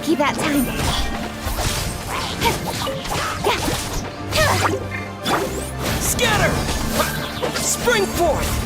Lucky that time. Scatter! Spring forth!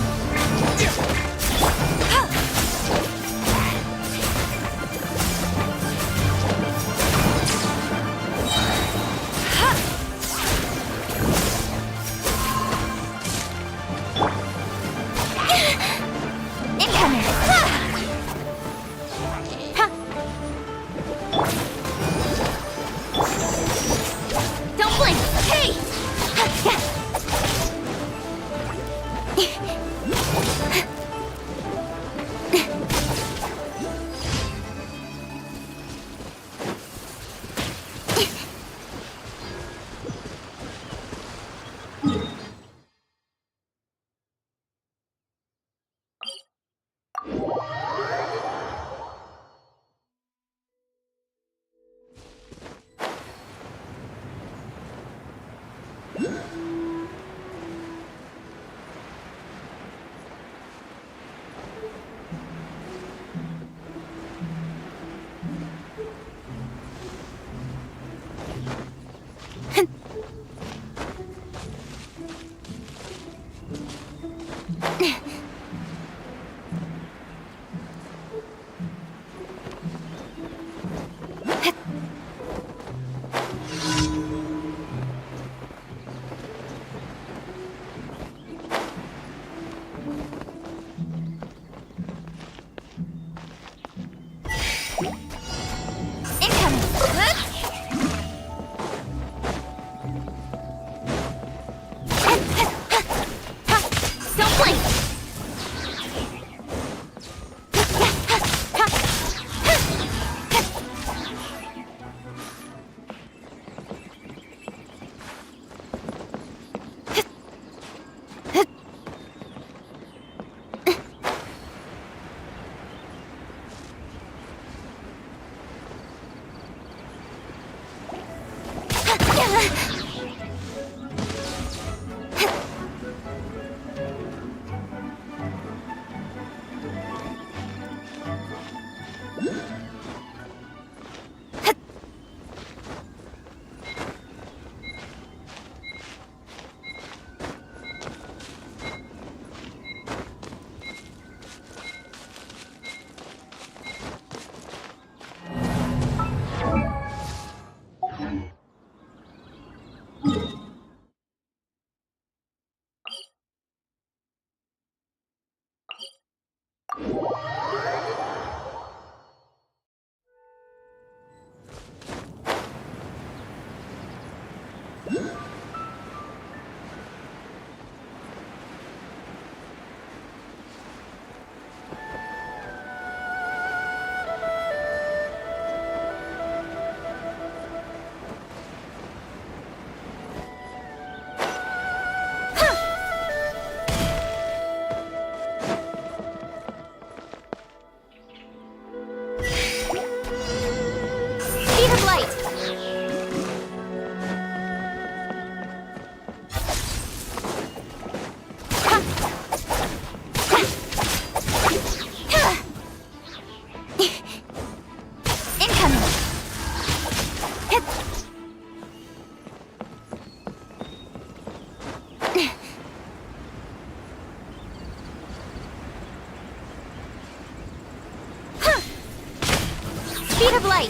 speed of light.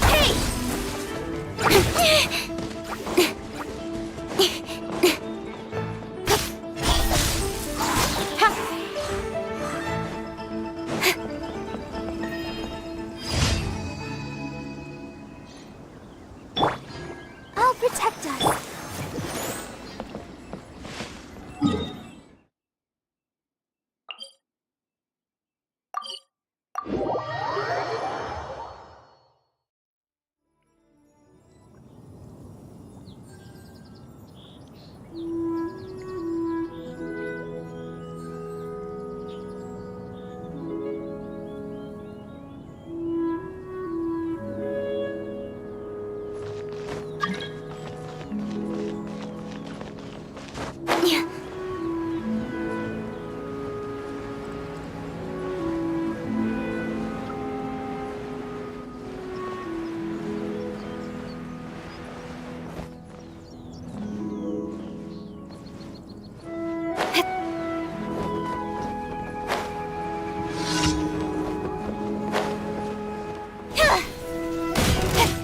Hey! I'll protect us.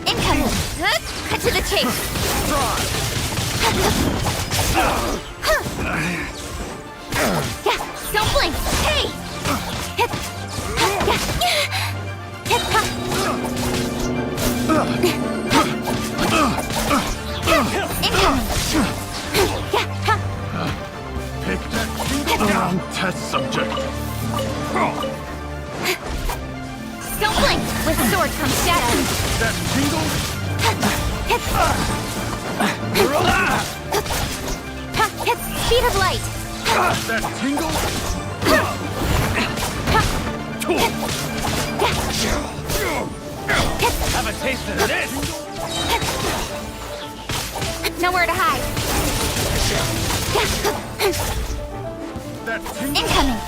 Incoming! Cut to the chase! Yeah, don't blink! Hey! Incoming! Pick that wrong test subject. Don't blink! With sword comes shadow! That tingle? Speed of light! That tingle? Have a taste of this! Nowhere to hide! That tingle? Incoming!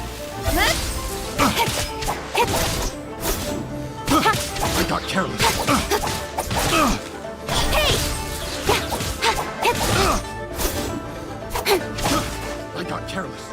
I got careless. Hey! I got careless.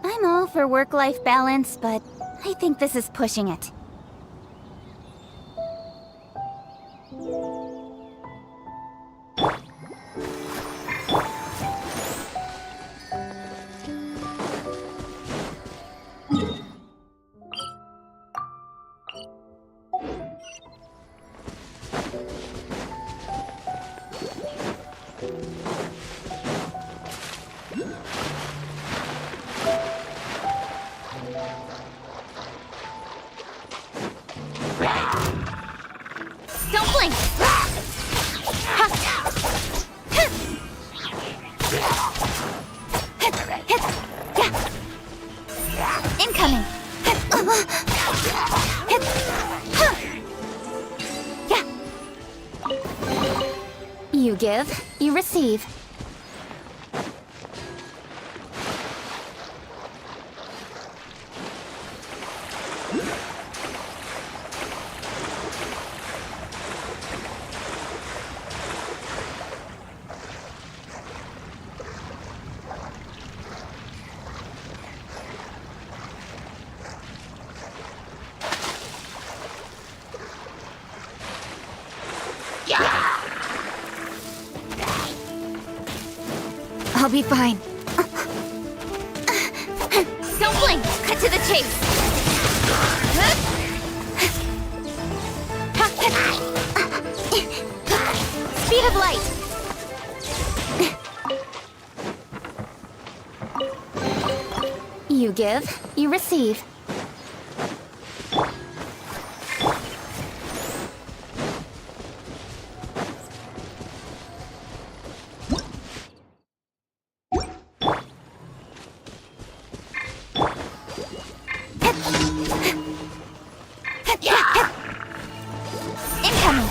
I'm all for work-life balance, but I think this is pushing it. Don't blink! Incoming! You give, you receive. I'll be fine. Don't blink! Cut to the chase! Speed of light! You give, you receive. Incoming!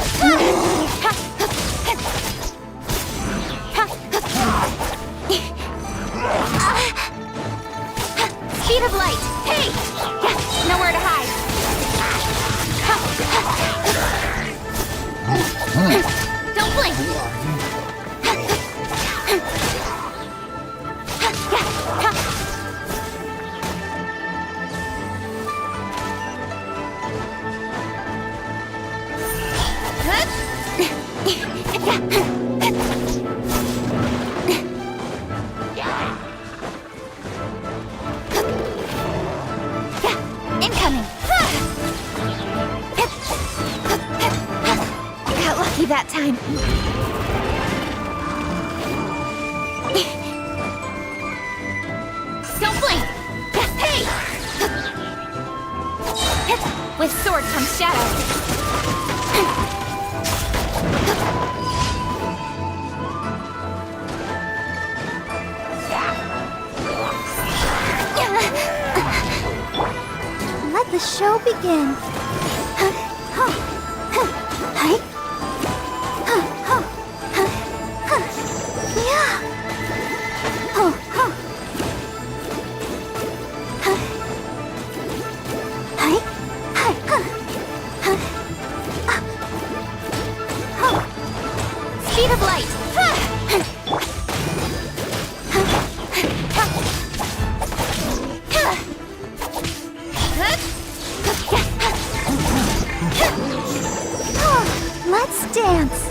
Incoming! Got lucky that time. Don't blink! Hey! With sword comes shadow. Let the show begin. Speed of light. Let's dance.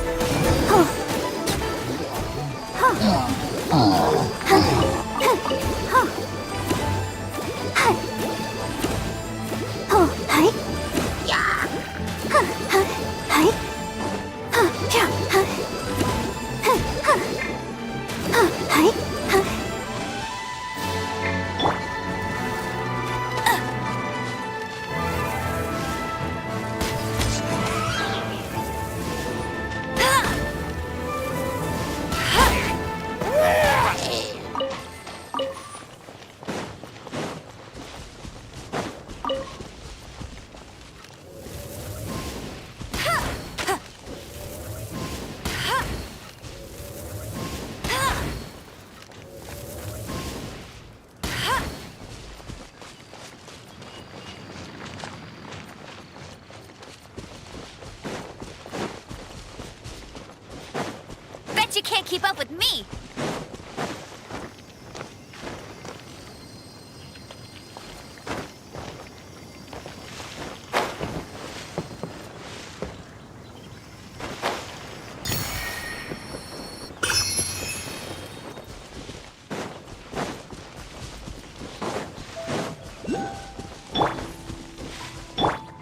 Bet you can't keep up with me!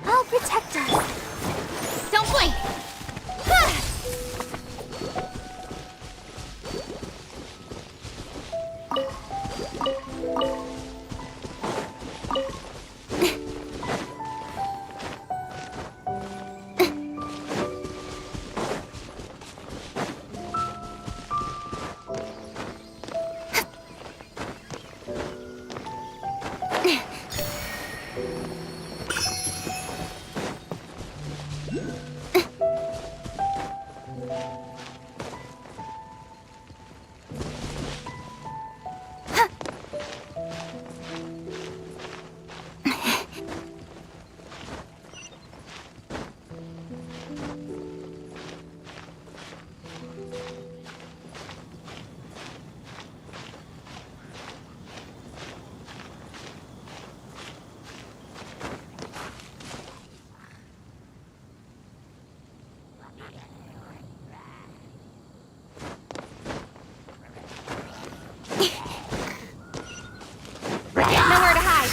I'll protect us. Don't blink! Nowhere to hide.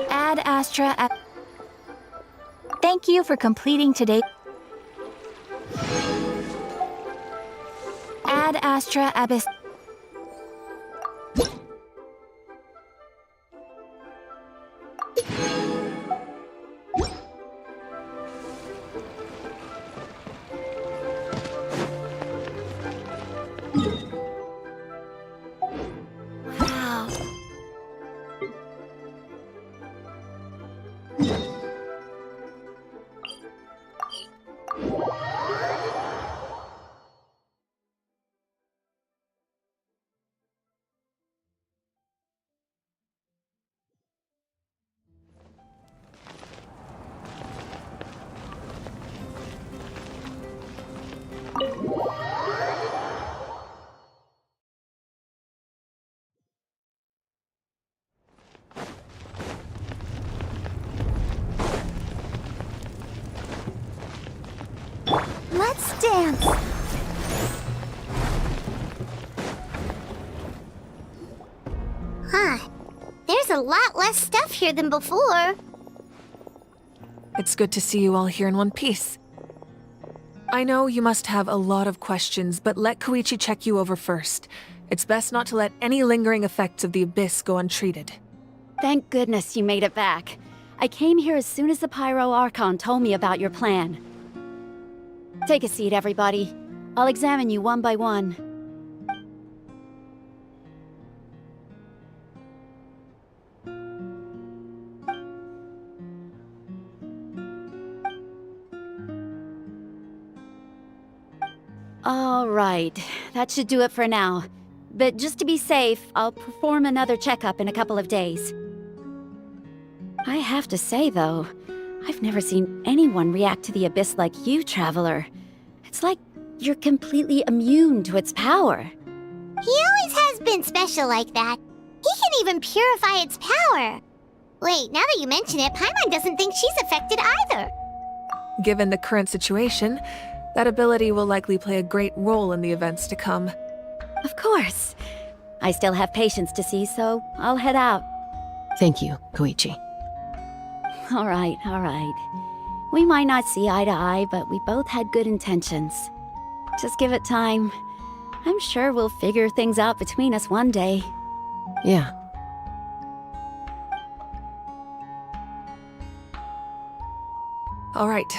Ad Astra. Thank you for completing today. Ad Astra Abyss. plants! Huh. There's a lot less stuff here than before. It's good to see you all here in one piece. I know you must have a lot of questions, but let Koichi check you over first. It's best not to let any lingering effects of the Abyss go untreated. Thank goodness you made it back. I came here as soon as the Pyro Archon told me about your plan. Take a seat, everybody. I'll examine you one by one. All right, that should do it for now. But just to be safe, I'll perform another checkup in a couple of days. I have to say, though, I've never seen anyone react to the Abyss like you, Traveler. It's like you're completely immune to its power. He always has been special like that. He can even purify its power. Wait, now that you mention it, Paimon doesn't think she's affected either. Given the current situation, that ability will likely play a great role in the events to come. Of course. I still have patients to see, so I'll head out. Thank you, Koichi. All right. We might not see eye to eye, but we both had good intentions. Just give it time. I'm sure we'll figure things out between us one day. Yeah. All right.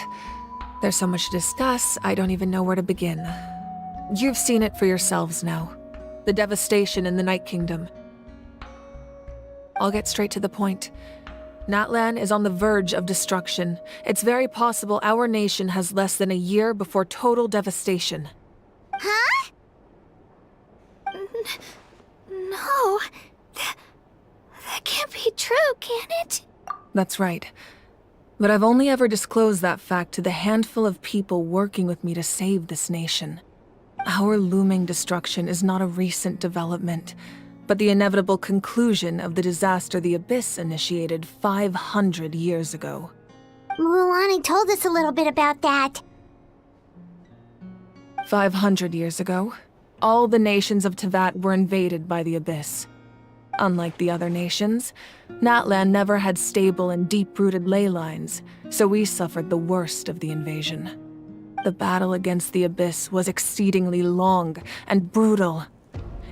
There's so much to discuss, I don't even know where to begin. You've seen it for yourselves now. The devastation in the Night Kingdom. I'll get straight to the point. Natlan is on the verge of destruction. It's very possible our nation has less than a year before total devastation. Huh? No. That can't be true, can it? That's right. But I've only ever disclosed that fact to the handful of people working with me to save this nation. Our looming destruction is not a recent development, but the inevitable conclusion of the disaster the Abyss initiated 500 years ago. Mualani told us a little bit about that. 500 years ago, all the nations of Tevat were invaded by the Abyss. Unlike the other nations, Natlan never had stable and deep-rooted ley lines, so we suffered the worst of the invasion. The battle against the Abyss was exceedingly long and brutal.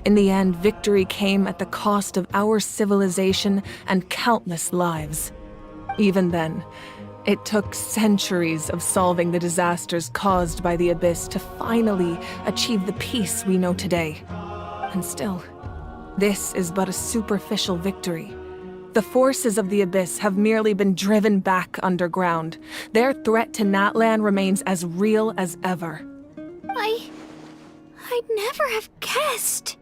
In the end, victory came at the cost of our civilization and countless lives. Even then, it took centuries of solving the disasters caused by the Abyss to finally achieve the peace we know today. And still, this is but a superficial victory. The forces of the Abyss have merely been driven back underground. Their threat to Natlan remains as real as ever. I'd never have guessed.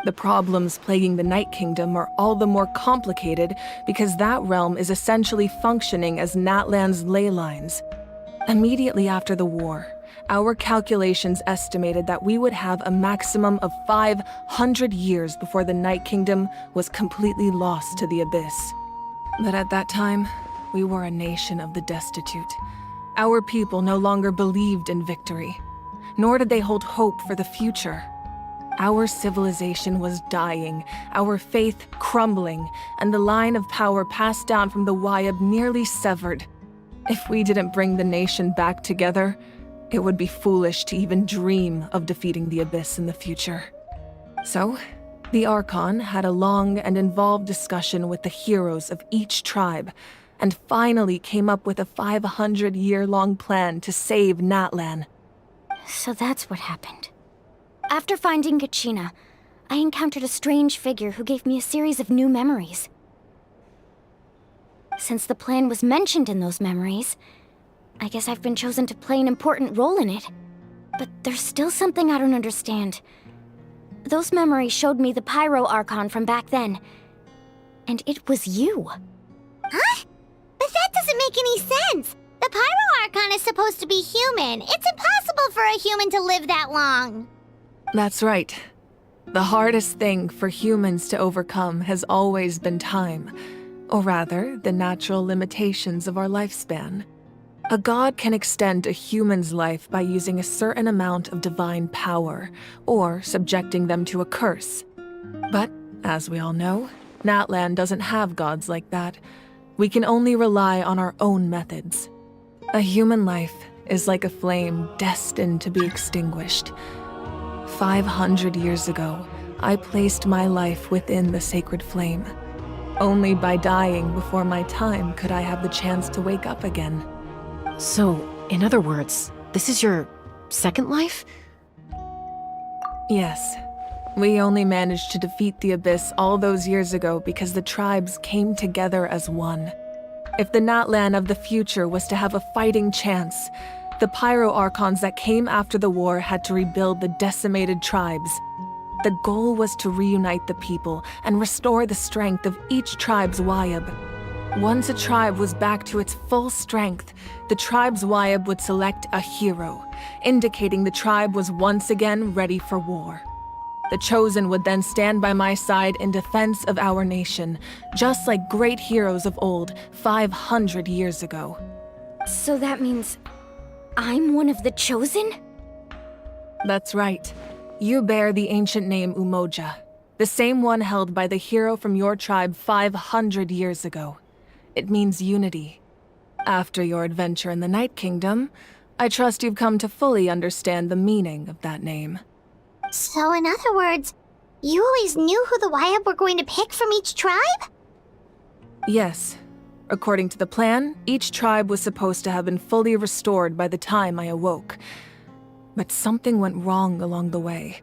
The problems plaguing the Night Kingdom are all the more complicated because that realm is essentially functioning as Natlan's ley lines. Immediately after the war, our calculations estimated that we would have a maximum of 500 years before the Night Kingdom was completely lost to the Abyss. But at that time, we were a nation of the destitute. Our people no longer believed in victory, nor did they hold hope for the future. Our civilization was dying, our faith crumbling, and the line of power passed down from the Wayab nearly severed. If we didn't bring the nation back together, it would be foolish to even dream of defeating the Abyss in the future. So, the Archon had a long and involved discussion with the heroes of each tribe, and finally came up with a 500-year-long plan to save Natlan. So that's what happened. After finding Kachina, I encountered a strange figure who gave me a series of new memories. Since the plan was mentioned in those memories, I guess I've been chosen to play an important role in it. But there's still something I don't understand. Those memories showed me the Pyro Archon from back then. And it was you. Huh? But that doesn't make any sense! The Pyro Archon is supposed to be human. It's impossible for a human to live that long. That's right. The hardest thing for humans to overcome has always been time, or rather, the natural limitations of our lifespan. A god can extend a human's life by using a certain amount of divine power, or subjecting them to a curse. But, as we all know, Natlan doesn't have gods like that. We can only rely on our own methods. A human life is like a flame destined to be extinguished. 500 years ago, I placed my life within the sacred flame. Only by dying before my time could I have the chance to wake up again. So, in other words, this is your second life? Yes. We only managed to defeat the Abyss all those years ago because the tribes came together as one. If the Natlan of the future was to have a fighting chance, the Pyro Archons that came after the war had to rebuild the decimated tribes. The goal was to reunite the people and restore the strength of each tribe's Wayab. Once a tribe was back to its full strength, the tribe's Wayab would select a hero, indicating the tribe was once again ready for war. The Chosen would then stand by my side in defense of our nation, just like great heroes of old 500 years ago. So that means I'm one of the Chosen? That's right. You bear the ancient name Umoja, the same one held by the hero from your tribe 500 years ago. It means unity. After your adventure in the Night Kingdom, I trust you've come to fully understand the meaning of that name. So in other words, you always knew who the Wayab were going to pick from each tribe? Yes. According to the plan, each tribe was supposed to have been fully restored by the time I awoke. But something went wrong along the way.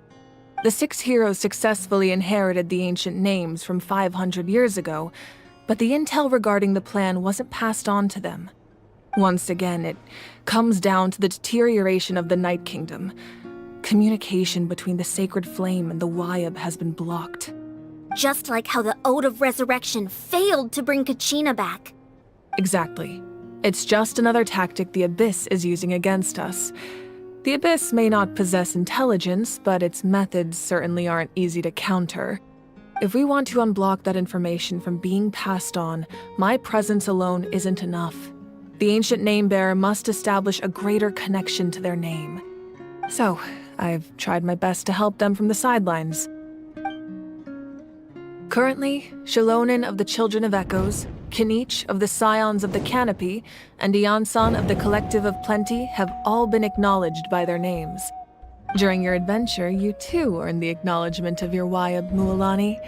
The 6 heroes successfully inherited the ancient names from 500 years ago, but the intel regarding the plan wasn't passed on to them. Once again, it comes down to the deterioration of the Night Kingdom. Communication between the Sacred Flame and the Wayab has been blocked. Just like how the Ode of Resurrection failed to bring Kachina back. Exactly. It's just another tactic the Abyss is using against us. The Abyss may not possess intelligence, but its methods certainly aren't easy to counter. If we want to unblock that information from being passed on, my presence alone isn't enough. The ancient name-bearer must establish a greater connection to their name. So, I've tried my best to help them from the sidelines. Currently, Shalonin of the Children of Echoes, Kinich of the Scions of the Canopy, and Iansan of the Collective of Plenty have all been acknowledged by their names. During your adventure, you too earned the acknowledgement of your Wayab, Mualani.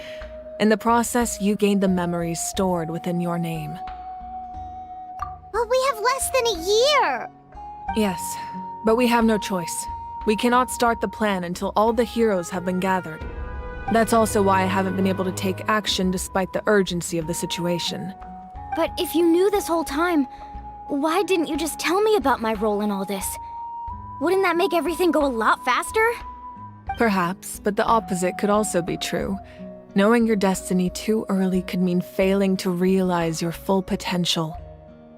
In the process, you gained the memories stored within your name. But we have less than a year! Yes, but we have no choice. We cannot start the plan until all the heroes have been gathered. That's also why I haven't been able to take action despite the urgency of the situation. But if you knew this whole time, why didn't you just tell me about my role in all this? Wouldn't that make everything go a lot faster? Perhaps, but the opposite could also be true. Knowing your destiny too early could mean failing to realize your full potential.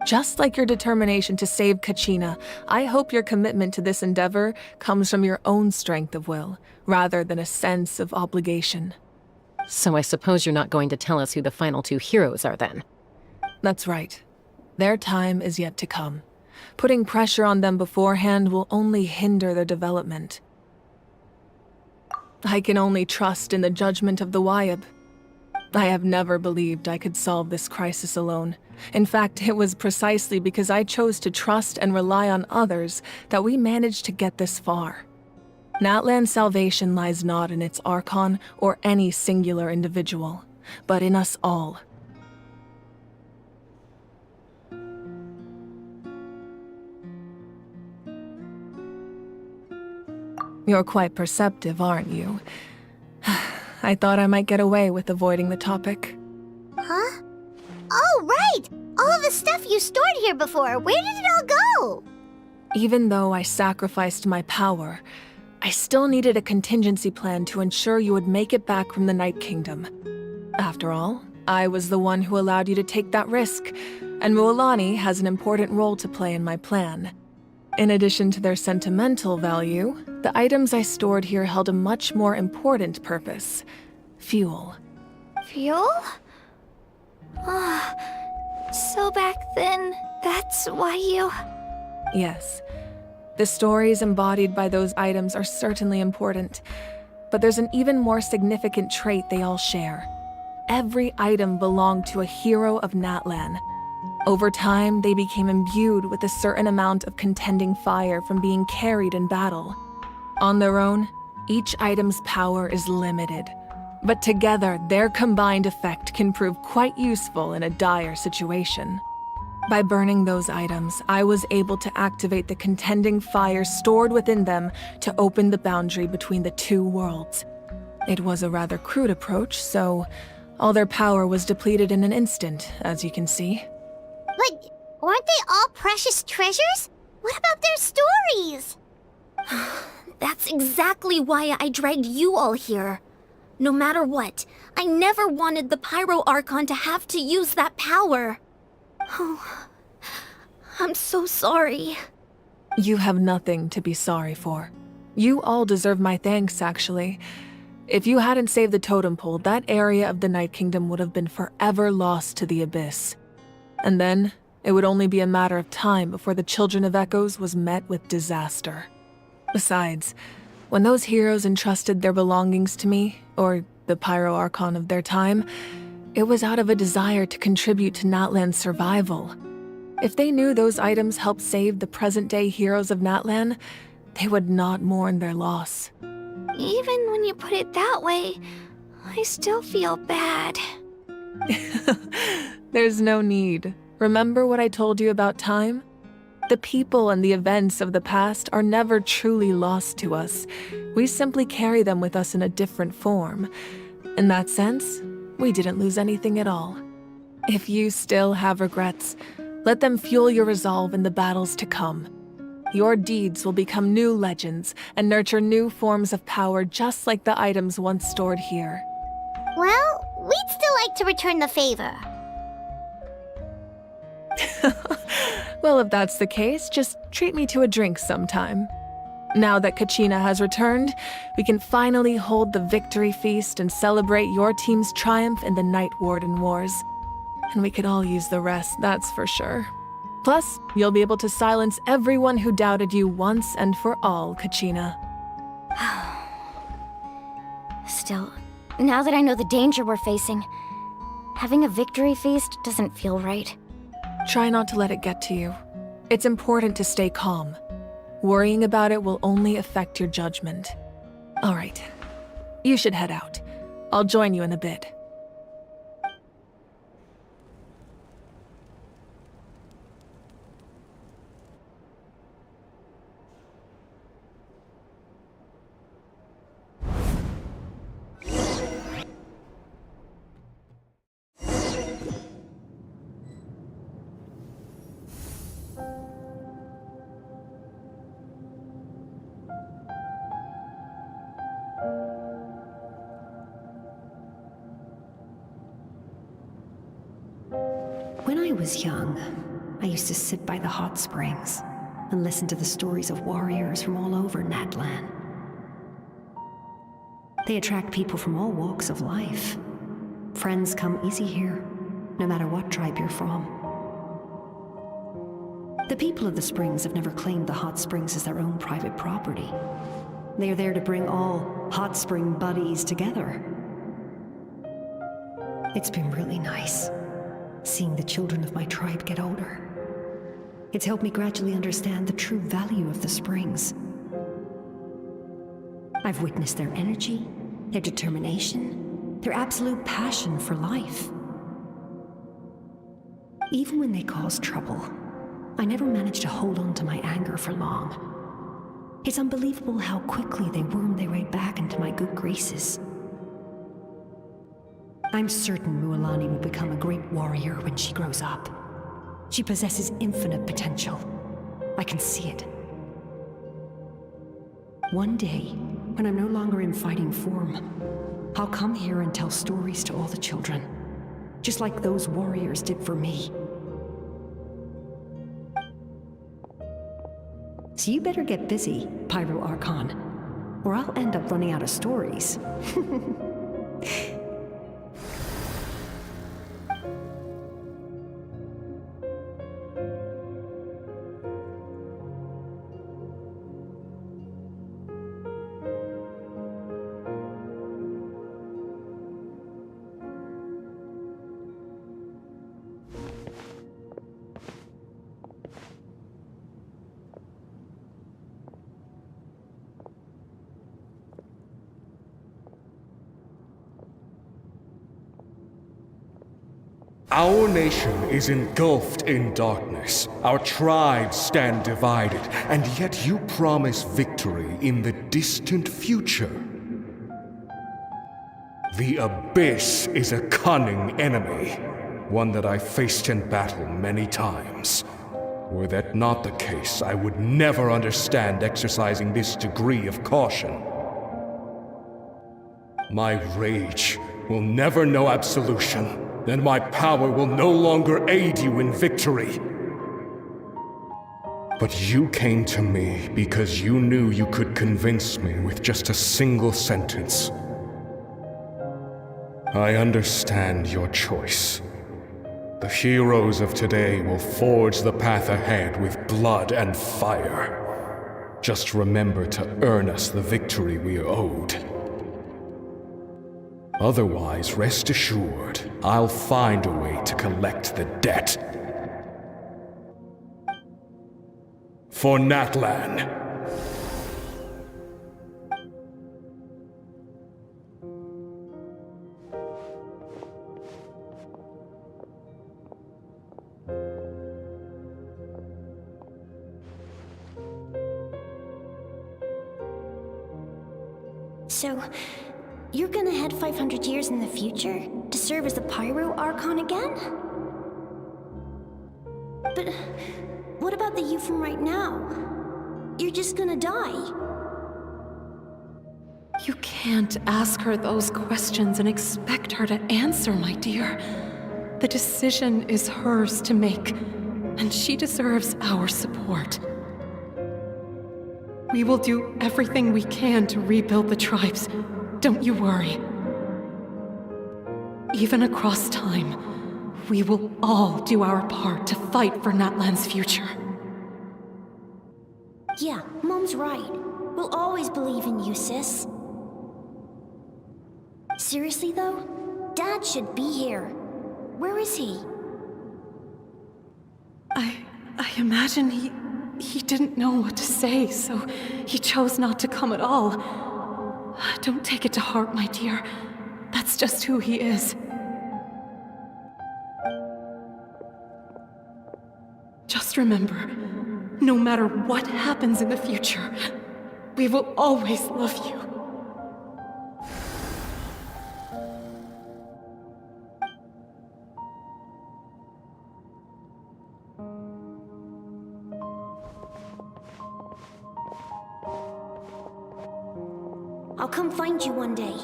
Just like your determination to save Kachina, I hope your commitment to this endeavor comes from your own strength of will, rather than a sense of obligation. So I suppose you're not going to tell us who the final 2 heroes are then? That's right. Their time is yet to come. Putting pressure on them beforehand will only hinder their development. I can only trust in the judgment of the Wayab. I have never believed I could solve this crisis alone. In fact, it was precisely because I chose to trust and rely on others that we managed to get this far. Natlan's salvation lies not in its Archon or any singular individual, but in us all. You're quite perceptive, aren't you? I thought I might get away with avoiding the topic. Huh? Oh, right! All of the stuff you stored here before, where did it all go? Even though I sacrificed my power, I still needed a contingency plan to ensure you would make it back from the Night Kingdom. After all, I was the one who allowed you to take that risk, and Mualani has an important role to play in my plan. In addition to their sentimental value, the items I stored here held a much more important purpose: fuel. Fuel? So back then, that's why you... Yes, the stories embodied by those items are certainly important, but there's an even more significant trait they all share. Every item belonged to a hero of Natlan. Over time, they became imbued with a certain amount of contending fire from being carried in battle. On their own, each item's power is limited, but together their combined effect can prove quite useful in a dire situation. By burning those items, I was able to activate the contending fire stored within them to open the boundary between the two worlds. It was a rather crude approach, so all their power was depleted in an instant, as you can see. But weren't they all precious treasures? What about their stories? That's exactly why I dragged you all here. No matter what, I never wanted the Pyro Archon to have to use that power. Oh, I'm so sorry. You have nothing to be sorry for. You all deserve my thanks, actually. If you hadn't saved the totem pole, that area of the Night Kingdom would have been forever lost to the abyss. And then, it would only be a matter of time before the Children of Echoes was met with disaster. Besides, when those heroes entrusted their belongings to me, or the Pyro Archon of their time, it was out of a desire to contribute to Natlan's survival. If they knew those items helped save the present-day heroes of Natlan, they would not mourn their loss. Even when you put it that way, I still feel bad. There's no need. Remember what I told you about time? The people and the events of the past are never truly lost to us. We simply carry them with us in a different form. In that sense, we didn't lose anything at all. If you still have regrets, let them fuel your resolve in the battles to come. Your deeds will become new legends and nurture new forms of power just like the items once stored here. Well, we'd still like to return the favor. Well, if that's the case, just treat me to a drink sometime. Now that Kachina has returned, we can finally hold the victory feast and celebrate your team's triumph in the Night Warden Wars. And we could all use the rest, that's for sure. Plus, you'll be able to silence everyone who doubted you once and for all, Kachina. Still, now that I know the danger we're facing, having a victory feast doesn't feel right. Try not to let it get to you. It's important to stay calm. Worrying about it will only affect your judgment. All right, you should head out. I'll join you in a bit. When I was young, I used to sit by the hot springs and listen to the stories of warriors from all over Natlan. They attract people from all walks of life. Friends come easy here, no matter what tribe you're from. The people of the springs have never claimed the hot springs as their own private property. They are there to bring all hot spring buddies together. It's been really nice, seeing the children of my tribe get older. It's helped me gradually understand the true value of the springs. I've witnessed their energy, their determination, their absolute passion for life. Even when they cause trouble, I never managed to hold on to my anger for long. It's unbelievable how quickly they worm their way back into my good graces. I'm certain Mualani will become a great warrior when she grows up. She possesses infinite potential. I can see it. One day, when I'm no longer in fighting form, I'll come here and tell stories to all the children, just like those warriors did for me. So you better get busy, Pyro Archon, or I'll end up running out of stories. Our nation is engulfed in darkness. Our tribes stand divided, and yet you promise victory in the distant future. The Abyss is a cunning enemy, one that I faced in battle many times. Were that not the case, I would never understand exercising this degree of caution. My rage will never know absolution, and my power will no longer aid you in victory. But you came to me because you knew you could convince me with just a single sentence. I understand your choice. The heroes of today will forge the path ahead with blood and fire. Just remember to earn us the victory we are owed. Otherwise, rest assured, I'll find a way to collect the debt. For Natlan. So, you're gonna head 500 years in the future to serve as the Pyro Archon again? But what about the you from right now? You're just gonna die. You can't ask her those questions and expect her to answer, my dear. The decision is hers to make, and she deserves our support. We will do everything we can to rebuild the tribes. Don't you worry. Even across time, we will all do our part to fight for Natlan's future. Yeah, Mom's right. We'll always believe in you, sis. Seriously though, Dad should be here. Where is he? I imagine he didn't know what to say, so he chose not to come at all. Don't take it to heart, my dear. That's just who he is. Just remember, no matter what happens in the future, we will always love you. I'll come find you one day.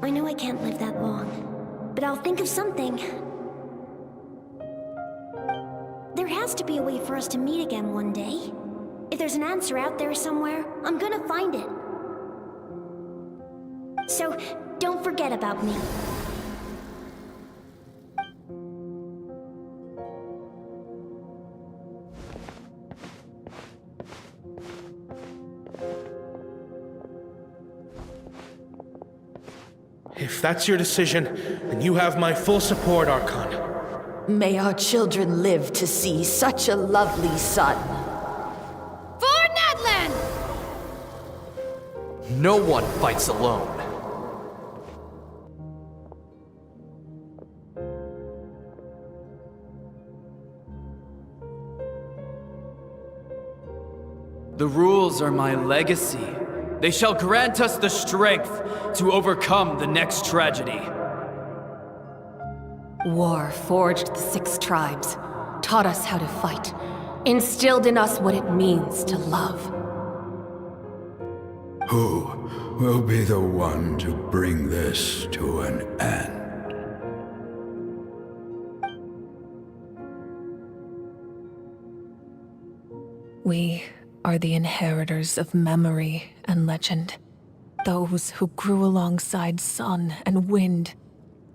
I know I can't live that long, but I'll think of something. There has to be a way for us to meet again one day. If there's an answer out there somewhere, I'm gonna find it. So, don't forget about me. If that's your decision, then you have my full support, Archon. May our children live to see such a lovely son. For Natlan! No one fights alone. The rules are my legacy. They shall grant us the strength to overcome the next tragedy. War forged the 6 tribes, taught us how to fight, instilled in us what it means to love. Who will be the one to bring this to an end? We are the inheritors of memory and legend. Those who grew alongside sun and wind.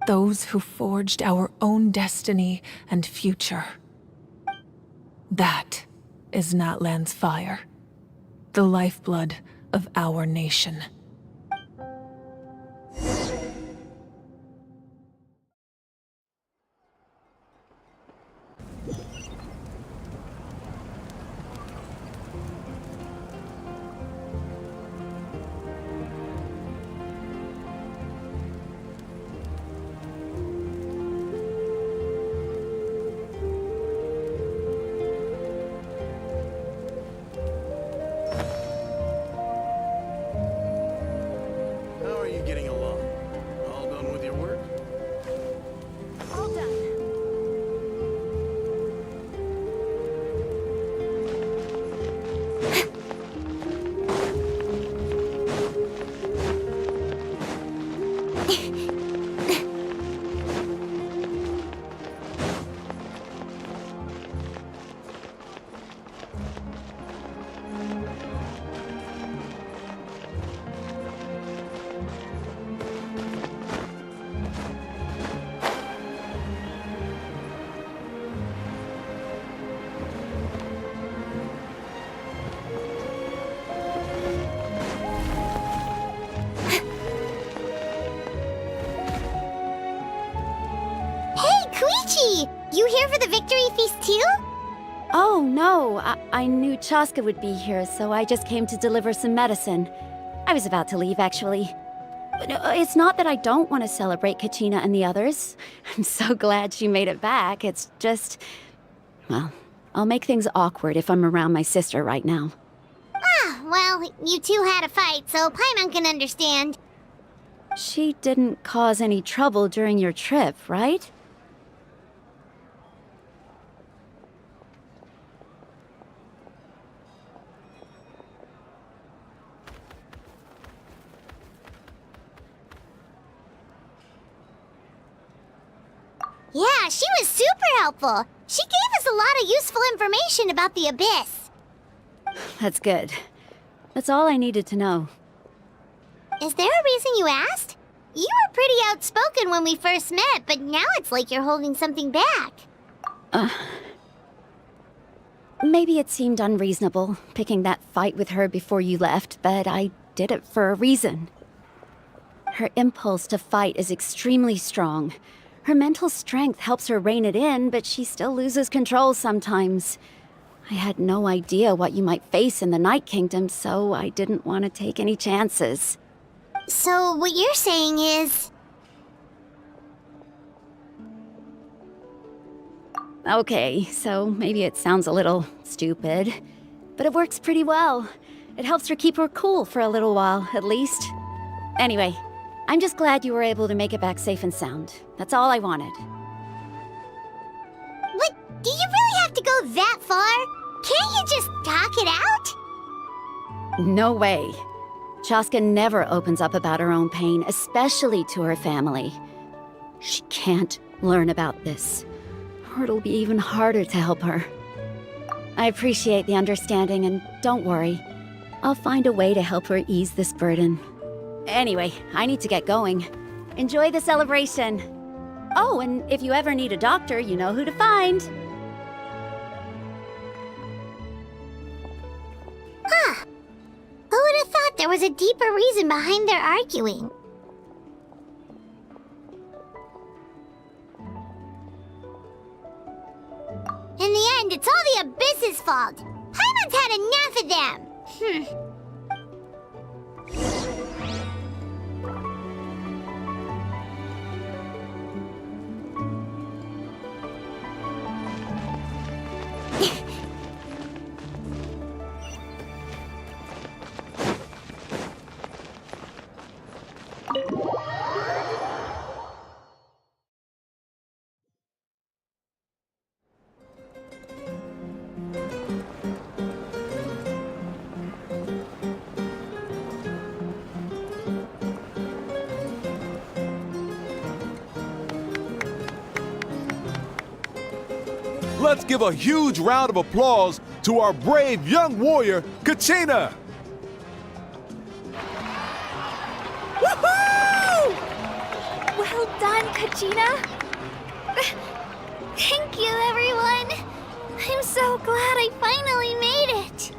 Those who forged our own destiny and future. That is Natlan's fire. The lifeblood of our nation. You here for the victory feast too? Oh, no. I knew Chaska would be here, so I just came to deliver some medicine. I was about to leave, actually. It's not that I don't want to celebrate Kachina and the others. I'm so glad she made it back. It's just... well, I'll make things awkward if I'm around my sister right now. Ah, well, you two had a fight, so Paimon can understand. She didn't cause any trouble during your trip, right? Yeah, she was super helpful. She gave us a lot of useful information about the Abyss. That's good. That's all I needed to know. Is there a reason you asked? You were pretty outspoken when we first met, but now it's like you're holding something back. Maybe it seemed unreasonable, picking that fight with her before you left, but I did it for a reason. Her impulse to fight is extremely strong. Her mental strength helps her rein it in, but she still loses control sometimes. I had no idea what you might face in the Night Kingdom, so I didn't want to take any chances. So what you're saying is... Okay, so maybe it sounds a little stupid, but it works pretty well. It helps her keep her cool for a little while, at least. Anyway, I'm just glad you were able to make it back safe and sound. That's all I wanted. What? Do you really have to go that far? Can't you just talk it out? No way. Chaska never opens up about her own pain, especially to her family. She can't learn about this, or it'll be even harder to help her. I appreciate the understanding, and don't worry. I'll find a way to help her ease this burden. Anyway, I need to get going. Enjoy the celebration. Oh, and if you ever need a doctor, you know who to find. Huh. Who would have thought there was a deeper reason behind their arguing? In the end, it's all the Abyss's fault. Paimon's had enough of them. Let's give a huge round of applause to our brave young warrior, Kachina! Woohoo! Well done, Kachina. Thank you, everyone. I'm so glad I finally made it.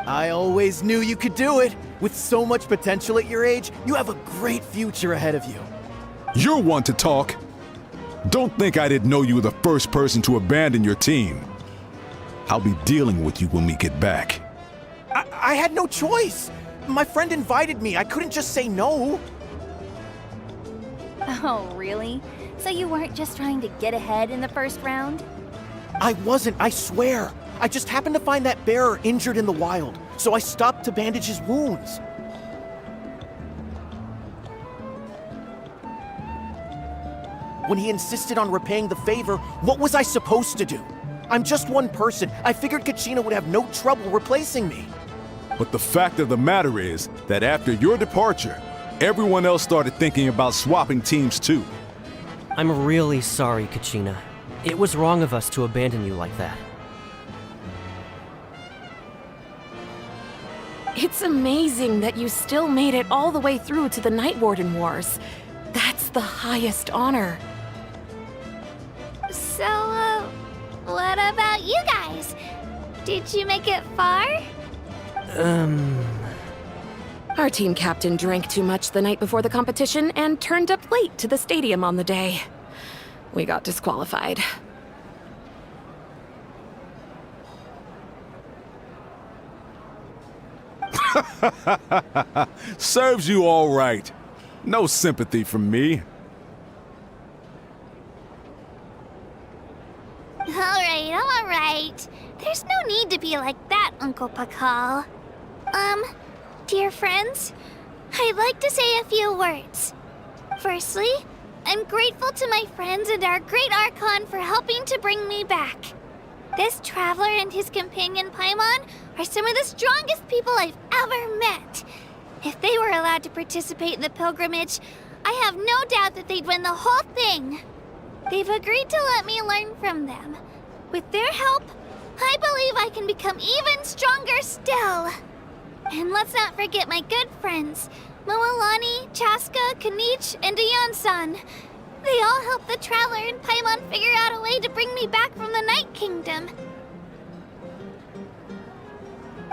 I always knew you could do it. With so much potential at your age, you have a great future ahead of you. You're one to talk. Don't think I didn't know you were the first person to abandon your team. I'll be dealing with you when we get back. I had no choice. My friend invited me. I couldn't just say no. Oh, really? So you weren't just trying to get ahead in the first round? I wasn't, I swear. I just happened to find that bearer injured in the wild, so I stopped to bandage his wounds. When he insisted on repaying the favor, what was I supposed to do? I'm just one person. I figured Kachina would have no trouble replacing me. But the fact of the matter is that after your departure, Everyone else started thinking about swapping teams too. I'm really sorry, Kachina. It was wrong of us to abandon you like that. It's amazing that you still made it all the way through to the Night Warden Wars. That's the highest honor. So, what about you guys? Did you make it far? Our team captain drank too much the night before the competition and turned up late to the stadium on the day. We got disqualified. Serves you all right. No sympathy from me. Alright. There's no need to be like that, Uncle Pakal. Dear friends, I'd like to say a few words. Firstly, I'm grateful to my friends and our great Archon for helping to bring me back. This traveler and his companion Paimon are some of the strongest people I've ever met. If they were allowed to participate in the pilgrimage, I have no doubt that they'd win the whole thing. They've agreed to let me learn from them. With their help, I believe I can become even stronger still. And let's not forget my good friends, Moalani, Chaska, Kanich, and Dion-san. They all helped the Traveler and Paimon figure out a way to bring me back from the Night Kingdom.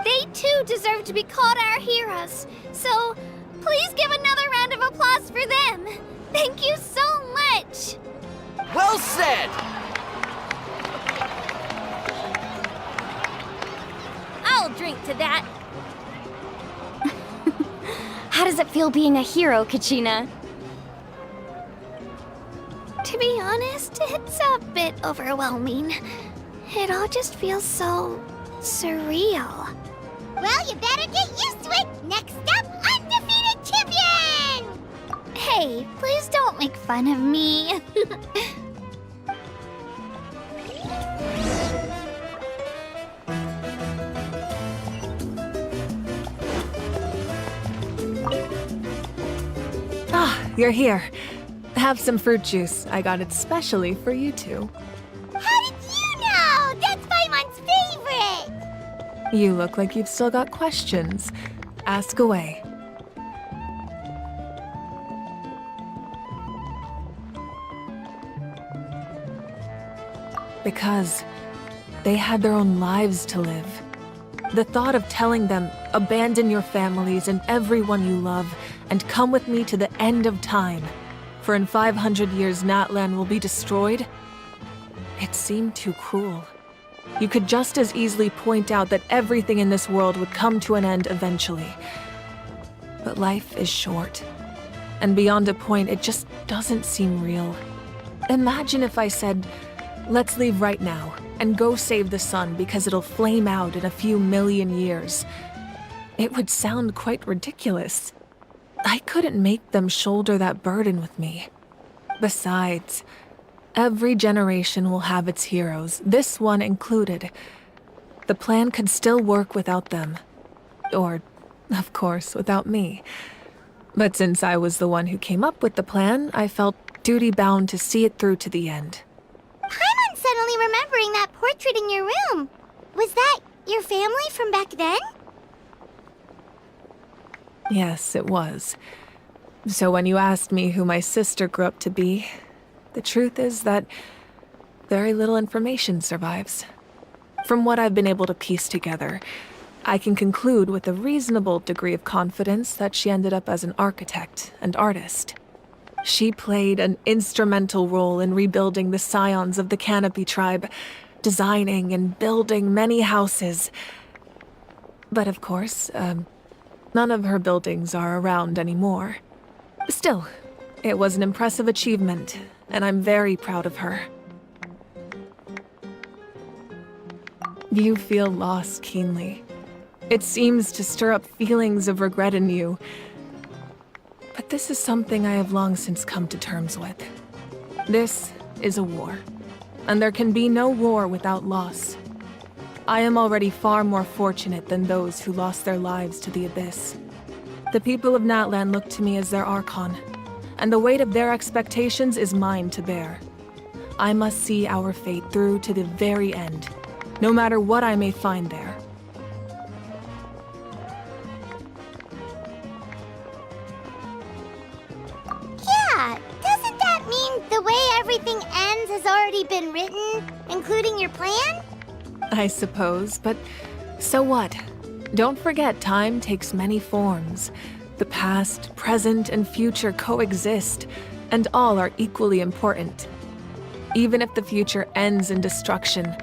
They too deserve to be called our heroes, so please give another round of applause for them. Thank you so much! Well said! I'll drink to that. How does it feel being a hero, Kachina? To be honest, it's a bit overwhelming. It all just feels so surreal. Well, you better get used to it! Next up, undefeated champion! Hey, please don't make fun of me. You're here. Have some fruit juice. I got it specially for you two. How did you know? That's Paimon's favorite! You look like you've still got questions. Ask away. Because they had their own lives to live. The thought of telling them, abandon your families and everyone you love, and come with me to the end of time, for in 500 years Natlan will be destroyed, it seemed too cruel. You could just as easily point out that everything in this world would come to an end eventually. But life is short, and beyond a point, it just doesn't seem real. Imagine if I said, let's leave right now, and go save the sun because it'll flame out in a few million years. It would sound quite ridiculous. I couldn't make them shoulder that burden with me. Besides, every generation will have its heroes, this one included. The plan could still work without them. Or, of course, without me. But since I was the one who came up with the plan, I felt duty-bound to see it through to the end. Paimon's suddenly remembering that portrait in your room. Was that your family from back then? Yes, it was. So when you asked me who my sister grew up to be, the truth is that very little information survives. From what I've been able to piece together, I can conclude with a reasonable degree of confidence that she ended up as an architect and artist. She played an instrumental role in rebuilding the scions of the Canopy tribe, designing and building many houses. But of course, none of her buildings are around anymore. Still, it was an impressive achievement, and I'm very proud of her. You feel loss keenly. It seems to stir up feelings of regret in you. But this is something I have long since come to terms with. This is a war, and there can be no war without loss. I am already far more fortunate than those who lost their lives to the Abyss. The people of Natlan look to me as their Archon, and the weight of their expectations is mine to bear. I must see our fate through to the very end, no matter what I may find there. Yeah, doesn't that mean the way everything ends has already been written, including your plan? I suppose, but so what? Don't forget, time takes many forms. The past, present, and future coexist, and all are equally important. Even if the future ends in destruction,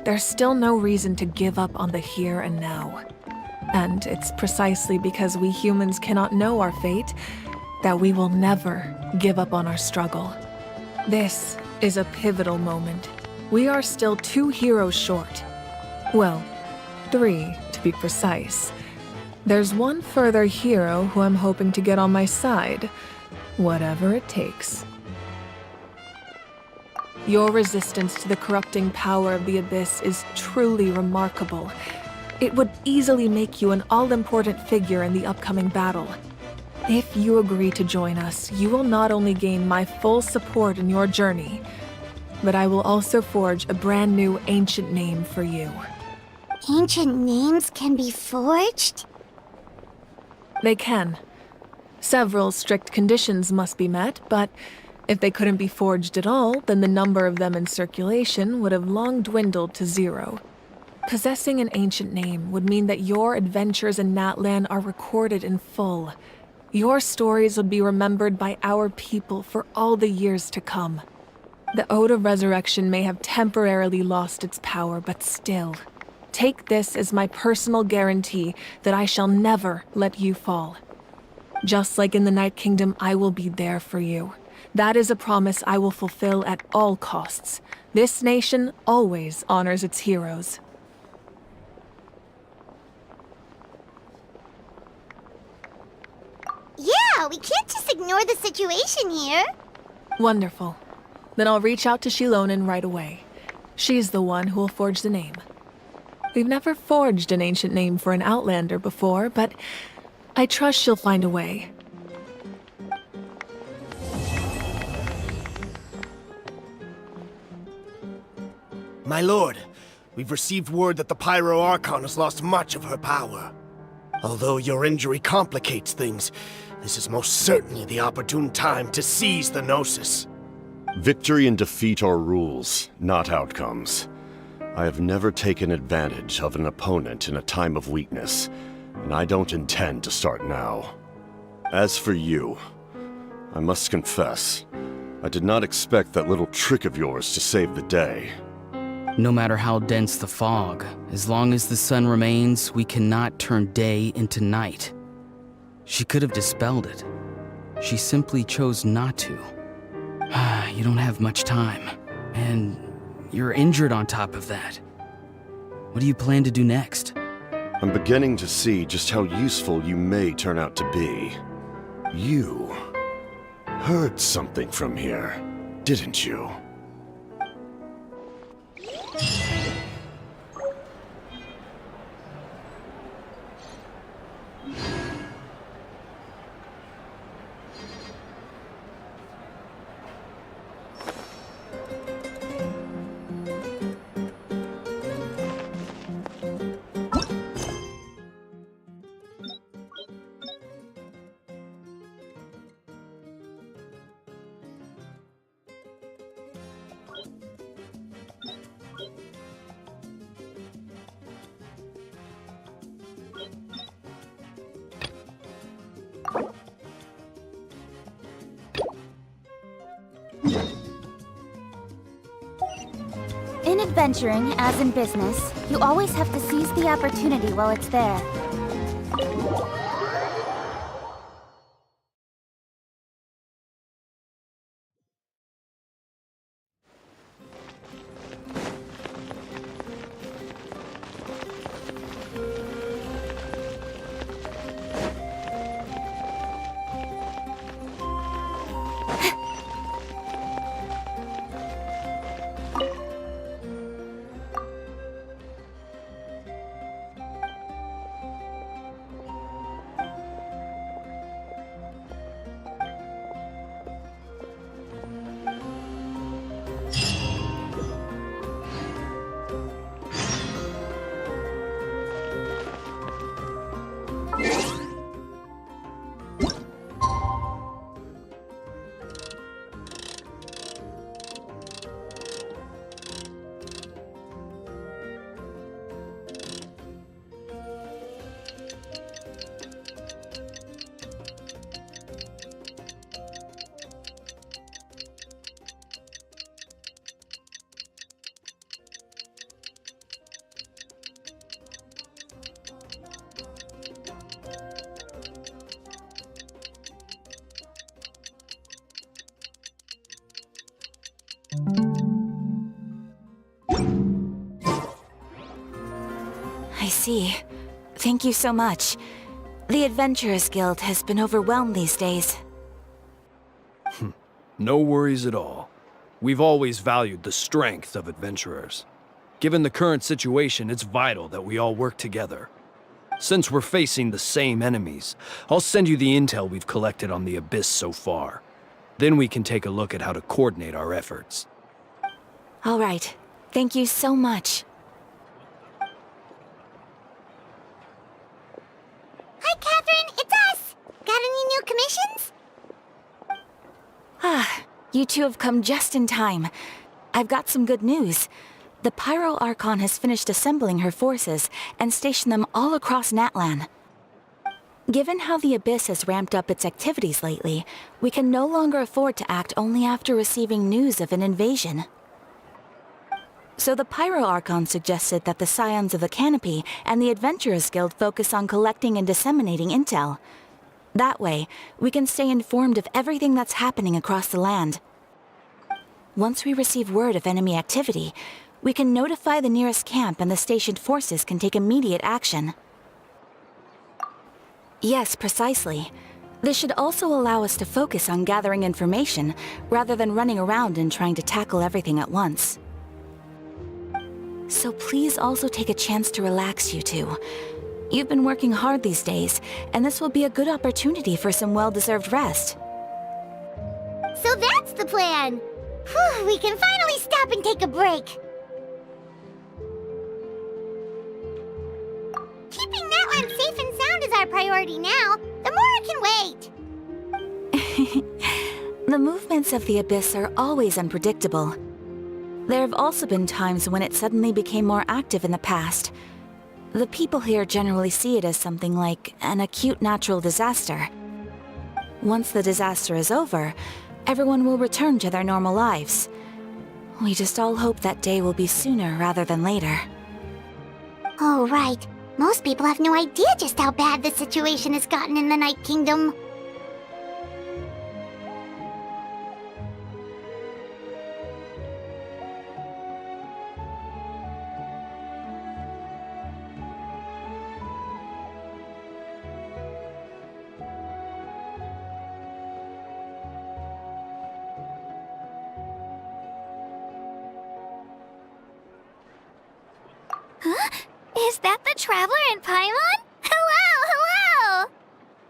there's still no reason to give up on the here and now. And it's precisely because we humans cannot know our fate that we will never give up on our struggle. This is a pivotal moment. We are still 2 heroes short. Well, 3 to be precise. There's one further hero who I'm hoping to get on my side, whatever it takes. Your resistance to the corrupting power of the Abyss is truly remarkable. It would easily make you an all-important figure in the upcoming battle. If you agree to join us, you will not only gain my full support in your journey, but I will also forge a brand new ancient name for you. Ancient names can be forged? They can. Several strict conditions must be met, but if they couldn't be forged at all, then the number of them in circulation would have long dwindled to 0. Possessing an ancient name would mean that your adventures in Natlan are recorded in full. Your stories would be remembered by our people for all the years to come. The Ode of Resurrection may have temporarily lost its power, but still, take this as my personal guarantee that I shall never let you fall. Just like in the Night Kingdom, I will be there for you. That is a promise I will fulfill at all costs. This nation always honors its heroes. Yeah, we can't just ignore the situation here. Wonderful. Then I'll reach out to Shilonen right away. She's the one who will forge the name. We've never forged an ancient name for an Outlander before, but I trust she'll find a way. My lord, we've received word that the Pyro Archon has lost much of her power. Although your injury complicates things, this is most certainly the opportune time to seize the Gnosis. Victory and defeat are rules, not outcomes. I have never taken advantage of an opponent in a time of weakness, and I don't intend to start now. As for you, I must confess, I did not expect that little trick of yours to save the day. No matter how dense the fog, as long as the sun remains, we cannot turn day into night. She could have dispelled it. She simply chose not to. You don't have much time, and you're injured on top of that. What do you plan to do next? I'm beginning to see just how useful you may turn out to be. You heard something from here, didn't you? In adventuring, as in business, you always have to seize the opportunity while it's there. see. Thank you so much. The Adventurers Guild has been overwhelmed these days. No worries at all. We've always valued the strength of adventurers. Given the current situation, it's vital that we all work together. Since we're facing the same enemies, I'll send you the intel we've collected on the Abyss so far. Then we can take a look at how to coordinate our efforts. All right. Thank you so much. Hi, Catherine, it's us! Got any new commissions? You two have come just in time. I've got some good news. The Pyro Archon has finished assembling her forces and stationed them all across Natlan. Given how the Abyss has ramped up its activities lately, we can no longer afford to act only after receiving news of an invasion. So the Pyro Archon suggested that the Scions of the Canopy and the Adventurers Guild focus on collecting and disseminating intel. That way, we can stay informed of everything that's happening across the land. Once we receive word of enemy activity, we can notify the nearest camp and the stationed forces can take immediate action. Yes, precisely. This should also allow us to focus on gathering information, rather than running around and trying to tackle everything at once. So please also take a chance to relax, you two. You've been working hard these days, and this will be a good opportunity for some well-deserved rest. So that's the plan! Whew, we can finally stop and take a break. Keeping Natlan safe and sound is our priority now. The more it can wait. The movements of the Abyss are always unpredictable. There have also been times when it suddenly became more active in the past. The people here generally see it as something like an acute natural disaster. Once the disaster is over, everyone will return to their normal lives. We just all hope that day will be sooner rather than later. Oh, right. Most people have no idea just how bad the situation has gotten in the Night Kingdom. Huh? Is that the Traveler and Paimon? Hello!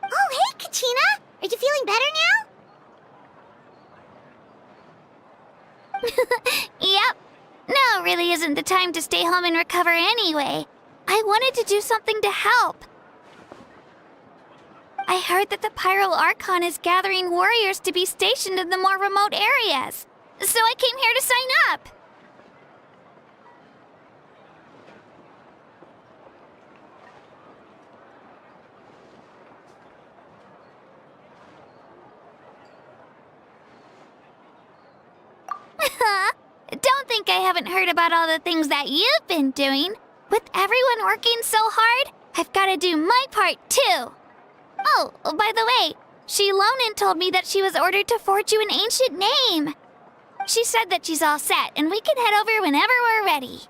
Oh, hey, Kachina! Are you feeling better now? Yep. Now really isn't the time to stay home and recover anyway. I wanted to do something to help. I heard that the Pyro Archon is gathering warriors to be stationed in the more remote areas. So I came here to sign up. Don't think I haven't heard about all the things that you've been doing. With everyone working so hard, I've got to do my part too. Oh, by the way, Shilonin told me that she was ordered to forge you an ancient name. She said that she's all set and we can head over whenever we're ready.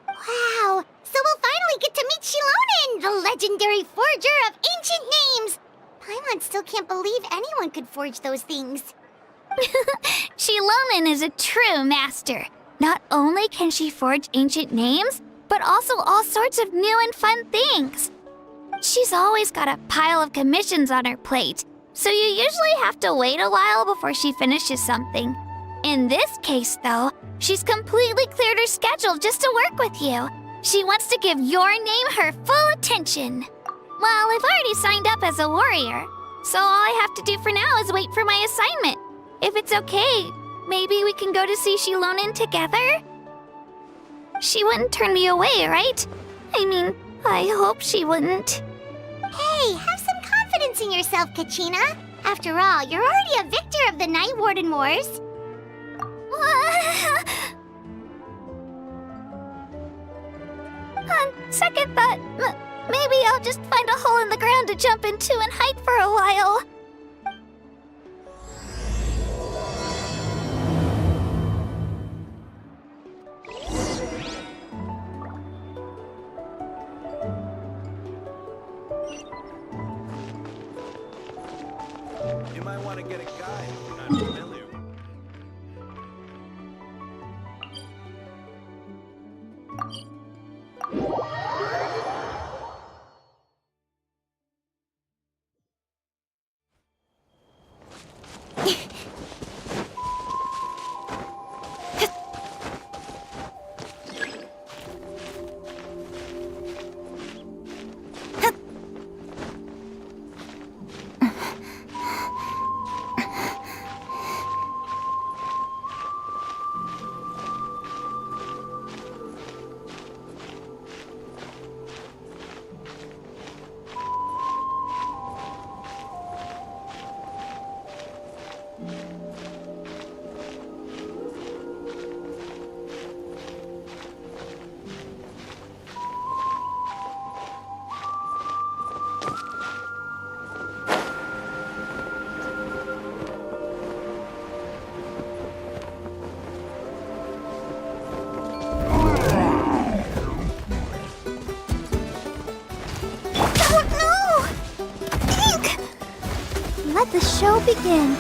Wow, so we'll finally get to meet Shilonin, the legendary forger of ancient names. Paimon still can't believe anyone could forge those things. Shilonin is a true master. Not only can she forge ancient names, but also all sorts of new and fun things. She's always got a pile of commissions on her plate, so you usually have to wait a while before she finishes something. In this case, though, she's completely cleared her schedule just to work with you. She wants to give your name her full attention. Well, I've already signed up as a warrior, so all I have to do for now is wait for my assignment. If it's okay, maybe we can go to see Shilonin together? She wouldn't turn me away, right? I mean, I hope she wouldn't. Hey, have some confidence in yourself, Kachina. After all, you're already a victor of the Night Warden Wars. On second thought, maybe I'll just find a hole in the ground to jump into and hide for a while. will begin.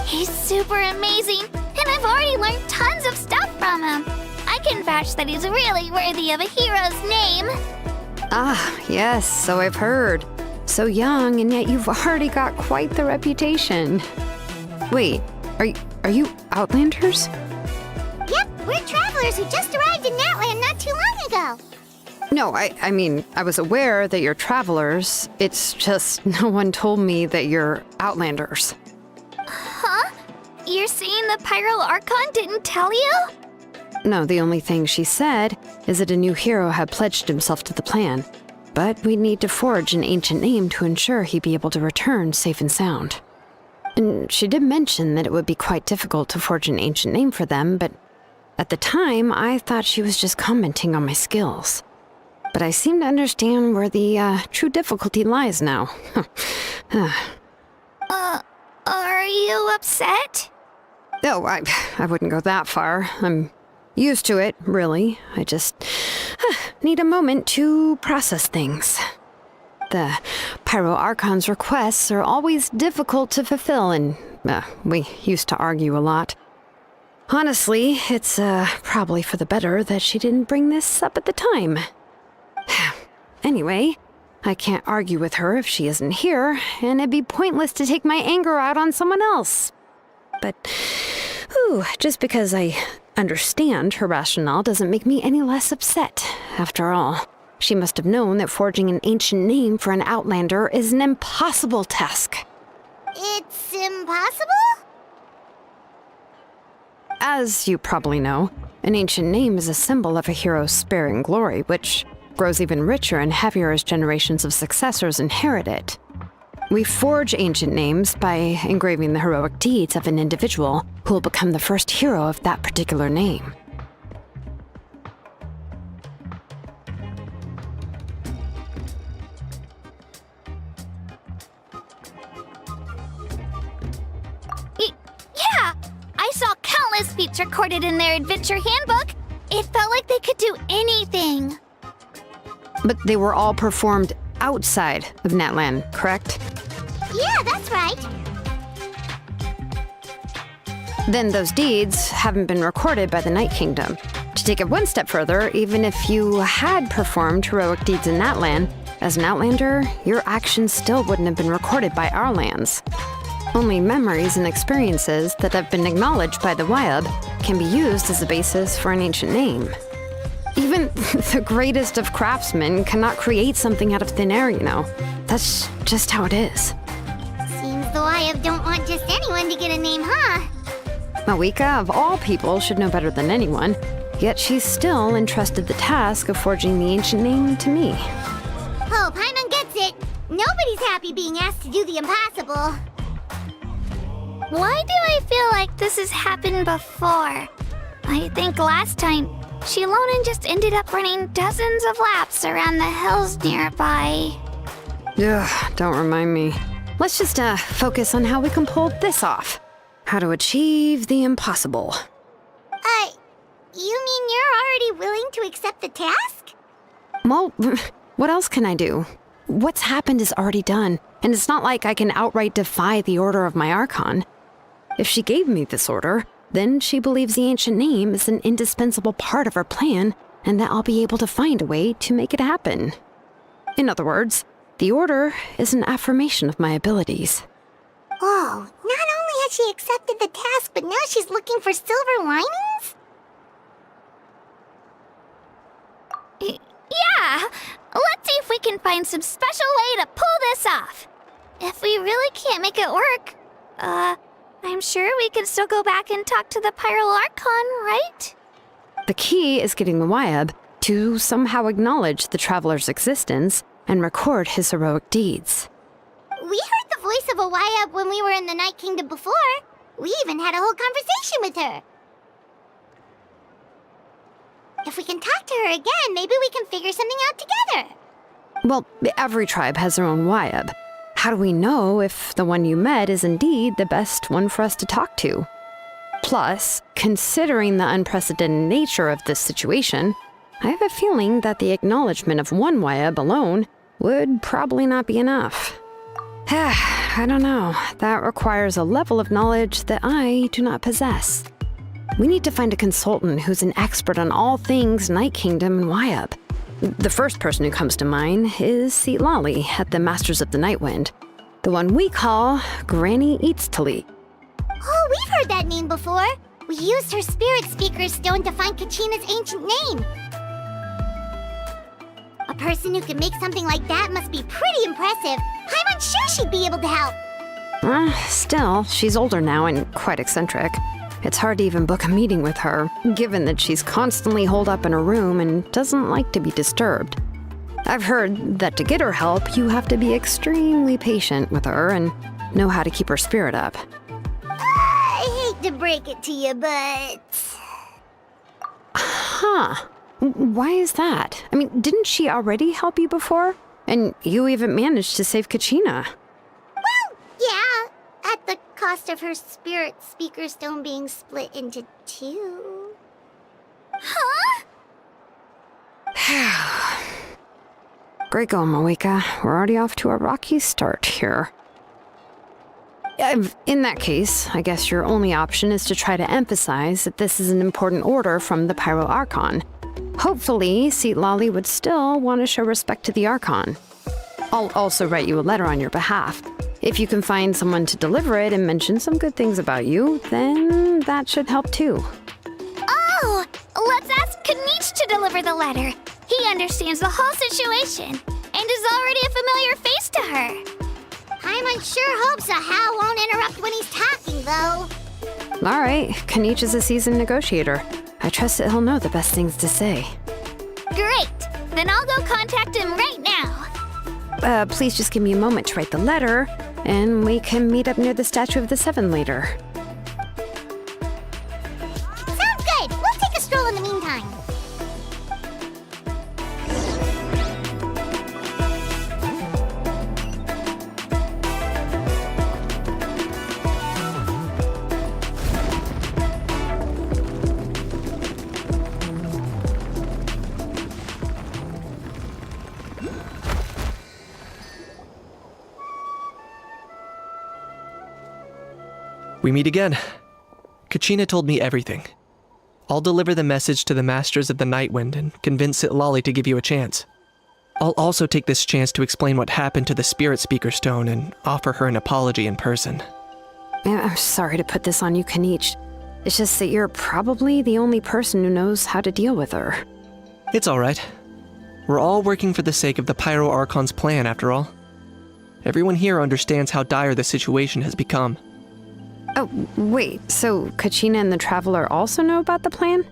He's super amazing, and I've already learned tons of stuff from him. I can vouch that he's really worthy of a hero's name. Ah, yes, so I've heard. So young, and yet you've already got quite the reputation. Wait, are you Outlanders? Yep, we're travelers who just arrived in Natland not too long ago. No, I mean, I was aware that you're travelers. It's just no one told me that you're Outlanders. Huh? You're saying the Pyro Archon didn't tell you? No, the only thing she said is that a new hero had pledged himself to the plan. But we'd need to forge an ancient name to ensure he'd be able to return safe and sound. And she did mention that it would be quite difficult to forge an ancient name for them, but at the time, I thought she was just commenting on my skills. But I seem to understand where the true difficulty lies now. Are you upset? No, I wouldn't go that far. I'm used to it, really. I just need a moment to process things. The Pyro Archon's requests are always difficult to fulfill, and we used to argue a lot. Honestly, it's probably for the better that she didn't bring this up at the time. Anyway, I can't argue with her if she isn't here, and it'd be pointless to take my anger out on someone else. But, just because I understand her rationale doesn't make me any less upset. After all, she must have known that forging an ancient name for an Outlander is an impossible task. It's impossible? As you probably know, an ancient name is a symbol of a hero's spirit and glory, which grows even richer and heavier as generations of successors inherit it. We forge ancient names by engraving the heroic deeds of an individual who will become the first hero of that particular name. Yeah! I saw countless feats recorded in their adventure handbook. It felt like they could do anything. But they were all performed outside of Natland, correct? Yeah, that's right. Then those deeds haven't been recorded by the Night Kingdom. To take it one step further, even if you had performed heroic deeds in Natland, as an Outlander, your actions still wouldn't have been recorded by our lands. Only memories and experiences that have been acknowledged by the Wyab can be used as a basis for an ancient name. Even the greatest of craftsmen cannot create something out of thin air, you know. That's just how it is. Seems the Wyab don't want just anyone to get a name, huh? Mawika, of all people, should know better than anyone, yet she's still entrusted the task of forging the ancient name to me. Oh, Paimon gets it. No happy being asked to do the impossible. Why do I feel like this has happened before? I think last time, Shilonen just ended up running dozens of laps around the hills nearby. Ugh, don't remind me. Let's just focus on how we can pull this off. How to achieve the impossible. You mean you're already willing to accept the task? Well, what else can I do? What's happened is already done, and it's not like I can outright defy the order of my Archon. If she gave me this order, then she believes the ancient name is an indispensable part of her plan, and that I'll be able to find a way to make it happen. In other words, the order is an affirmation of my abilities. Whoa, not only has she accepted the task, but now she's looking for silver linings? Yeah! Let's see if we can find some special way to pull this off. If we really can't make it work, I'm sure we can still go back and talk to the Pyro Archon, right? The key is getting the Wyeb to somehow acknowledge the Traveler's existence and record his heroic deeds. We heard the voice of a Wyeb when we were in the Night Kingdom before. We even had a whole conversation with her. If we can talk to her again, maybe we can figure something out together. Well, every tribe has their own Wyeb. How do we know if the one you met is indeed the best one for us to talk to? Plus, considering the unprecedented nature of this situation, I have a feeling that the acknowledgement of one Wyeb alone would probably not be enough. I don't know. That requires a level of knowledge that I do not possess. We need to find a consultant who's an expert on all things Night Kingdom and Wyeb. The first person who comes to mind is Lali at the Masters of the Nightwind, the one we call Granny Eatstali. Oh, we've heard that name before. We used her Spirit Speaker's Stone to find Kachina's ancient name. A person who can make something like that must be pretty impressive. I'm unsure she'd be able to help. Still, she's older now and quite eccentric. It's hard to even book a meeting with her, given that she's constantly holed up in her room and doesn't like to be disturbed. I've heard that to get her help, you have to be extremely patient with her and know how to keep her spirit up. I hate to break it to you, but... Huh. Why is that? I mean, didn't she already help you before? And you even managed to save Kachina. Well, yeah, at the cost of her Spirit Speaker Stone being split into two. Huh? Great going, Moeka. We're already off to a rocky start here. In that case, I guess your only option is to try to emphasize that this is an important order from the Pyro Archon. Hopefully, Lali would still want to show respect to the Archon. I'll also write you a letter on your behalf. If you can find someone to deliver it and mention some good things about you, then that should help too. Oh, let's ask Kanich to deliver the letter. He understands the whole situation and is already a familiar face to her. I'm unsure hopes a Hal won't interrupt when he's talking, though. All right, Kanich is a seasoned negotiator. I trust that he'll know the best things to say. Great! Then I'll go contact him right now. Please just give me a moment to write the letter, and we can meet up near the Statue of the Seven later. Sounds good! We'll take a stroll in the meantime. We meet again. Kachina told me everything. I'll deliver the message to the Masters of the Nightwind and convince Lali to give you a chance. I'll also take this chance to explain what happened to the Spirit Speaker Stone and offer her an apology in person. I'm sorry to put this on you, Kanich. It's just that you're probably the only person who knows how to deal with her. It's alright. We're all working for the sake of the Pyro Archon's plan, after all. Everyone here understands how dire the situation has become. Oh, wait, so Kachina and the Traveler also know about the plan?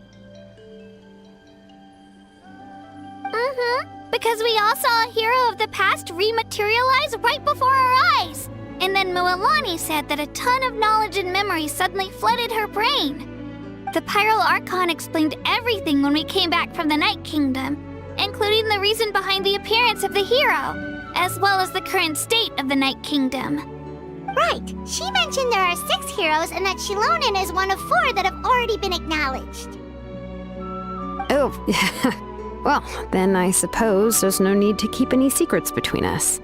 Because Because we all saw a hero of the past rematerialize right before our eyes. And then Mualani said that a ton of knowledge and memory suddenly flooded her brain. The Pyro Archon explained everything when we came back from the Night Kingdom, including the reason behind the appearance of the hero, as well as the current state of the Night Kingdom. Right. She mentioned there are 6 heroes and that Shilonen is one of 4 that have already been acknowledged. Oh, well, then I suppose there's no need to keep any secrets between us.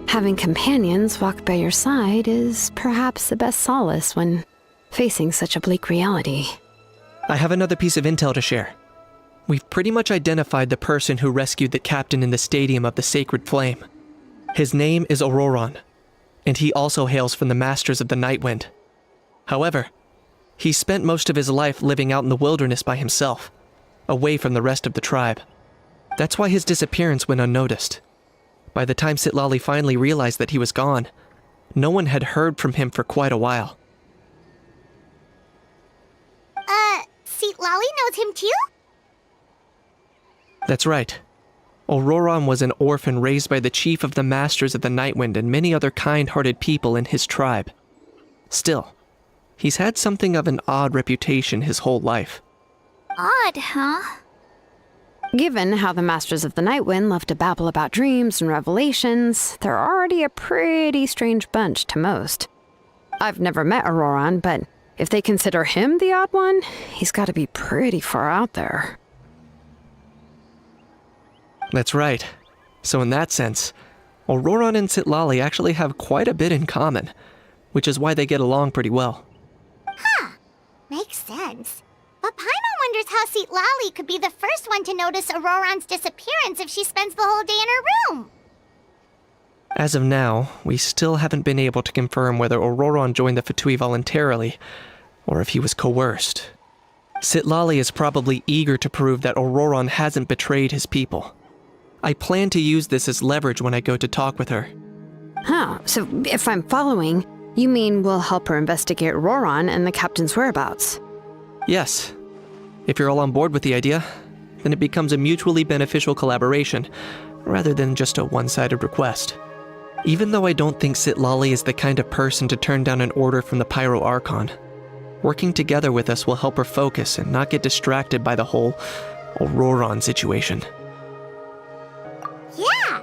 Having companions walk by your side is perhaps the best solace when facing such a bleak reality. I have another piece of intel to share. We've pretty much identified the person who rescued the captain in the Stadium of the Sacred Flame. His name is Auroron, and he also hails from the Masters of the Nightwind. However, he spent most of his life living out in the wilderness by himself, away from the rest of the tribe. That's why his disappearance went unnoticed. By the time Citlali finally realized that he was gone, no one had heard from him for quite a while. Citlali knows him too? That's right. Auroron was an orphan raised by the chief of the Masters of the Nightwind and many other kind-hearted people in his tribe. Still, he's had something of an odd reputation his whole life. Odd, huh? Given how the Masters of the Nightwind love to babble about dreams and revelations, they're already a pretty strange bunch to most. I've never met Auroron, but if they consider him the odd one, he's got to be pretty far out there. That's right. So in that sense, Auroron and Citlali actually have quite a bit in common, which is why they get along pretty well. Huh. Makes sense. But Paimon wonders how Citlali could be the first one to notice Auroron's disappearance if she spends the whole day in her room. As of now, we still haven't been able to confirm whether Auroron joined the Fatui voluntarily, or if he was coerced. Citlali is probably eager to prove that Auroron hasn't betrayed his people. I plan to use this as leverage when I go to talk with her. Huh, so if I'm following, you mean we'll help her investigate Auroron and the captain's whereabouts? Yes. If you're all on board with the idea, then it becomes a mutually beneficial collaboration, rather than just a one-sided request. Even though I don't think Citlali is the kind of person to turn down an order from the Pyro Archon, working together with us will help her focus and not get distracted by the whole Auroron situation. Yeah!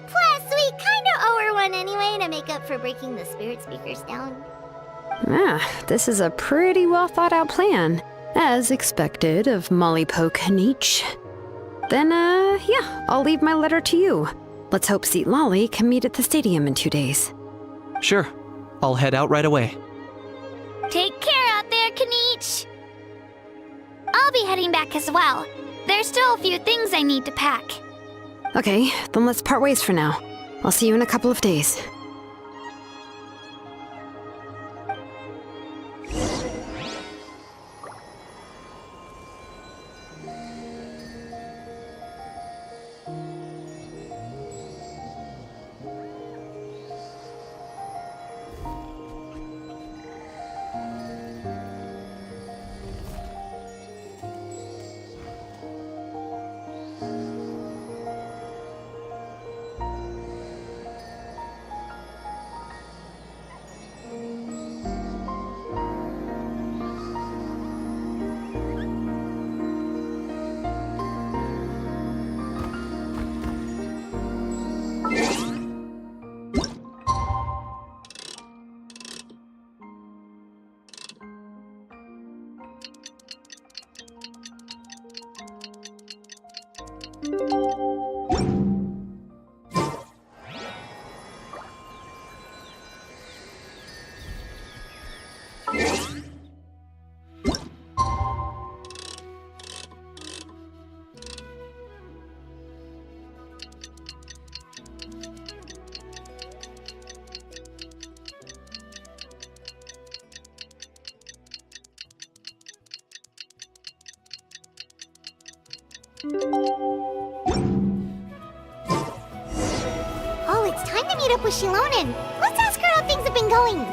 Plus, we kinda owe her one anyway to make up for breaking the spirit speakers down. This is a pretty well thought out plan, as expected of Molly Poke Nietzsche. Then, yeah, I'll leave my letter to you. Let's hope Citlali can meet at the stadium in 2 days. Sure. I'll head out right away. Take care out there, Kaniche. I'll be heading back as well. There's still a few things I need to pack. Okay, then let's part ways for now. I'll see you in a couple of days. Oh, it's time to meet up with Shilonen. Let's ask her how things have been going.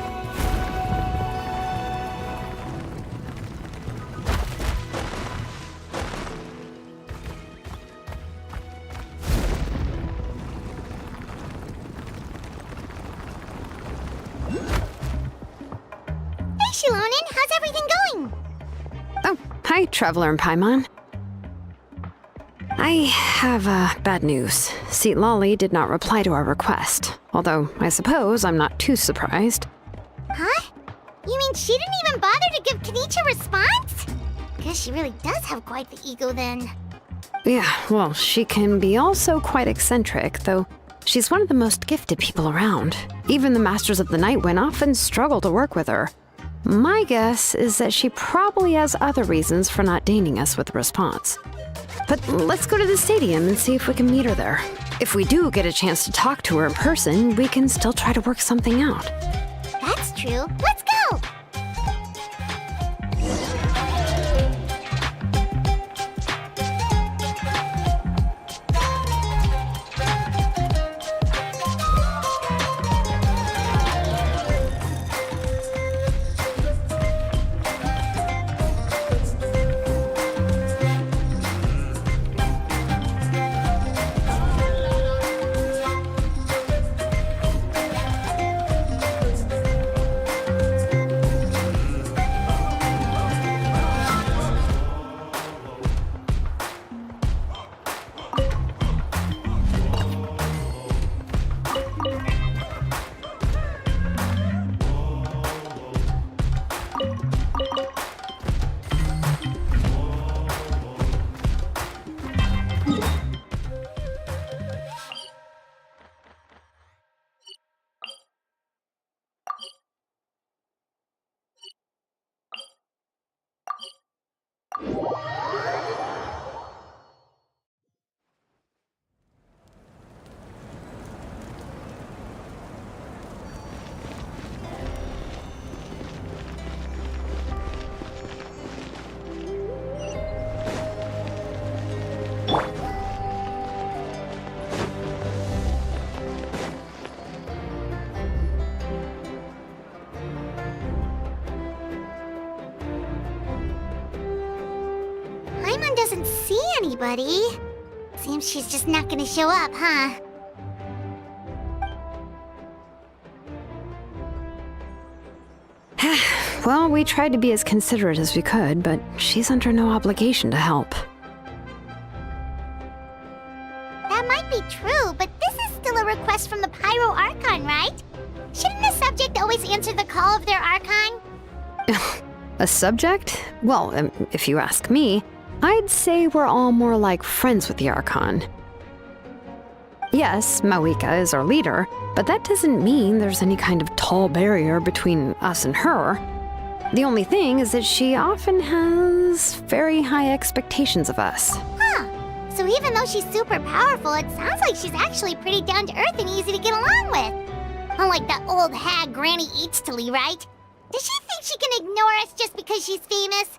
how's everything going? Oh, hi, Traveler and Paimon. I have bad news. Seat Lolly did not reply to our request, although I suppose I'm not too surprised. Huh? You mean she didn't even bother to give Kenichi a response? Guess she really does have quite the ego then. Yeah, well, she can be also quite eccentric, though she's one of the most gifted people around. Even the Masters of the Nightwind often struggle to work with her. My guess is that she probably has other reasons for not deigning us with a response. But let's go to the stadium and see if we can meet her there. If we do get a chance to talk to her in person, we can still try to work something out. That's true. Let's go! Paimon doesn't see anybody. Seems she's just not gonna show up, huh? Well, we tried to be as considerate as we could, but she's under no obligation to help. That might be true, but this is still a request from the Pyro Archon, right? Shouldn't the subject always answer the call of their Archon? A subject? Well, if you ask me, I'd say we're all more like friends with the Archon. Yes, Mawika is our leader, but that doesn't mean there's any kind of tall barrier between us and her. The only thing is that she often has very high expectations of us. Huh. So even though she's super powerful, it sounds like she's actually pretty down to earth and easy to get along with. Unlike that old hag Granny Eatstily, right? Does she think she can ignore us just because she's famous?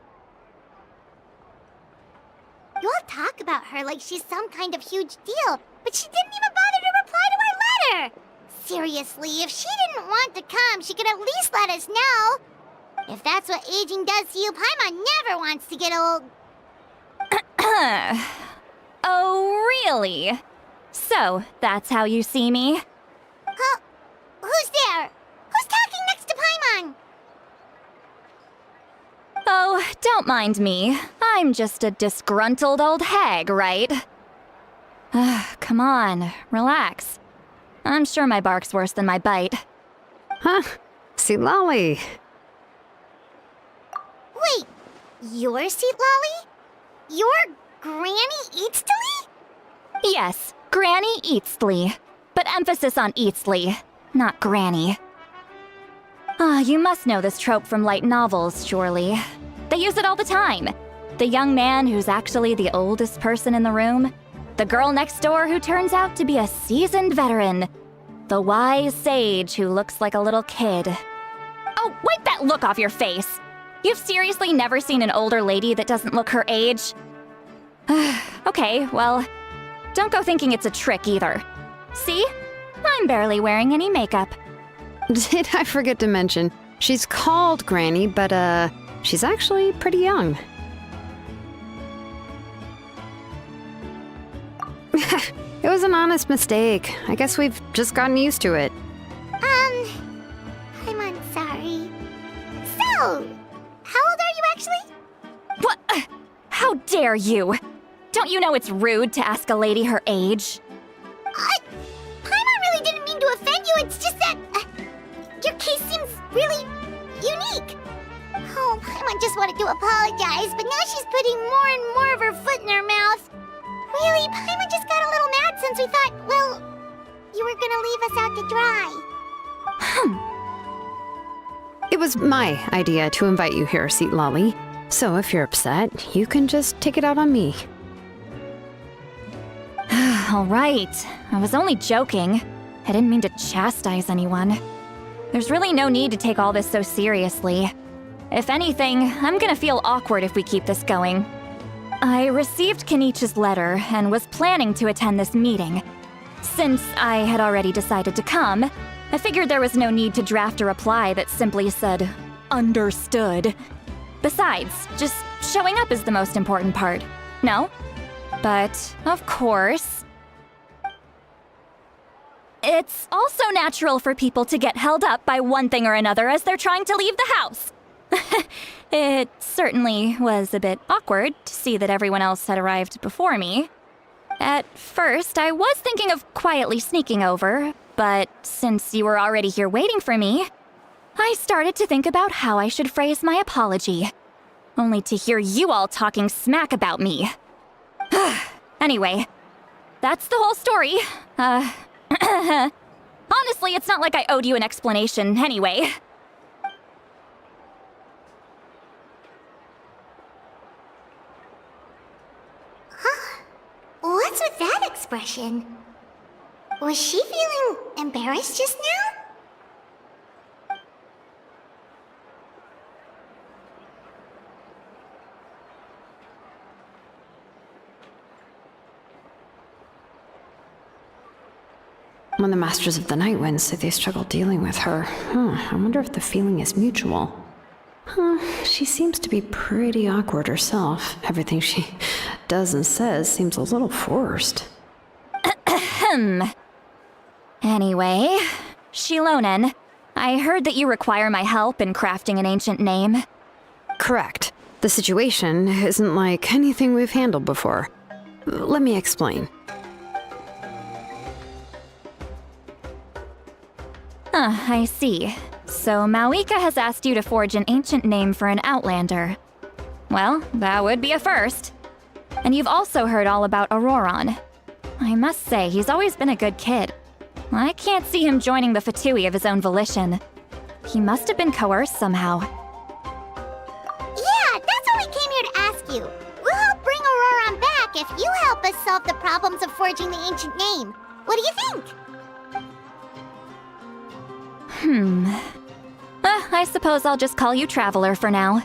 You all talk about her like she's some kind of huge deal, but she didn't even bother to reply to our letter! Seriously, if she didn't want to come, she could at least let us know. If that's what aging does to you, Paimon never wants to get old. Oh, really? So, that's how you see me? Huh? Who's there? Who's talking next to Paimon? Oh, don't mind me. I'm just a disgruntled old hag, right? Come on, relax. I'm sure my bark's worse than my bite. Huh? See, Lolly. Wait, you're Seat Lolly? You're Granny Eatstily? Yes, Granny Eatstly. But emphasis on Eatstly, not Granny. You must know this trope from light novels, surely. They use it all the time. The young man who's actually the oldest person in the room. The girl next door who turns out to be a seasoned veteran. The wise sage who looks like a little kid. Oh, wipe that look off your face! You've seriously never seen an older lady that doesn't look her age? Okay, well, don't go thinking it's a trick either. See? I'm barely wearing any makeup. Did I forget to mention, she's called Granny, but she's actually pretty young. It was an honest mistake. I guess we've just gotten used to it. I'm sorry. So, How dare you? Don't you know it's rude to ask a lady her age? Paimon really didn't mean to offend you, it's just that... your case seems really unique. Oh, Paimon just wanted to apologize, but now she's putting more and more of her foot in her mouth. Really, Paimon just got a little mad since we thought, well, you were gonna leave us out to dry. It was my idea to invite you here, Seat Lolly. So if you're upset, you can just take it out on me. All right. I was only joking. I didn't mean to chastise anyone. There's really no need to take all this so seriously. If anything, I'm gonna feel awkward if we keep this going. I received Kenichi's letter and was planning to attend this meeting. Since I had already decided to come, I figured there was no need to draft a reply that simply said, "Understood." Besides, just showing up is the most important part, no? But, of course... It's also natural for people to get held up by one thing or another as they're trying to leave the house. It certainly was a bit awkward to see that everyone else had arrived before me. At first, I was thinking of quietly sneaking over, but since you were already here waiting for me, I started to think about how I should phrase my apology. Only to hear you all talking smack about me. Anyway, that's the whole story. Honestly, it's not like I owed you an explanation anyway. What's with that expression? Was she feeling embarrassed just now? When the Masters of the Night Wind say they struggle dealing with her, I wonder if the feeling is mutual. She seems to be pretty awkward herself. Everything she does and says seems a little forced. Anyway, Shilonen, I heard that you require my help in crafting an ancient name. Correct. The situation isn't like anything we've handled before. Let me explain. I see. So Mawika has asked you to forge an ancient name for an Outlander. Well, that would be a first. And you've also heard all about Auroron. I must say, he's always been a good kid. I can't see him joining the Fatui of his own volition. He must have been coerced somehow. Yeah, that's what we came here to ask you. We'll help bring Auroron back if you help us solve the problems of forging the ancient name. What do you think? I suppose I'll just call you Traveler for now.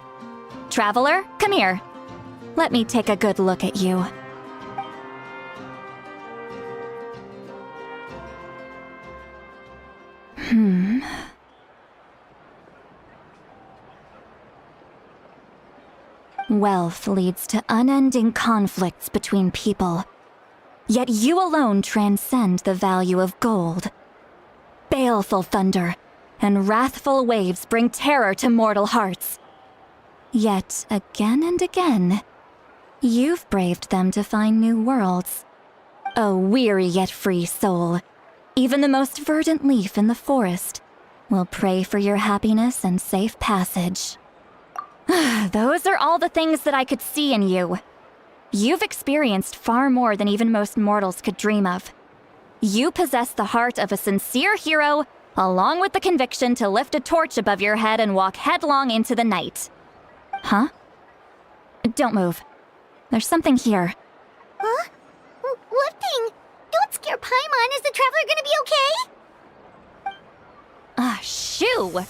Traveler, come here. Let me take a good look at you. Wealth leads to unending conflicts between people. Yet you alone transcend the value of gold. Baleful thunder and wrathful waves bring terror to mortal hearts. Yet again and again, you've braved them to find new worlds. O weary yet free soul, even the most verdant leaf in the forest will pray for your happiness and safe passage. Those are all the things that I could see in you. You've experienced far more than even most mortals could dream of. You possess the heart of a sincere hero, along with the conviction to lift a torch above your head and walk headlong into the night. Huh? Don't move. There's something here. Huh? What thing? Don't scare Paimon. Is the Traveler gonna be okay? Shoo!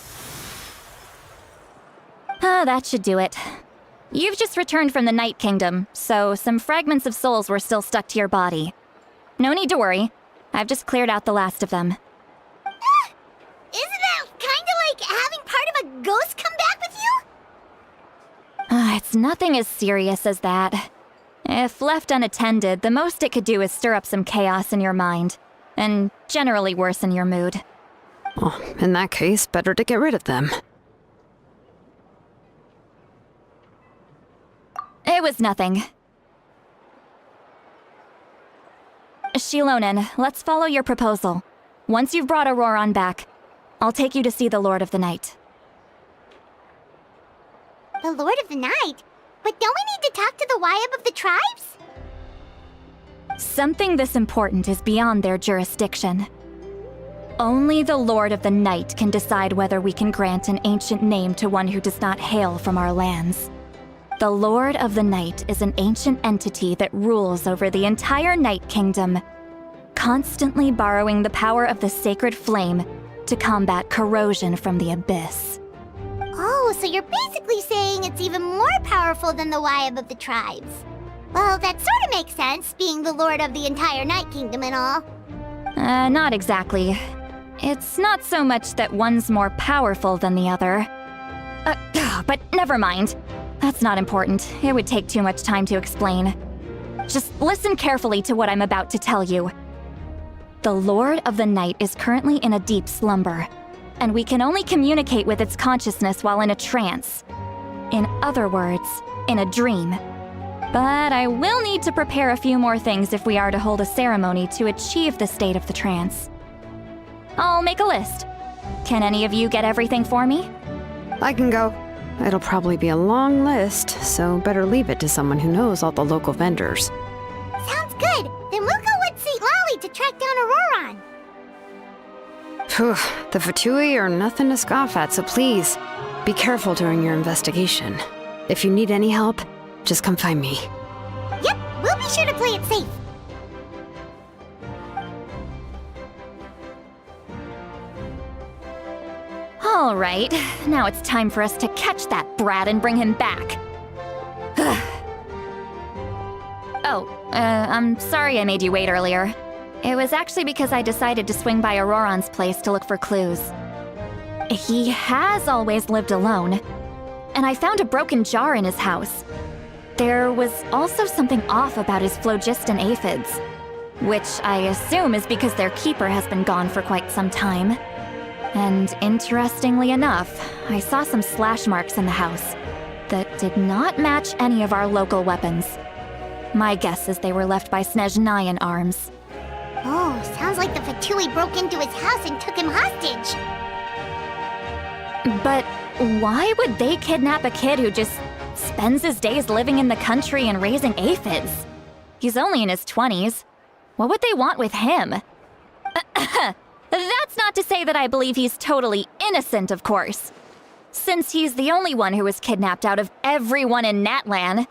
That should do it. You've just returned from the Night Kingdom, so some fragments of souls were still stuck to your body. No need to worry. I've just cleared out the last of them. Isn't that kinda like having part of a ghost come back with you? It's nothing as serious as that. If left unattended, the most it could do is stir up some chaos in your mind, and generally worsen your mood. Well, in that case, better to get rid of them. It It was nothing. Shilonen, let's follow your proposal. Once you've brought Auroran back, I'll take you to see the Lord of the Night. The Lord of the Night? But don't we need to talk to the Wyab of the tribes? Something this important is beyond their jurisdiction. Only the Lord of the Night can decide whether we can grant an ancient name to one who does not hail from our lands. The Lord of the Night is an ancient entity that rules over the entire Night Kingdom, constantly borrowing the power of the sacred flame to combat corrosion from the abyss. Oh, so you're basically saying it's even more powerful than the Wyab of the tribes. Well, that sort of makes sense, being the lord of the entire Night Kingdom and all. Not exactly. It's not so much that one's more powerful than the other. But never mind. That's not important. It would take too much time to explain. Just listen carefully to what I'm about to tell you. The Lord of the Night is currently in a deep slumber, and we can only communicate with its consciousness while in a trance. In other words, in a dream. But I will need to prepare a few more things if we are to hold a ceremony to achieve the state of the trance. I'll make a list. Can any of you get everything for me? I can go. It'll probably be a long list, so better leave it to someone who knows all the local vendors. Sounds good. Then we'll go with St. Lolly to track down Auroran. Phew, the Fatui are nothing to scoff at, so please, be careful during your investigation. If you need any help, just come find me. Yep, we'll be sure to play it safe. All right, now it's time for us to catch that brat and bring him back. I'm sorry I made you wait earlier. It was actually because I decided to swing by Auroran's place to look for clues. He has always lived alone, and I found a broken jar in his house. There was also something off about his phlogiston aphids, which I assume is because their keeper has been gone for quite some time. And interestingly enough, I saw some slash marks in the house that did not match any of our local weapons. My guess is they were left by Snezhnayan arms. Oh, sounds like the Fatui broke into his house and took him hostage. But why would they kidnap a kid who just spends his days living in the country and raising aphids? He's only in his 20s. What would they want with him? That's not to say that I believe he's totally innocent, of course. Since he's the only one who was kidnapped out of everyone in Natlan,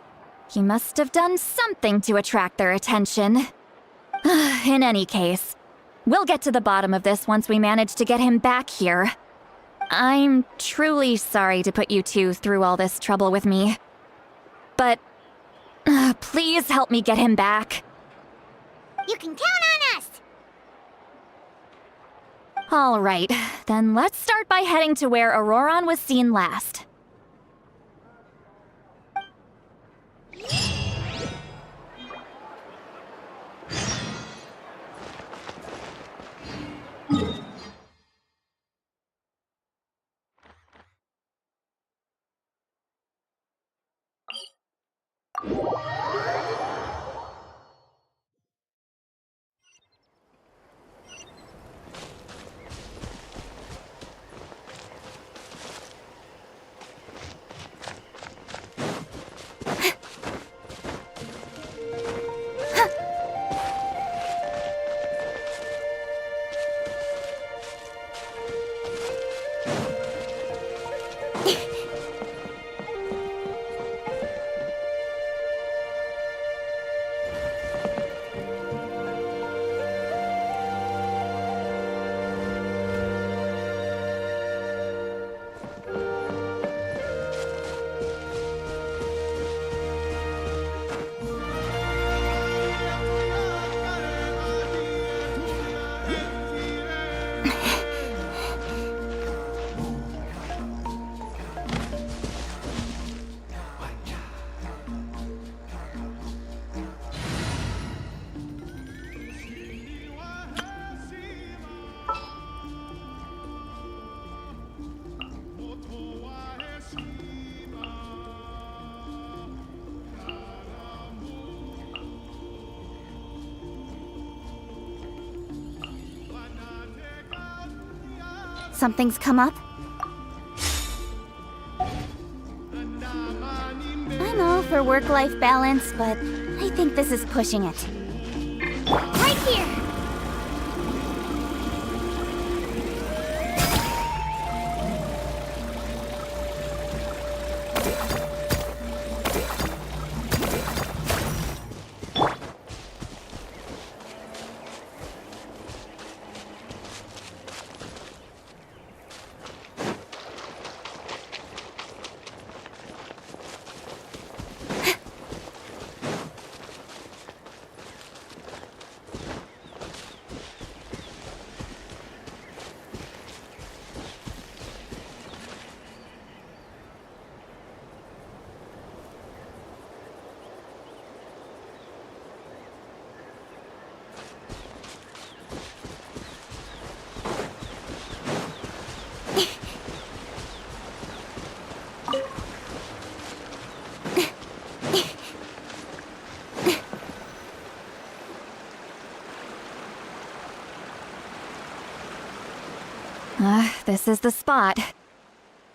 he must have done something to attract their attention. In any case, we'll get to the bottom of this once we manage to get him back here. I'm truly sorry to put you two through all this trouble with me. But please help me get him back. You can count on us! All right, then let's start by heading to where Auroran was seen last. something's come up? I'm all for work-life balance, but I think this is pushing it. Right here! This is the spot.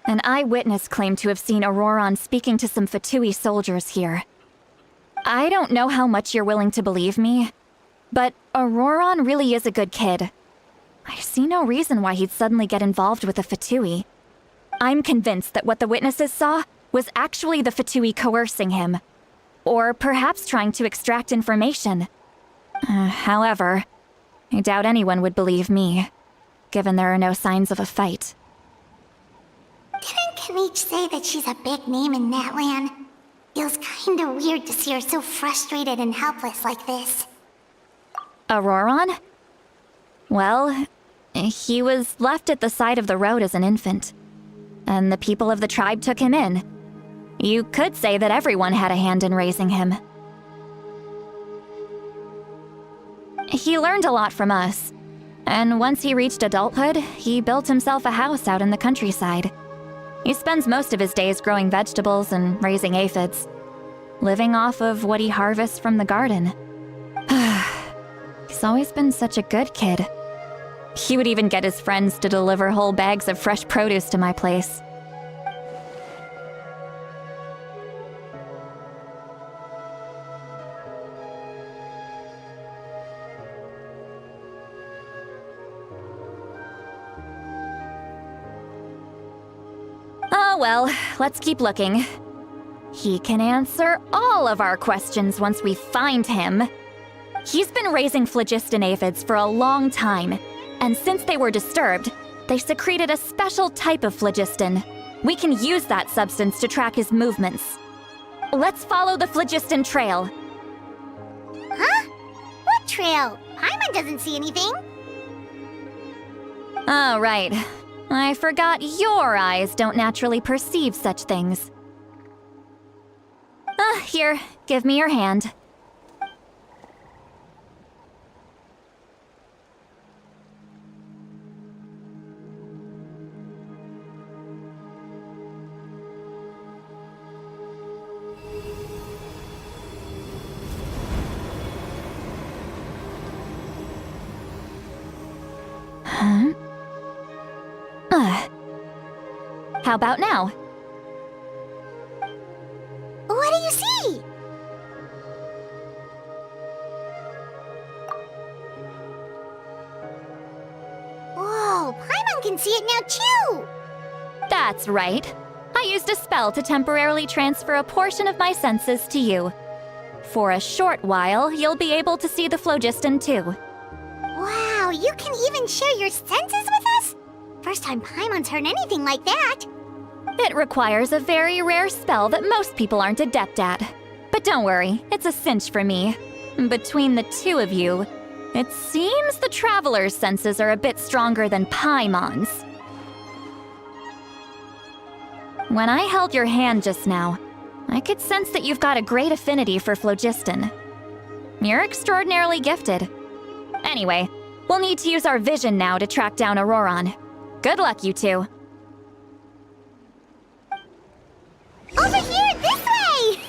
An eyewitness claimed to have seen Auroron speaking to some Fatui soldiers here. I don't know how much you're willing to believe me, but Auroron really is a good kid. I see no reason why he'd suddenly get involved with a Fatui. I'm convinced that what the witnesses saw was actually the Fatui coercing him, or perhaps trying to extract information. However, I doubt anyone would believe me, given there are no signs of a fight. Didn't Kanich say that she's a big name in Natlan? Feels kinda weird to see her so frustrated and helpless like this. Auroron? Well, he was left at the side of the road as an infant, and the people of the tribe took him in. You could say that everyone had a hand in raising him. He learned a lot from us, and once he reached adulthood, he built himself a house out in the countryside. He spends most of his days growing vegetables and raising aphids, living off of what he harvests from the garden. He's always been such a good kid. He would even get his friends to deliver whole bags of fresh produce to my place. Oh well, let's keep looking. He can answer all of our questions once we find him. He's been raising phlogiston aphids for a long time, and since they were disturbed, they secreted a special type of phlogiston. We can use that substance to track his movements. Let's follow the phlogiston trail. Huh? What trail? Paimon doesn't see anything. Oh, right. I forgot your eyes don't naturally perceive such things. Here, give me your hand. Huh? How about now? What do you see? Whoa, Paimon can see it now too! That's right. I used a spell to temporarily transfer a portion of my senses to you. For a short while, you'll be able to see the phlogiston too. Wow, you can even share your senses with us? First time Paimon's heard anything like that. It requires a very rare spell that most people aren't adept at. But don't worry, it's a cinch for me. Between the two of you, it seems the Traveler's senses are a bit stronger than Paimon's. When I held your hand just now, I could sense that you've got a great affinity for phlogiston. You're extraordinarily gifted. Anyway, we'll need to use our vision now to track down Auroron. Good luck, you two. Over here, this way!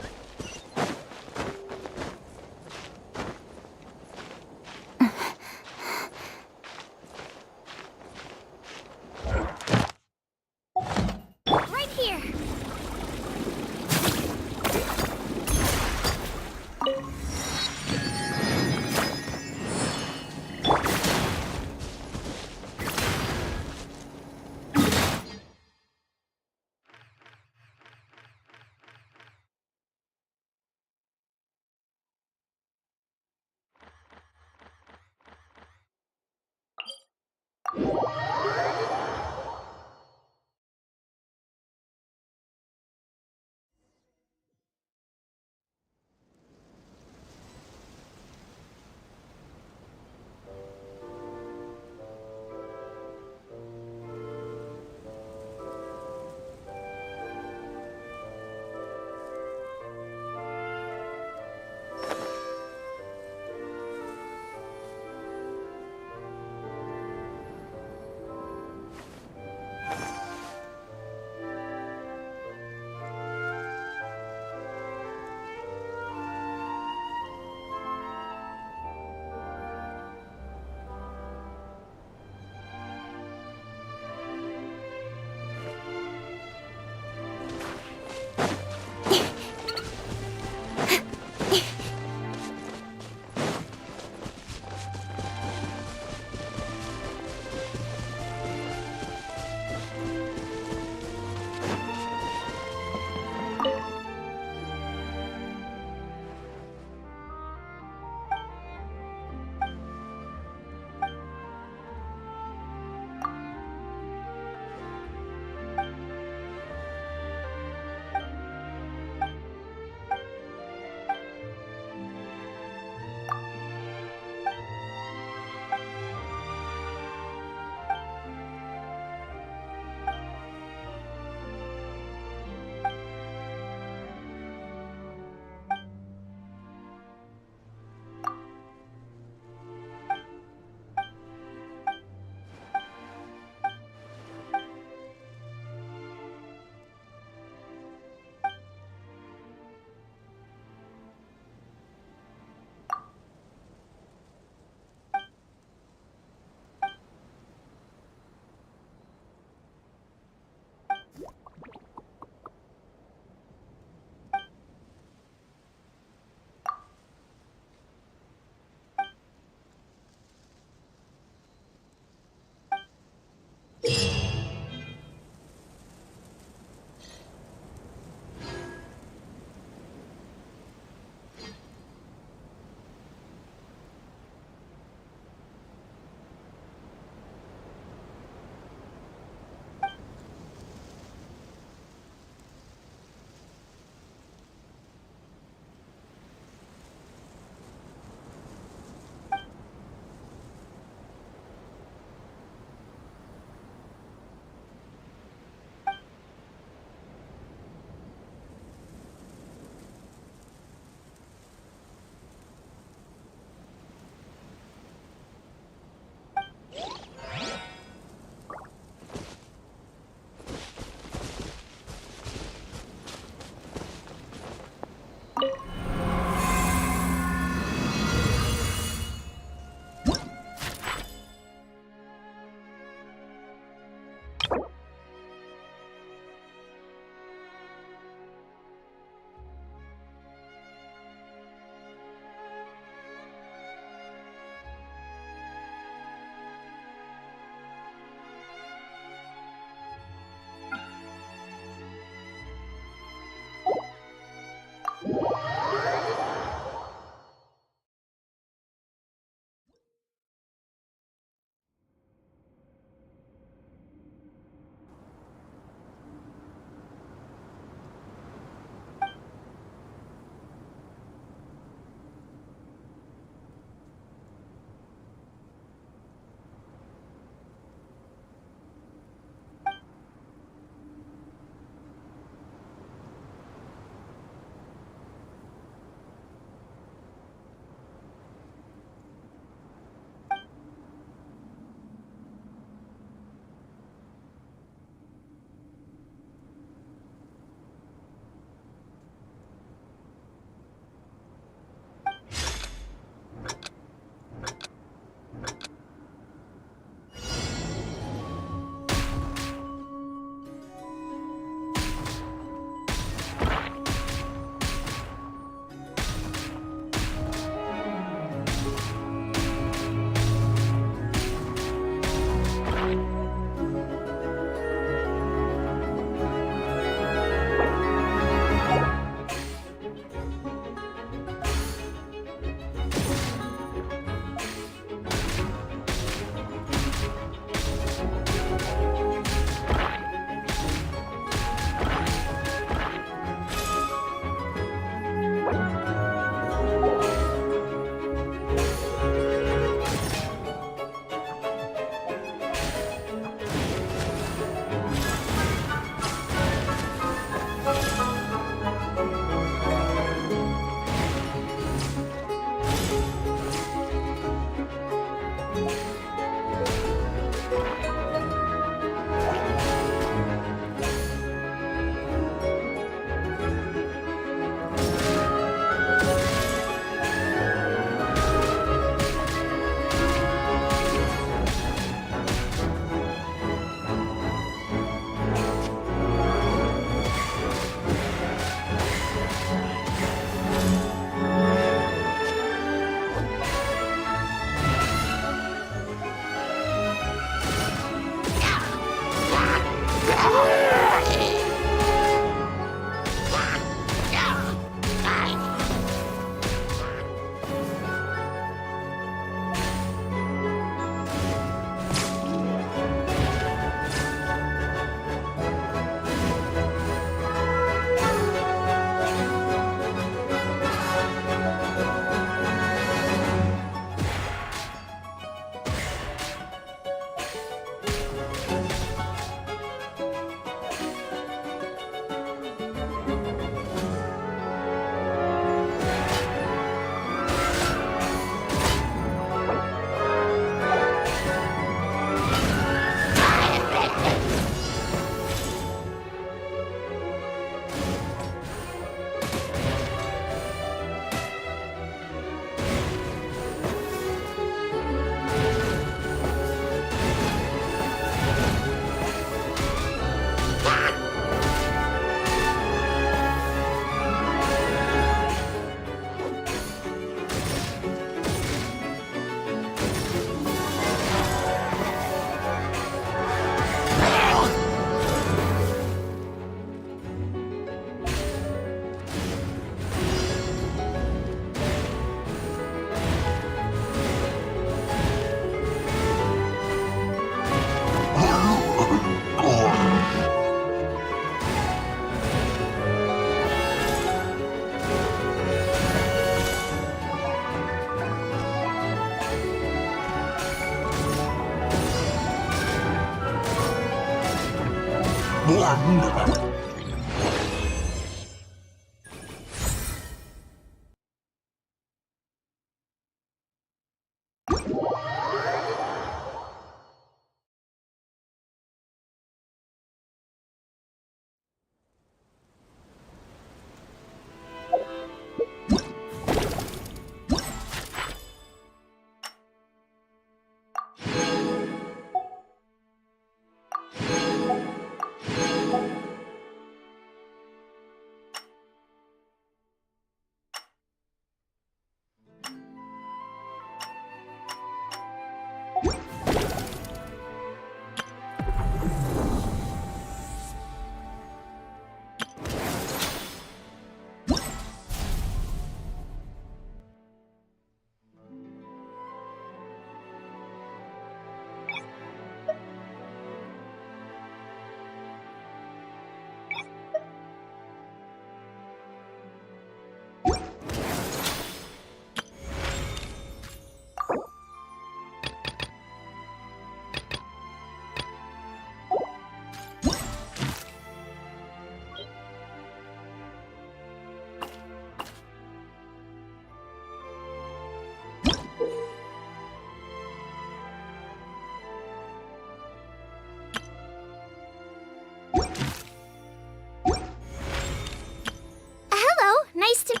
Hello, nice to...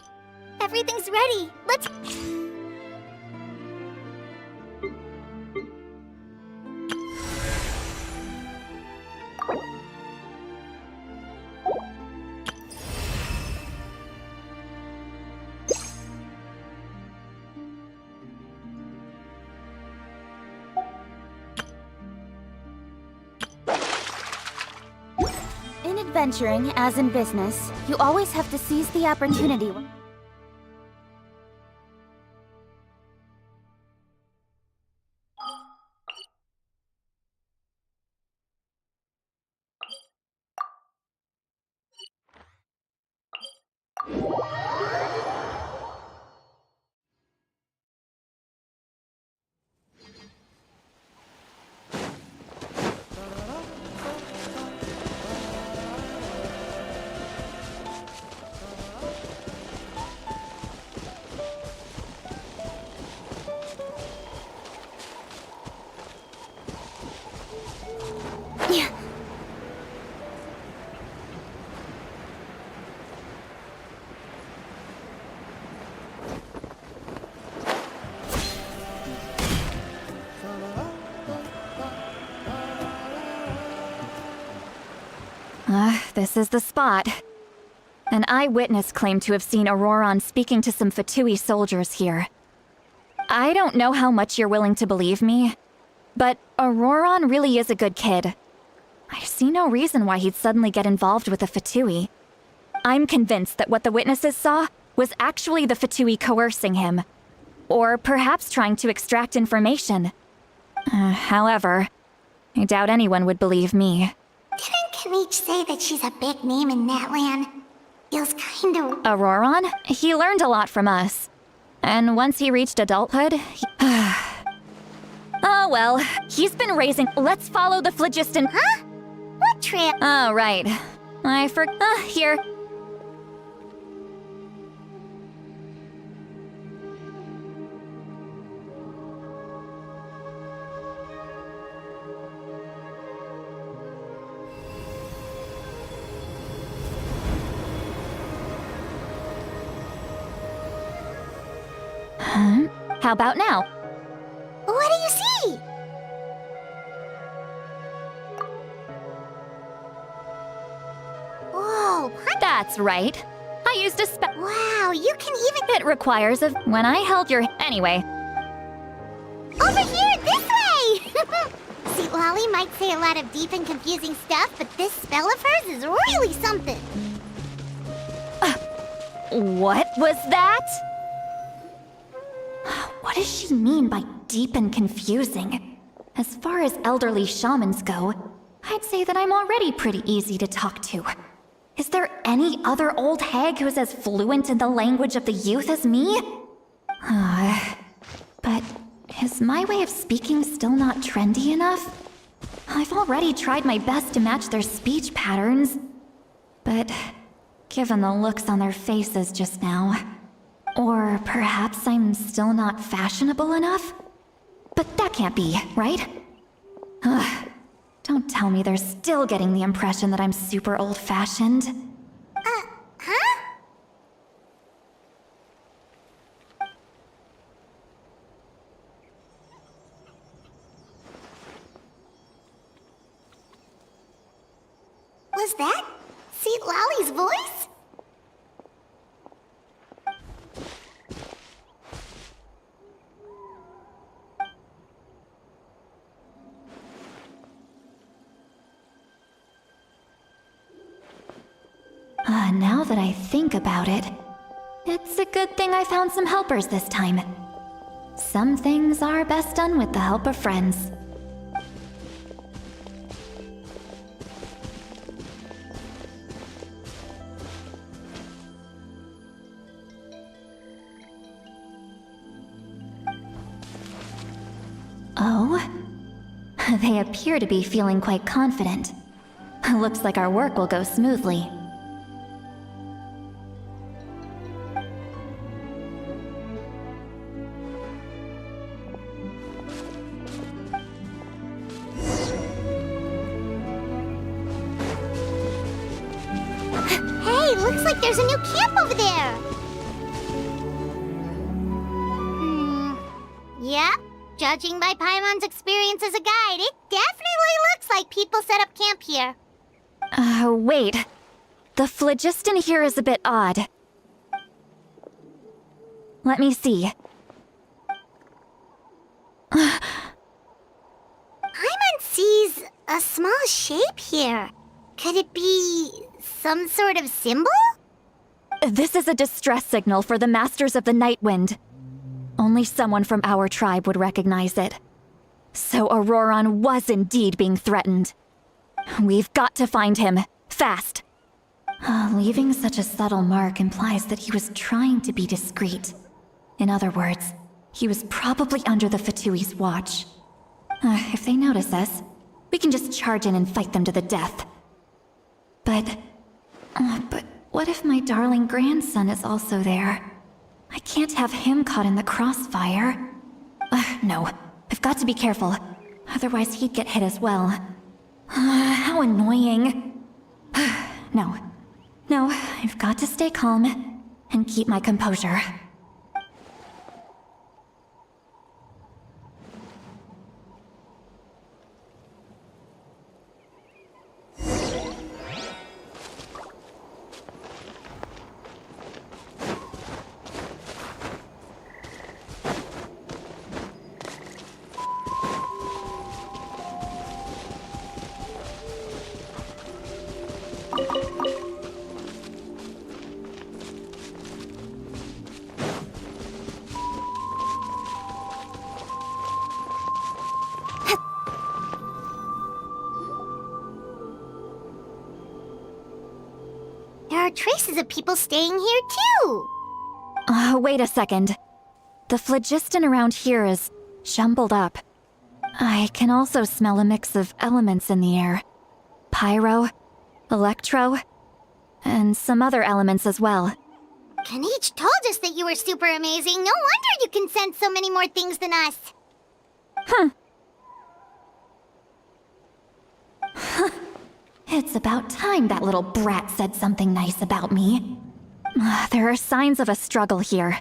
Everything's ready. Let's... In adventuring, as in business, you always have to seize the opportunity. This is the spot. An eyewitness claimed to have seen Auroron speaking to some Fatui soldiers here. I don't know how much you're willing to believe me, but Auroron really is a good kid. I see no reason why he'd suddenly get involved with the Fatui. I'm convinced that what the witnesses saw was actually the Fatui coercing him. Or perhaps trying to extract information. However, I doubt anyone would believe me. Didn't Kanich say that she's a big name in Natlan? Feels kind of... Auroron? He learned a lot from us. And once he reached adulthood, oh well, he's been raising... Let's follow the phlogiston... Huh? What trip? Oh, right. I here. Huh? How about now? What do you see? Whoa, That's right. I used a spell. Wow, you can even... It requires a... When I held your... Anyway. Over here, this way! See, Lolly might say a lot of deep and confusing stuff, but this spell of hers is really something. What was that? What does she mean by deep and confusing? As far as elderly shamans go, I'd say that I'm already pretty easy to talk to. Is there any other old hag who's as fluent in the language of the youth as me? But is my way of speaking still not trendy enough? I've already tried my best to match their speech patterns. But given the looks on their faces just now, or perhaps I'm still not fashionable enough? But that can't be, right? Don't tell me they're still getting the impression that I'm super old-fashioned. Huh? Was that Seat Lolly's voice? Now that I think about it, it's a good thing I found some helpers this time. Some things are best done with the help of friends. Oh? They appear to be feeling quite confident. Looks like our work will go smoothly. Hey, looks like there's a new camp over there! Yep. Judging by Paimon's experience as a guide, it definitely looks like people set up camp here. Wait. The phlogiston here is a bit odd. Let me see. Paimon sees a small shape here. Could it be some sort of symbol? This is a distress signal for the Masters of the Night Wind. Only someone from our tribe would recognize it. So Auroron was indeed being threatened. We've got to find him, fast. Leaving such a subtle mark implies that he was trying to be discreet. In other words, he was probably under the Fatui's watch. If they notice us, we can just charge in and fight them to the death. But what if my darling grandson is also there? I can't have him caught in the crossfire. No, I've got to be careful. Otherwise he'd get hit as well. How annoying. No, I've got to stay calm and keep my composure. There are traces of people staying here too. Wait a second. The phlogiston around here is jumbled up. I can also smell a mix of elements in the air. Pyro, electro, and some other elements as well. Kanich told us that you were super amazing. No wonder you can sense so many more things than us. It's about time that little brat said something nice about me. There are signs of a struggle here.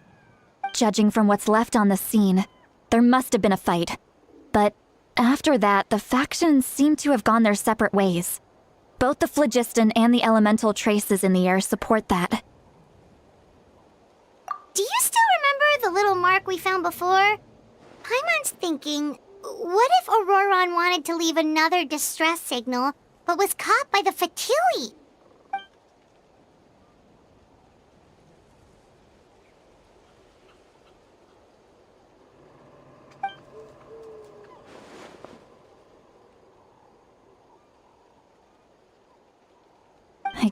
Judging from what's left on the scene, there must have been a fight. But after that, the factions seem to have gone their separate ways. Both the phlogiston and the elemental traces in the air support that. Do you still remember the little mark we found before? Paimon's thinking, what if Auroron wanted to leave another distress signal, but was caught by the Fatui?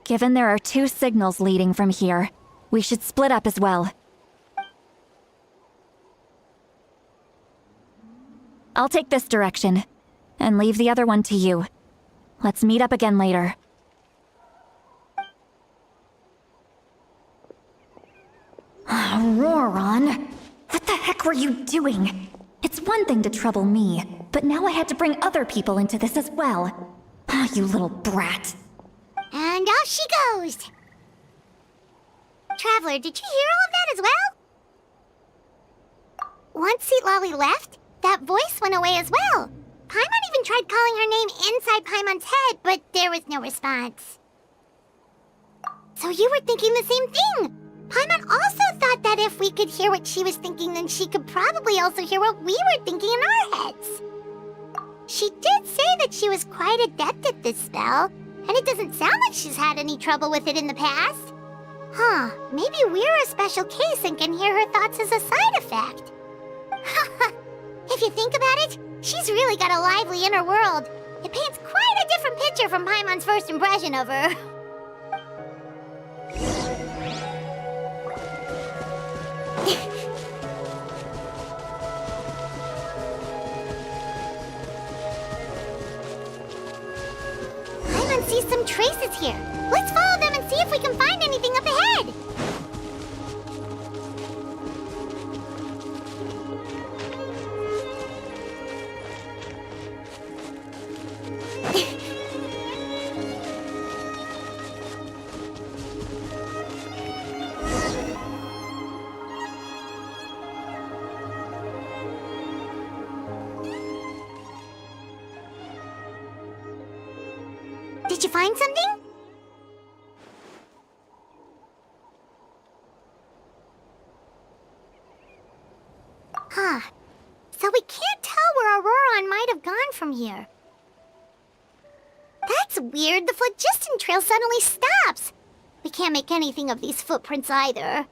Given there are 2 signals leading from here, we should split up as well. I'll take this direction, and leave the other one to you. Let's meet up again later. Auroron, what the heck were you doing? It's one thing to trouble me, but now I had to bring other people into this as well. You little brat. And off she goes! Traveler, did you hear all of that as well? Once Seatlolly left, that voice went away as well. Paimon even tried calling her name inside Paimon's head, but there was no response. So you were thinking the same thing! Paimon also thought that if we could hear what she was thinking, then she could probably also hear what we were thinking in our heads. She did say that she was quite adept at this spell, and it doesn't sound like she's had any trouble with it in the past. Huh, maybe we're a special case and can hear her thoughts as a side effect. If you think about it, she's really got a lively inner world. It paints quite a different picture from Paimon's first impression of her. Paimon sees some traces here. Let's follow them and see if we can find anything up ahead. Did you find something? Huh. So we can't tell where Auroron might have gone from here. That's weird. The phlogiston trail suddenly stops. We can't make anything of these footprints either.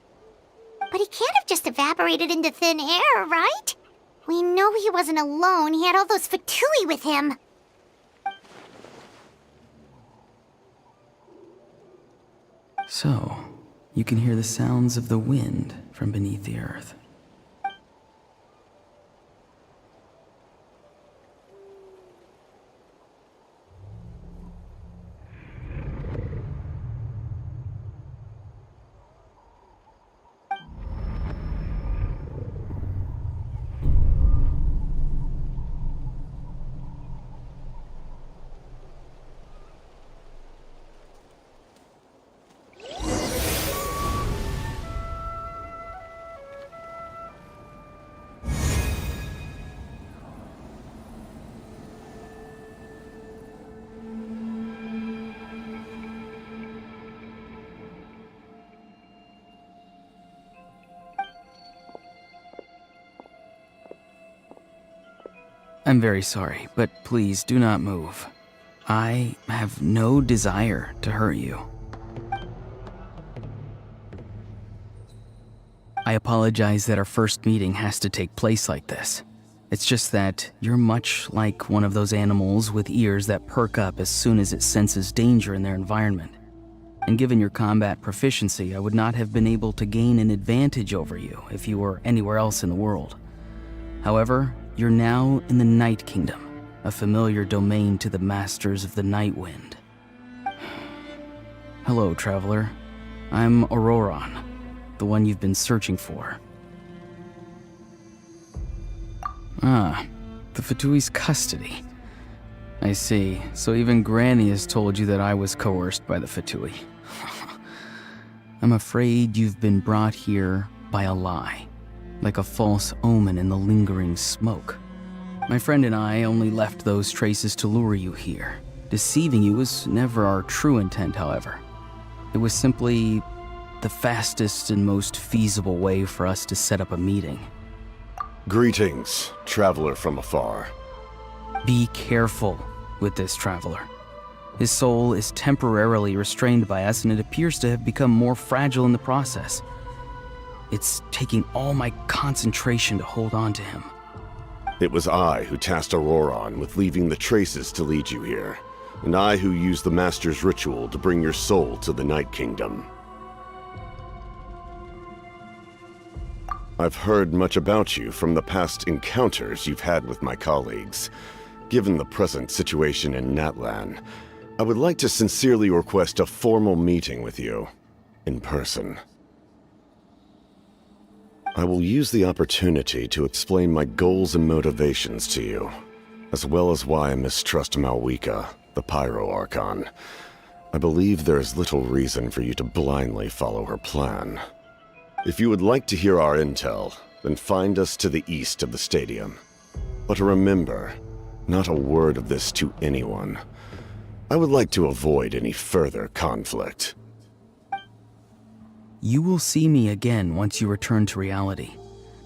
But he can't have just evaporated into thin air, right? We know he wasn't alone. He had all those Fatui with him. So, you can hear the sounds of the wind from beneath the earth. I'm very sorry, but please do not move. I have no desire to hurt you. I apologize that our first meeting has to take place like this. It's just that you're much like one of those animals with ears that perk up as soon as it senses danger in their environment. And given your combat proficiency, I would not have been able to gain an advantage over you if you were anywhere else in the world. However, you're now in the Night Kingdom, a familiar domain to the Masters of the Night Wind. Hello, traveler. I'm Auroron, the one you've been searching for. Ah, the Fatui's custody. I see. So even Granny has told you that I was coerced by the Fatui. I'm afraid you've been brought here by a lie, like a false omen in the lingering smoke. My friend and I only left those traces to lure you here. Deceiving you was never our true intent, however. It was simply the fastest and most feasible way for us to set up a meeting. Greetings, traveler from afar. Be careful with this traveler. His soul is temporarily restrained by us, and it appears to have become more fragile in the process. It's taking all my concentration to hold on to him. It was I who tasked Auroron with leaving the traces to lead you here, and I who used the Master's ritual to bring your soul to the Night Kingdom. I've heard much about you from the past encounters you've had with my colleagues. Given the present situation in Natlan, I would like to sincerely request a formal meeting with you, in person. I will use the opportunity to explain my goals and motivations to you, as well as why I mistrust Malwika, the Pyro Archon. I believe there is little reason for you to blindly follow her plan. If you would like to hear our intel, then find us to the east of the stadium. But remember, not a word of this to anyone. I would like to avoid any further conflict. You will see me again once you return to reality.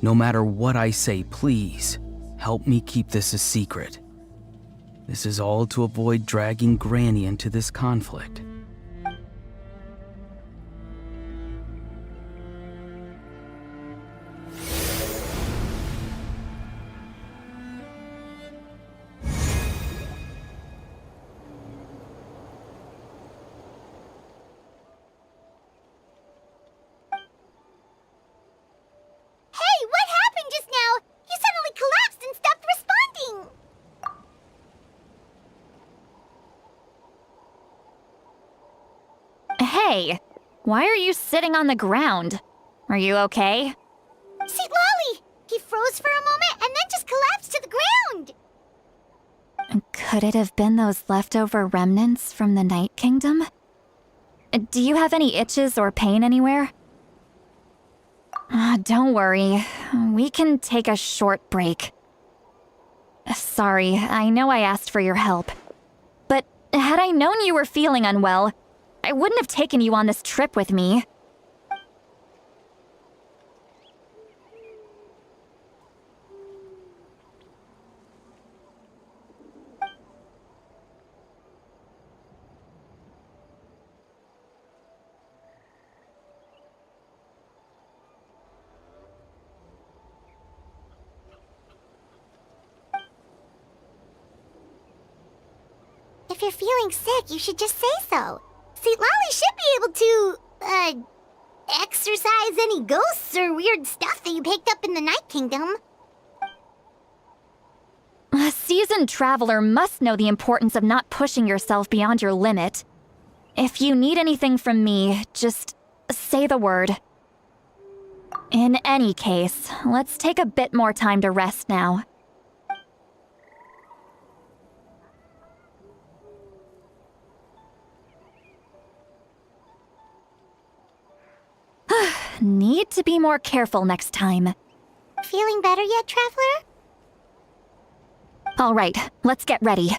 No matter what I say, please, help me keep this a secret. This is all to avoid dragging Granny into this conflict. Hey, why are you sitting on the ground? Are you okay? See, Lolly! He froze for a moment and then just collapsed to the ground! Could it have been those leftover remnants from the Night Kingdom? Do you have any itches or pain anywhere? Don't worry. We can take a short break. Sorry, I know I asked for your help. But had I known you were feeling unwell, I wouldn't have taken you on this trip with me. If you're feeling sick, you should just say so. See, Lolly should be able to, exorcise any ghosts or weird stuff that you picked up in the Night Kingdom. A seasoned traveler must know the importance of not pushing yourself beyond your limit. If you need anything from me, just say the word. In any case, let's take a bit more time to rest now. Need to be more careful next time. Feeling better yet, traveler? All right, let's get ready.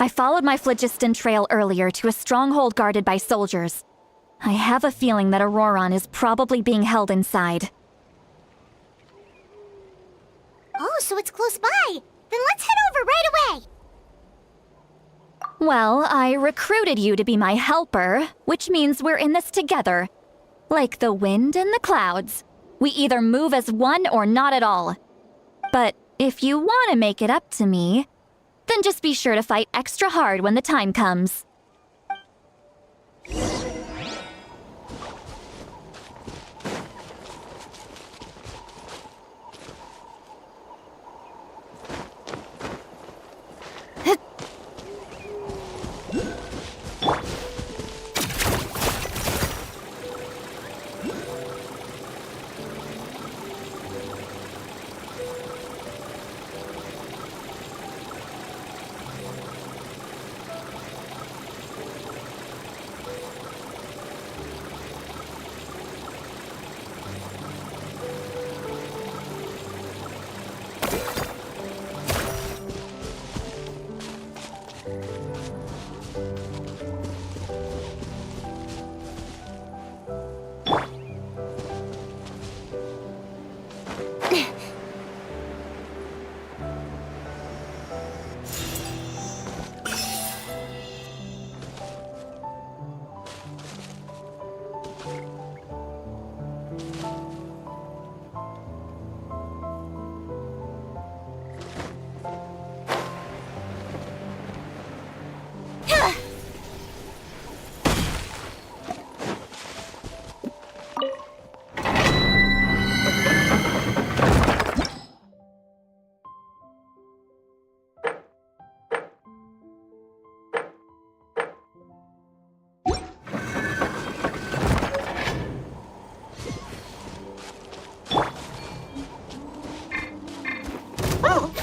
I followed my phlogiston trail earlier to a stronghold guarded by soldiers. I have a feeling that Auroron is probably being held inside. Oh, so it's close by. Then let's head over right away. Well, I recruited you to be my helper, which means we're in this together. Like the wind and the clouds. We either move as one or not at all. But if you want to make it up to me, Then just be sure to fight extra hard when the time comes.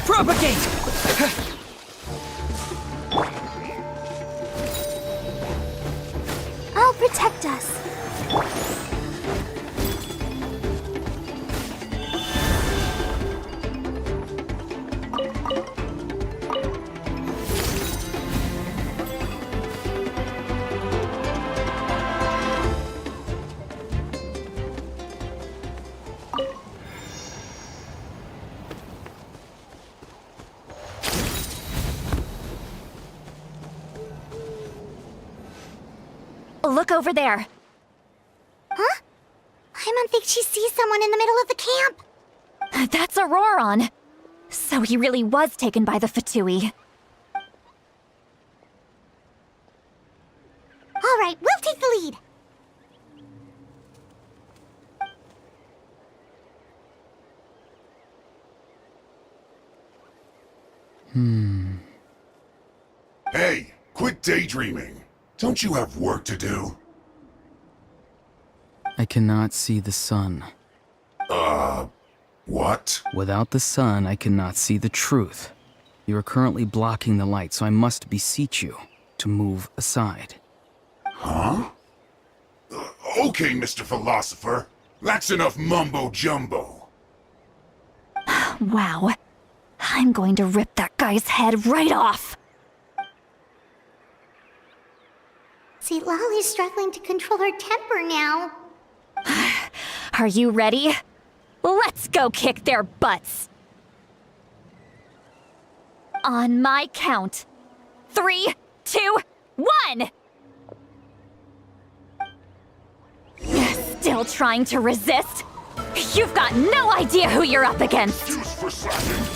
Propagate! I'll protect us. Look over there. Huh? I don't think she sees someone in the middle of the camp. That's Auroron. So he really was taken by the Fatui. All right, we'll take the lead. Hey, quit daydreaming. Don't you have work to do? I cannot see the sun. What? Without the sun, I cannot see the truth. You are currently blocking the light, so I must beseech you to move aside. Huh? Okay, Mr. Philosopher. That's enough mumbo-jumbo. Wow. I'm going to rip that guy's head right off. See, Lolly's struggling to control her temper now. Are you ready? Let's go kick their butts. On my count. 3, 2, 1! Still trying to resist? You've got no idea who you're up against! Juice for slacking.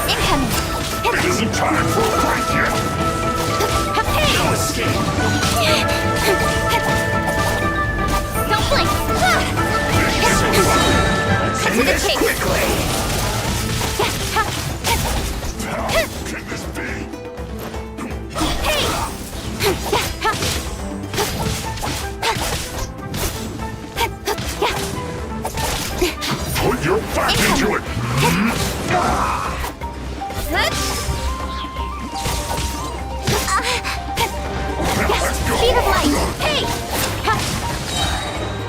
Incoming! It isn't time for a fight yet! No escape! Don't blink! Cut to the chase! Quickly! How can this be? Put your back into it! Speed of light! Hey!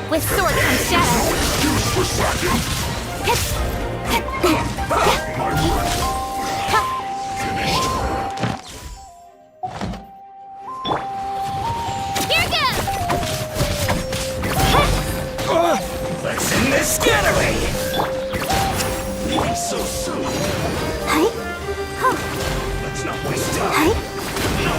With sword comes shadow. Use for slacking! My word! Finished. Here goes! Let's end this getaway! Leaving so soon. Hi? Let's not waste time. No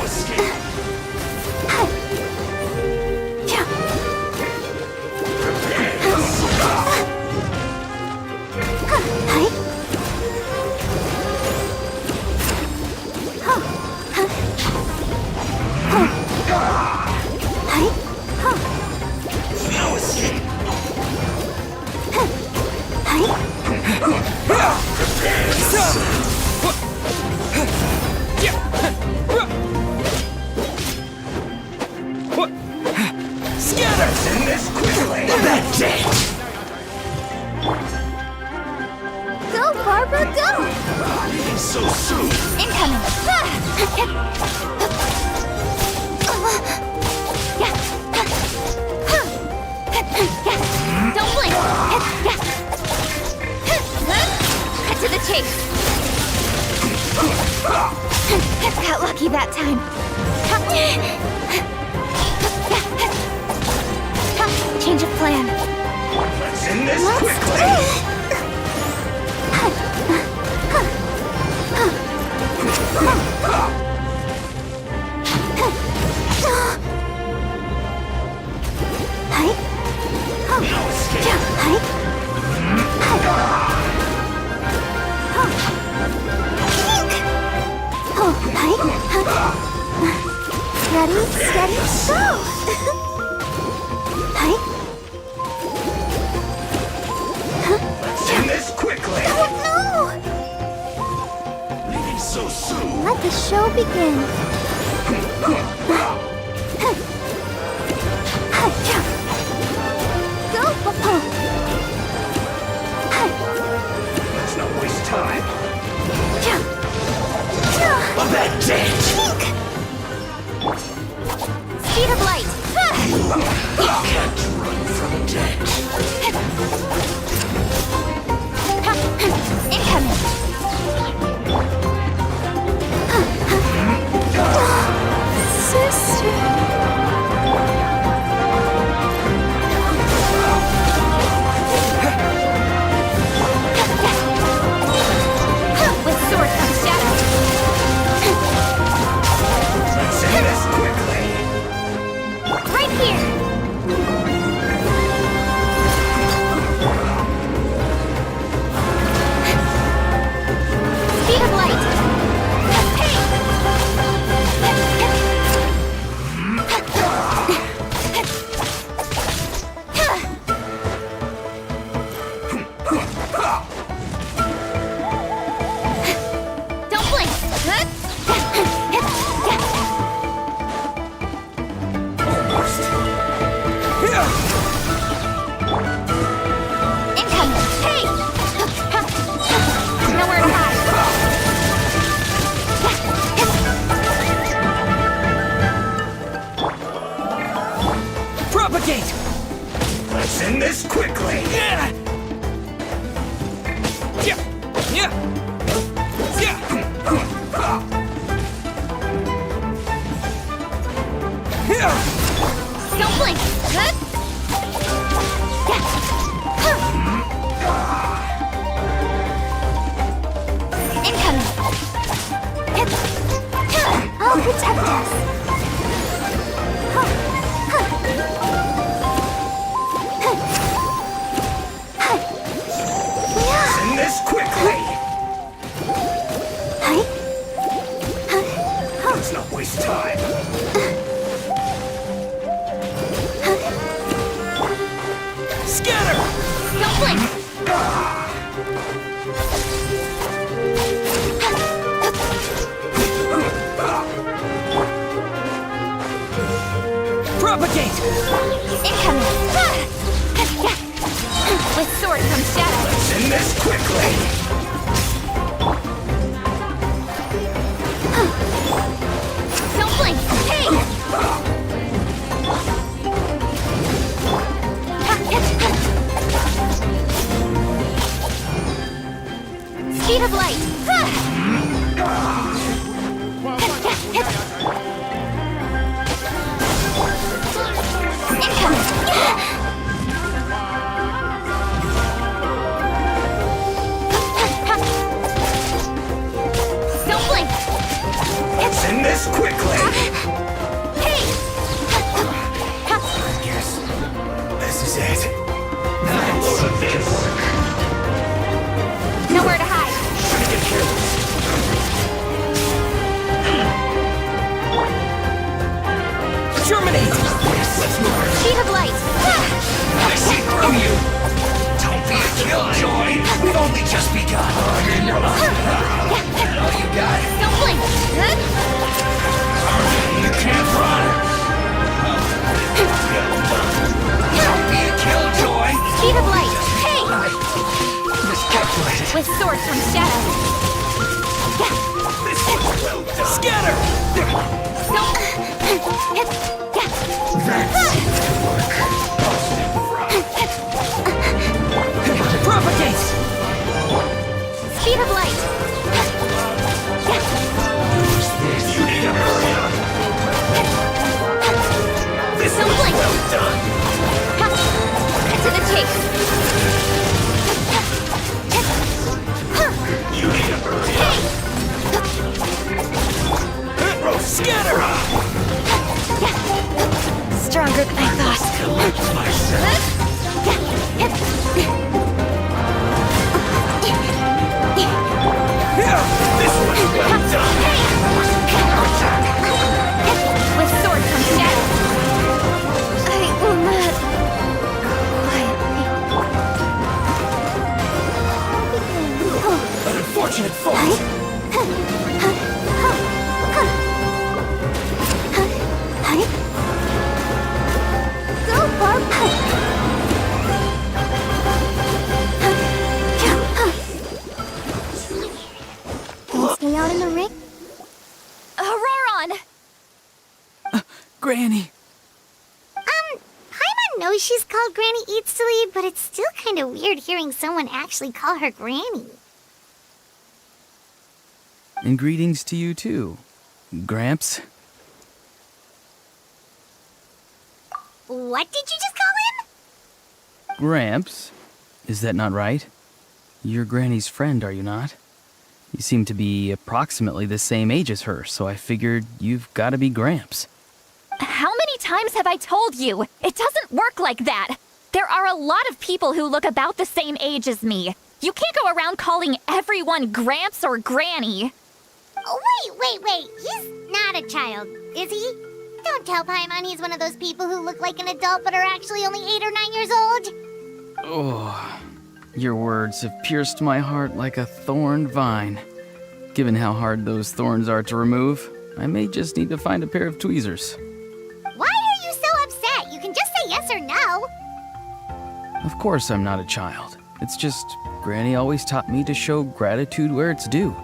Don't blink! Cut to the chase! Got lucky that time. Change of plan. Let's end this quickly! Ready, steady, go! Let's end this quickly! Oh no! Leaving so soon! Let the show begin. Go, Popo! Let's not waste time! Of that date! Speed of light! You can't run from death! Incoming! Sister! With sword comes shadow! Let's end this quickly! Right here! Speed of light! Don't blink! Incoming! Hey! Nowhere to hide! Propagate! Let's end this quickly! Don't blink! Incoming! I'll protect us. Let's end this quickly! Let's not waste time! Scatter! Don't blink! Propagate! Incoming! With sword comes shadow! Let's end this quickly! Don't blink! Hey! Speed of light! Don't blink! Let's end this quickly! Hey! I guess this is it. Load of this! Nowhere to hide! Trying to get careless. Terminate! Let's move. Speed of light! I see through you! Don't be a killjoy! We've only just begun! All you got? Don't blink! You can't run! Don't be a killjoy! Speed of light! Hey! Miscalculated. With sword comes shadow! Scatter! Scatter! Stronger than I thought. This one's well done! With sword comes shadow. I will not An unfortunate fault! Go, Barb! Stay out in the ring? Auroron! Granny. Paimon knows she's called Granny Eatsley, but it's still kind of weird hearing someone actually call her Granny. And greetings to you too, Gramps. What did you just call him? Gramps? Is that not right? You're Granny's friend, are you not? You seem to be approximately the same age as her, so I figured you've got to be Gramps. How many times have I told you? It doesn't work like that. There are a lot of people who look about the same age as me. You can't go around calling everyone Gramps or Granny. Oh, wait. He's not a child, is he? Don't tell Paimon he's one of those people who look like an adult but are actually only 8 or 9 years old. Oh, your words have pierced my heart like a thorn vine. Given how hard those thorns are to remove, I may just need to find a pair of tweezers. Why are you so upset? You can just say yes or no. Of course I'm not a child. It's just Granny always taught me to show gratitude where it's due.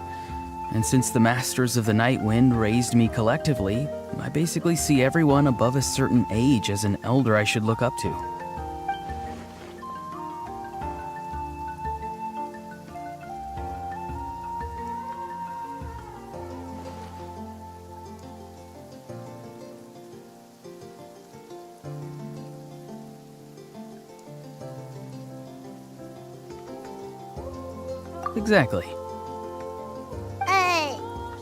And since the Masters of the Night Wind raised me collectively, I basically see everyone above a certain age as an elder I should look up to. Exactly.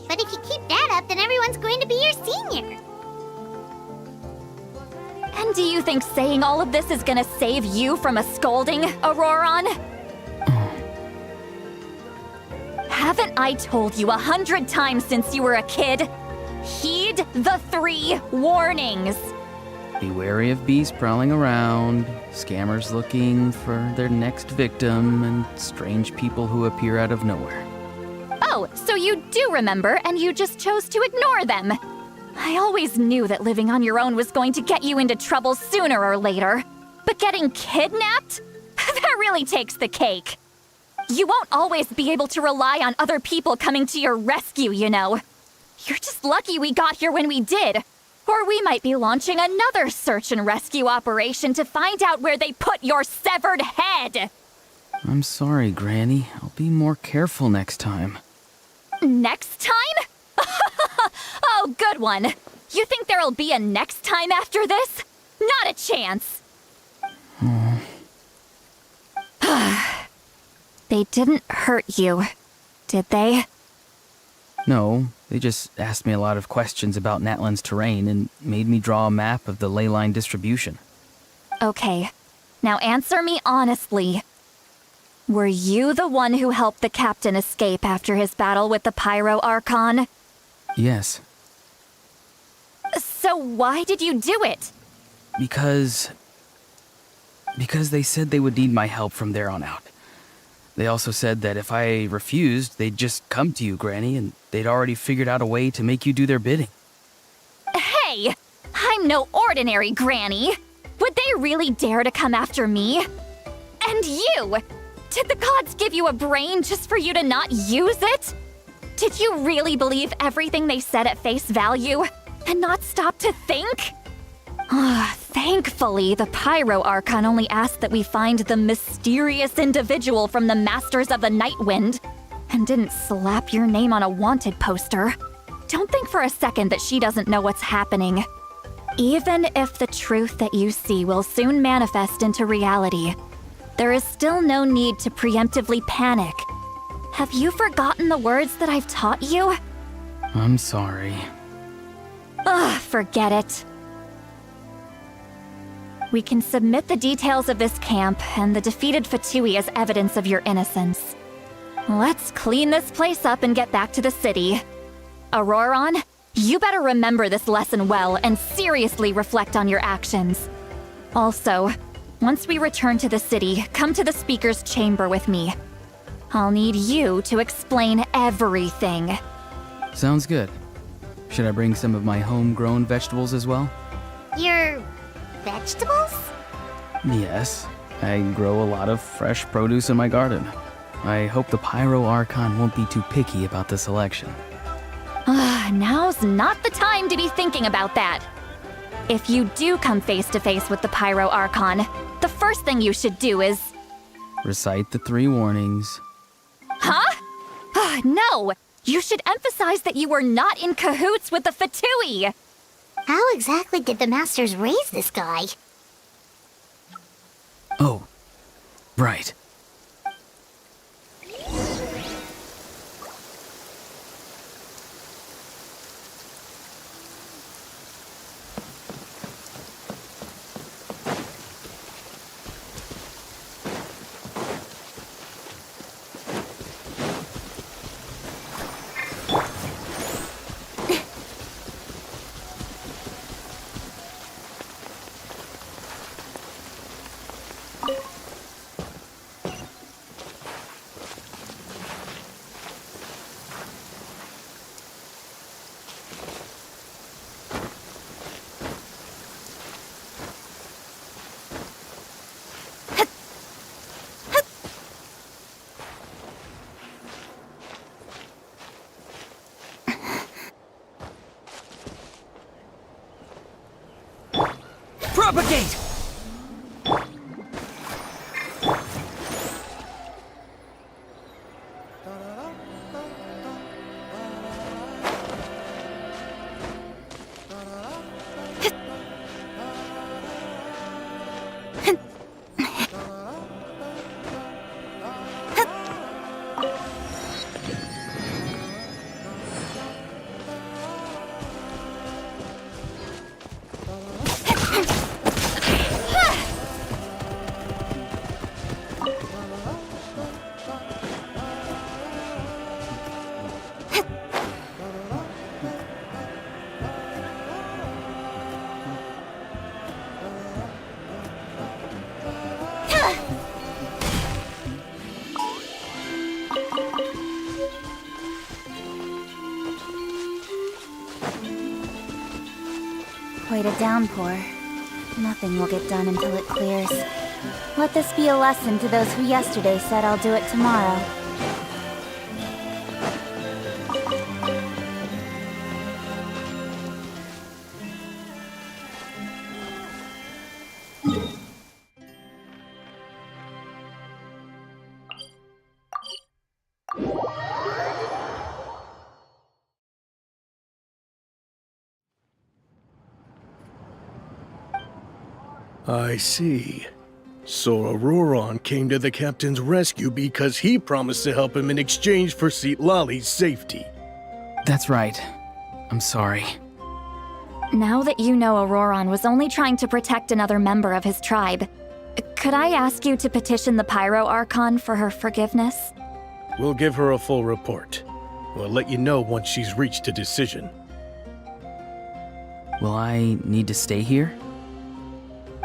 But if you keep that up, then everyone's going to be your senior. And do you think saying all of this is gonna save you from a scolding, Auroron? Haven't I told you 100 times since you were a kid? Heed the 3 warnings. Be wary of bees prowling around, scammers looking for their next victim, and strange people who appear out of nowhere. Oh, so you do remember, and you just chose to ignore them. I always knew that living on your own was going to get you into trouble sooner or later. But getting kidnapped? That really takes the cake. You won't always be able to rely on other people coming to your rescue, you know. You're just lucky we got here when we did. Or we might be launching another search and rescue operation to find out where they put your severed head. I'm sorry, Granny. I'll be more careful next time. Next time? Oh, good one. You think there'll be a next time after this? Not a chance. They didn't hurt you, did they? No, they just asked me a lot of questions about Natlan's terrain and made me draw a map of the ley line distribution. Okay, now answer me honestly. Were you the one who helped the captain escape after his battle with the Pyro Archon? Yes. So why did you do it? Because they said they would need my help from there on out. They also said that if I refused, they'd just come to you, Granny, and they'd already figured out a way to make you do their bidding. Hey! I'm no ordinary Granny! Would they really dare to come after me? And you! Did the gods give you a brain just for you to not use it? Did you really believe everything they said at face value and not stop to think? Thankfully, the Pyro Archon only asked that we find the mysterious individual from the Masters of the Night Wind and didn't slap your name on a wanted poster. Don't think for a second that she doesn't know what's happening. Even if the truth that you see will soon manifest into reality, there is still no need to preemptively panic. Have you forgotten the words that I've taught you? I'm sorry. forget it. We can submit the details of this camp and the defeated Fatui as evidence of your innocence. Let's clean this place up and get back to the city. Auroron, you better remember this lesson well and seriously reflect on your actions. Also, once we return to the city, come to the speaker's chamber with me. I'll need you to explain everything. Sounds good. Should I bring some of my homegrown vegetables as well? Your vegetables? Yes. I grow a lot of fresh produce in my garden. I hope the Pyro Archon won't be too picky about the selection. Now's not the time to be thinking about that. If you do come face to face with the Pyro Archon, the first thing you should do is... Recite the 3 warnings. Huh? No! You should emphasize that you were not in cahoots with the Fatui! How exactly did the Masters raise this guy? Oh, right. Propagate! Quite a downpour. Nothing will get done until it clears. Let this be a lesson to those who yesterday said I'll do it tomorrow. I see. So Auroron came to the captain's rescue because he promised to help him in exchange for Citlali's safety. That's right. I'm sorry. Now that you know Auroron was only trying to protect another member of his tribe, could I ask you to petition the Pyro Archon for her forgiveness? We'll give her a full report. We'll let you know once she's reached a decision. Will I need to stay here?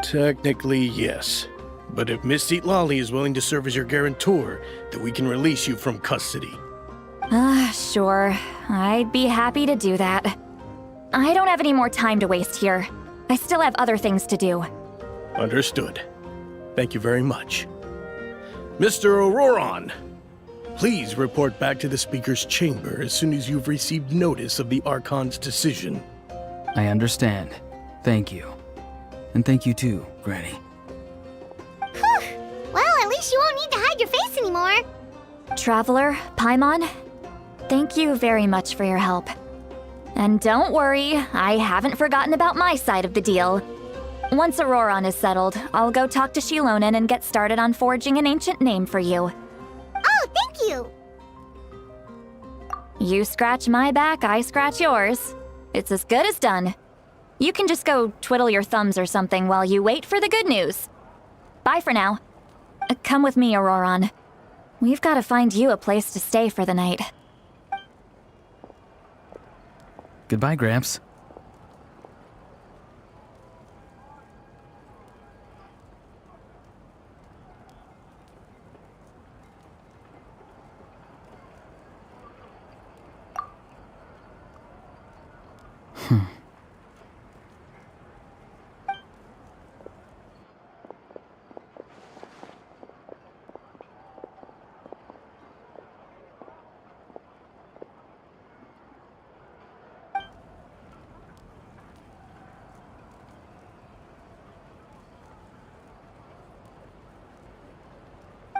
Technically, yes. But if Miss Citlali is willing to serve as your guarantor, then we can release you from custody. Sure. I'd be happy to do that. I don't have any more time to waste here. I still have other things to do. Understood. Thank you very much. Mr. Auroron, please report back to the Speaker's chamber as soon as you've received notice of the Archon's decision. I understand. Thank you. And thank you too, Granny. Whew. Well, at least you won't need to hide your face anymore. Traveler, Paimon, thank you very much for your help. And don't worry, I haven't forgotten about my side of the deal. Once Auroron is settled, I'll go talk to Shilonen and get started on forging an ancient name for you. Oh, thank you! You scratch my back, I scratch yours. It's as good as done. You can just go twiddle your thumbs or something while you wait for the good news. Bye for now. Come with me, Auroron. We've got to find you a place to stay for the night. Goodbye, Gramps.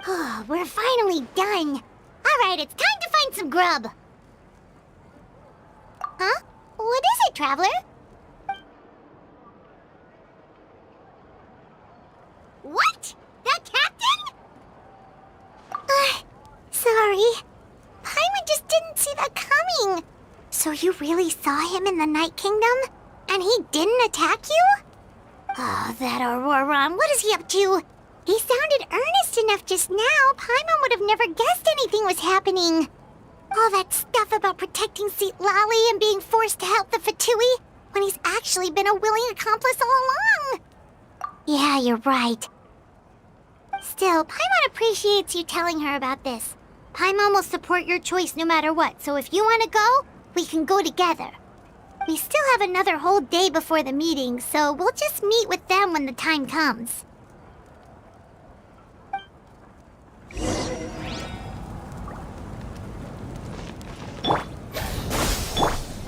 Oh, we're finally done. Alright, it's time to find some grub. Huh? What is it, Traveler? What? The captain? Sorry. Paimon just didn't see that coming. So you really saw him in the Night Kingdom? And he didn't attack you? Oh, that Auroron, what is he up to? He sounded earnest enough just now. Paimon would have never guessed anything was happening. All that stuff about protecting Seat Lally and being forced to help the Fatui when he's actually been a willing accomplice all along. Yeah, you're right. Still, Paimon appreciates you telling her about this. Paimon will support your choice no matter what, so if you want to go, we can go together. We still have another whole day before the meeting, so we'll just meet with them when the time comes.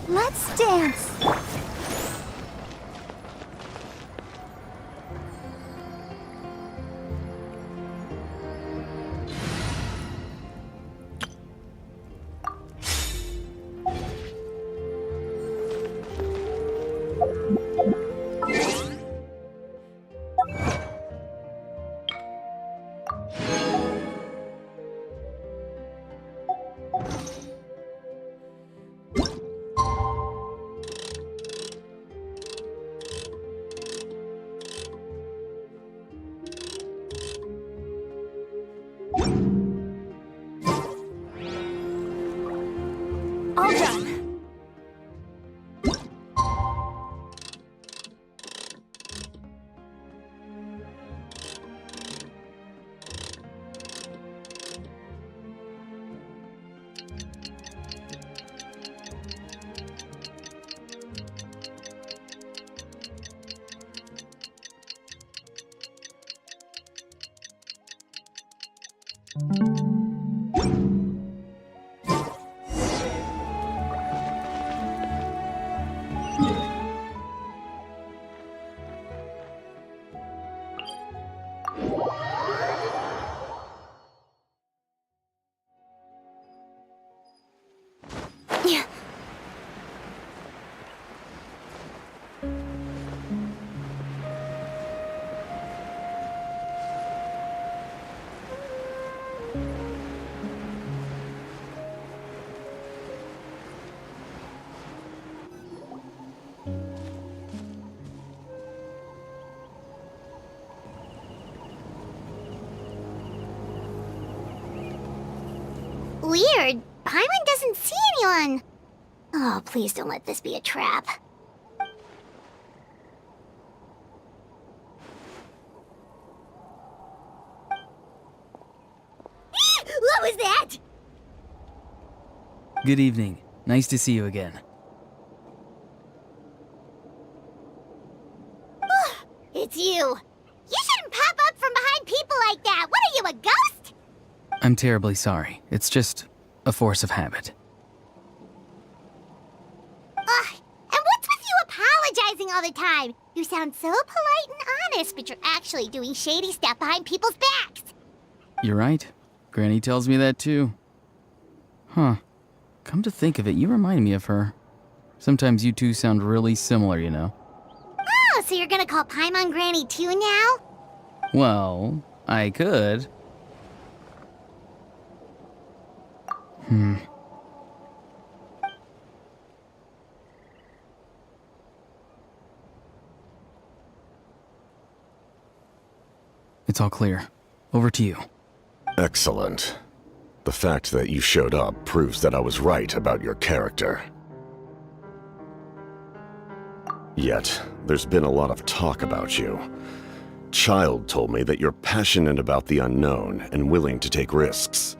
Let's dance. All done. Weird. Paimon doesn't see anyone. Oh, please don't let this be a trap. What was that? Good evening. Nice to see you again. It's you. You shouldn't pop up from behind people like that. What are you, a ghost? I'm terribly sorry. It's just a force of habit. And what's with you apologizing all the time? You sound so polite and honest, but you're actually doing shady stuff behind people's backs. You're right. Granny tells me that too. Huh. Come to think of it, you remind me of her. Sometimes you two sound really similar, you know. Oh, so you're gonna call Paimon Granny too now? Well, I could. It's all clear. Over to you. Excellent. The fact that you showed up proves that I was right about your character. Yet, there's been a lot of talk about you. Child told me that you're passionate about the unknown and willing to take risks.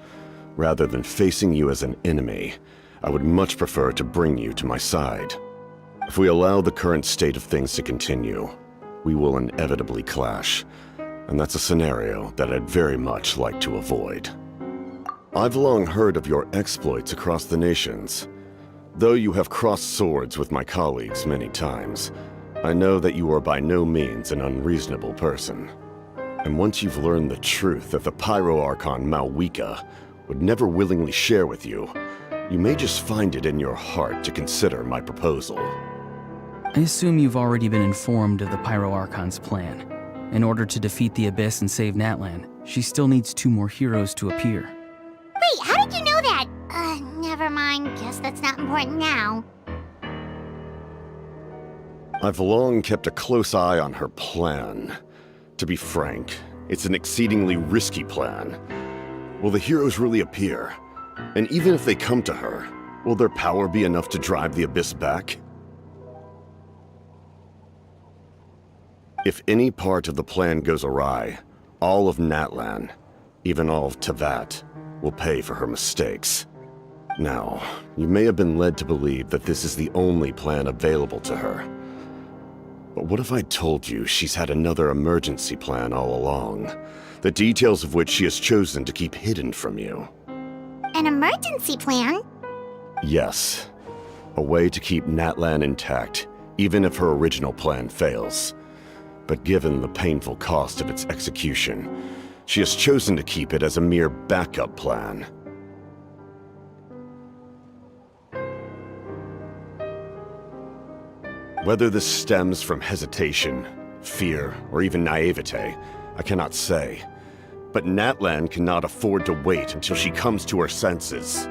Rather than facing you as an enemy, I would much prefer to bring you to my side. If we allow the current state of things to continue, we will inevitably clash, and that's a scenario that I'd very much like to avoid. I've long heard of your exploits across the nations. Though you have crossed swords with my colleagues many times, I know that you are by no means an unreasonable person. And once you've learned the truth that the Pyro Archon Malwika would never willingly share with you, you may just find it in your heart to consider my proposal. I assume you've already been informed of the Pyro Archon's plan. In order to defeat the Abyss and save Natlan, she still needs 2 more heroes to appear. Wait, how did you know that? Never mind. Guess that's not important now. I've long kept a close eye on her plan. To be frank, it's an exceedingly risky plan. Will the heroes really appear? And even if they come to her, will their power be enough to drive the Abyss back? If any part of the plan goes awry, all of Natlan, even all of Tevat, will pay for her mistakes. Now, you may have been led to believe that this is the only plan available to her. But what if I told you she's had another emergency plan all along, the details of which she has chosen to keep hidden from you? An emergency plan? Yes. A way to keep Natlan intact, even if her original plan fails. But given the painful cost of its execution, she has chosen to keep it as a mere backup plan. Whether this stems from hesitation, fear, or even naivete, I cannot say. But Natlan cannot afford to wait until she comes to her senses.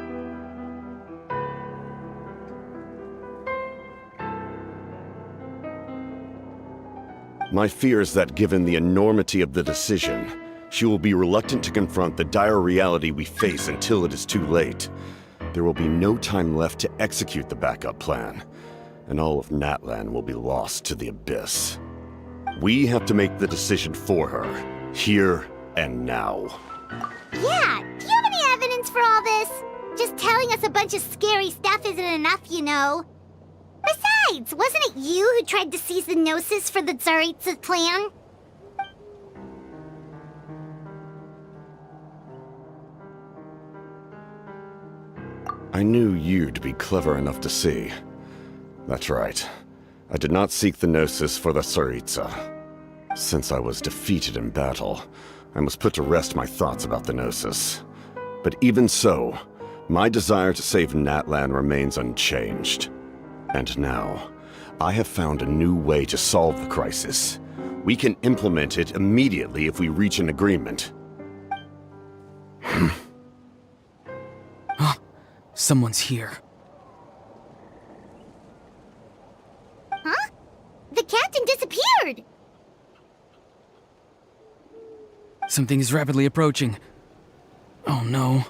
My fear is that given the enormity of the decision, she will be reluctant to confront the dire reality we face until it is too late. There will be no time left to execute the backup plan, and all of Natlan will be lost to the Abyss. We have to make the decision for her, here and now. Yeah, do you have any evidence for all this? Just telling us a bunch of scary stuff isn't enough, you know. Besides, wasn't it you who tried to seize the Gnosis for the Tsaritsa's plan? I knew you'd be clever enough to see. That's right. I did not seek the Gnosis for the Tsaritsa. Since I was defeated in battle, I must put to rest my thoughts about the Gnosis. But even so, my desire to save Natlan remains unchanged. And now, I have found a new way to solve the crisis. We can implement it immediately if we reach an agreement. Someone's here. Huh? The captain disappeared! Something is rapidly approaching. Oh no.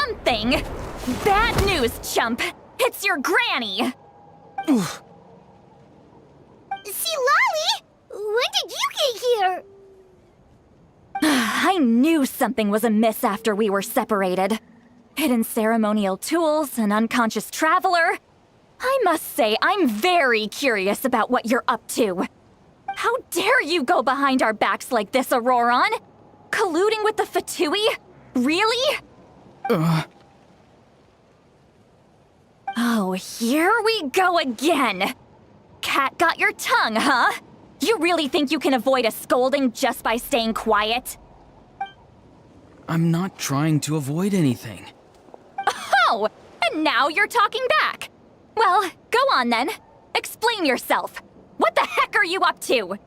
Something! Bad news, chump! It's your granny! See, Lolly? When did you get here? I knew something was amiss after we were separated. Hidden ceremonial tools, an unconscious traveler. I must say, I'm very curious about what you're up to. How dare you go behind our backs like this, Auroron? Colluding with the Fatui? Really? Oh, here we go again. Cat got your tongue, huh? You really think you can avoid a scolding just by staying quiet? I'm not trying to avoid anything. Oh, and now you're talking back. Well, go on then. Explain yourself. What the heck are you up to?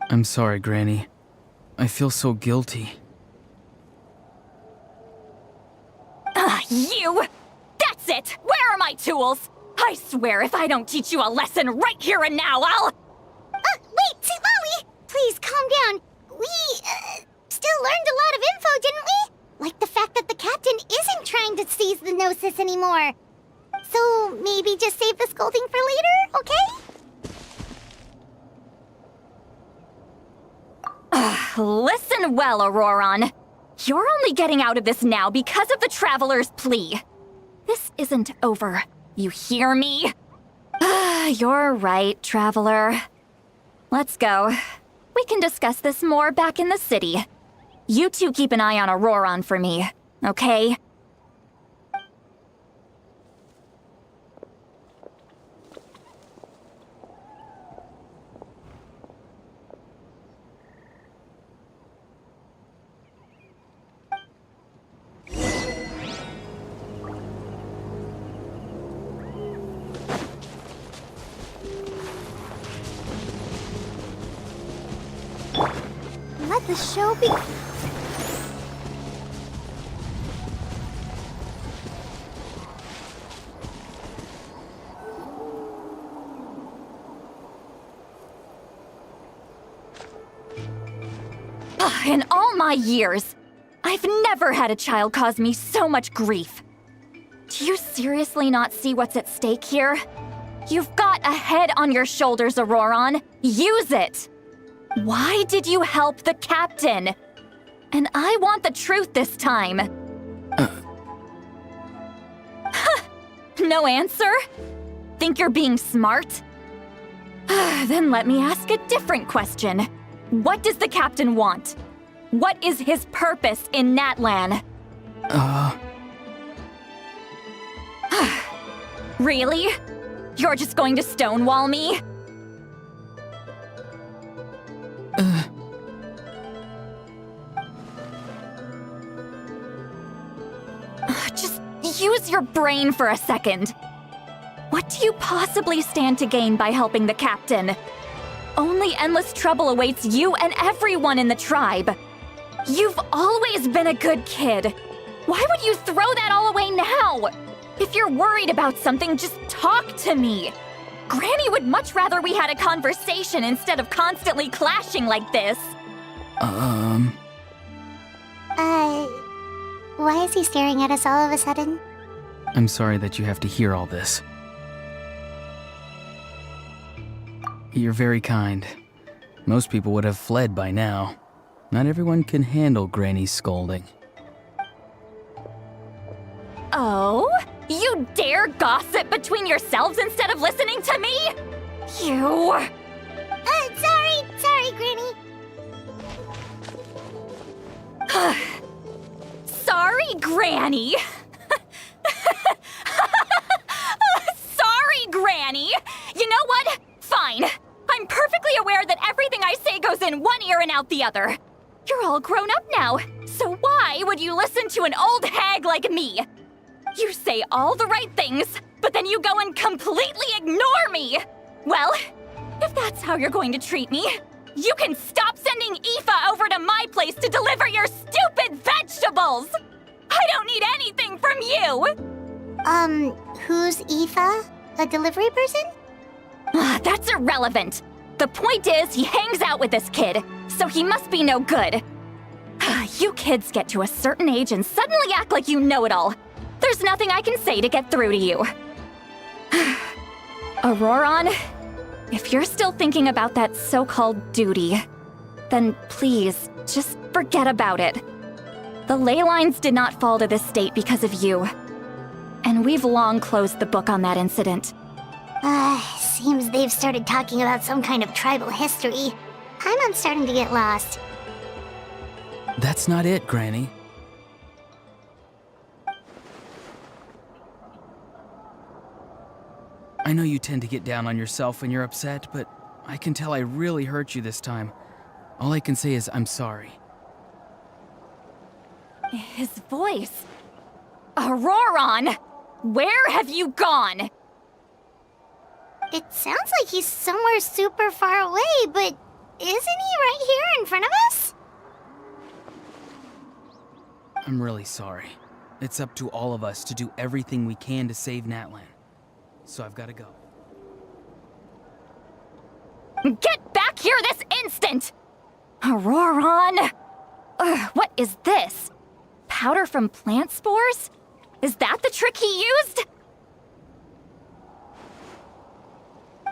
I'm sorry, Granny. I feel so guilty. You! That's it! Where are my tools? I swear if I don't teach you a lesson right here and now, I'll... please, calm down. We, still learned a lot of info, didn't we? Like the fact that the captain isn't trying to seize the Gnosis anymore. So maybe just save the scolding for later, okay? Listen well, Auroron. You're only getting out of this now because of the Traveler's plea. This isn't over. You hear me? You're right, Traveler. Let's go. We can discuss this more back in the city. You two keep an eye on Auroron for me, okay? Let the show be... In all my years, I've never had a child cause me so much grief. Do you seriously not see what's at stake here? You've got a head on your shoulders, Auroron. Use it! Why did you help the captain? And I want the truth this time. No answer? Think you're being smart? Then let me ask a different question. What does the captain want? What is his purpose in Natlan? Really? You're just going to stonewall me? Just use your brain for a second. What do you possibly stand to gain by helping the captain? Only endless trouble awaits you and everyone in the tribe. You've always been a good kid. Why would you throw that all away now? If you're worried about something, just talk to me. Granny would much rather we had a conversation instead of constantly clashing like this. Why is he staring at us all of a sudden? I'm sorry that you have to hear all this. You're very kind. Most people would have fled by now. Not everyone can handle Granny's scolding. Oh? You dare gossip between yourselves instead of listening to me? You... Sorry, Granny. Sorry, Granny. Sorry, Granny. You know what? Fine. I'm perfectly aware that everything I say goes in one ear and out the other. You're all grown up now, so why would you listen to an old hag like me? You say all the right things, but then you go and completely ignore me! Well, if that's how you're going to treat me, you can stop sending Aoife over to my place to deliver your stupid vegetables! I don't need anything from you! Who's Aoife? A delivery person? That's irrelevant. The point is, he hangs out with this kid, so he must be no good. You kids get to a certain age and suddenly act like you know it all. There's nothing I can say to get through to you. Auroron, if you're still thinking about that so-called duty, then please, just forget about it. The ley lines did not fall to this state because of you. And we've long closed the book on that incident. Seems they've started talking about some kind of tribal history. I'm starting to get lost. That's not it, Granny. I know you tend to get down on yourself when you're upset, but I can tell I really hurt you this time. All I can say is I'm sorry. His voice. Auroron! Where have you gone? It sounds like he's somewhere super far away, but isn't he right here in front of us? I'm really sorry. It's up to all of us to do everything we can to save Natlan. So I've got to go. Get back here this instant! Auroron! Ugh, what is this? Powder from plant spores? Is that the trick he used?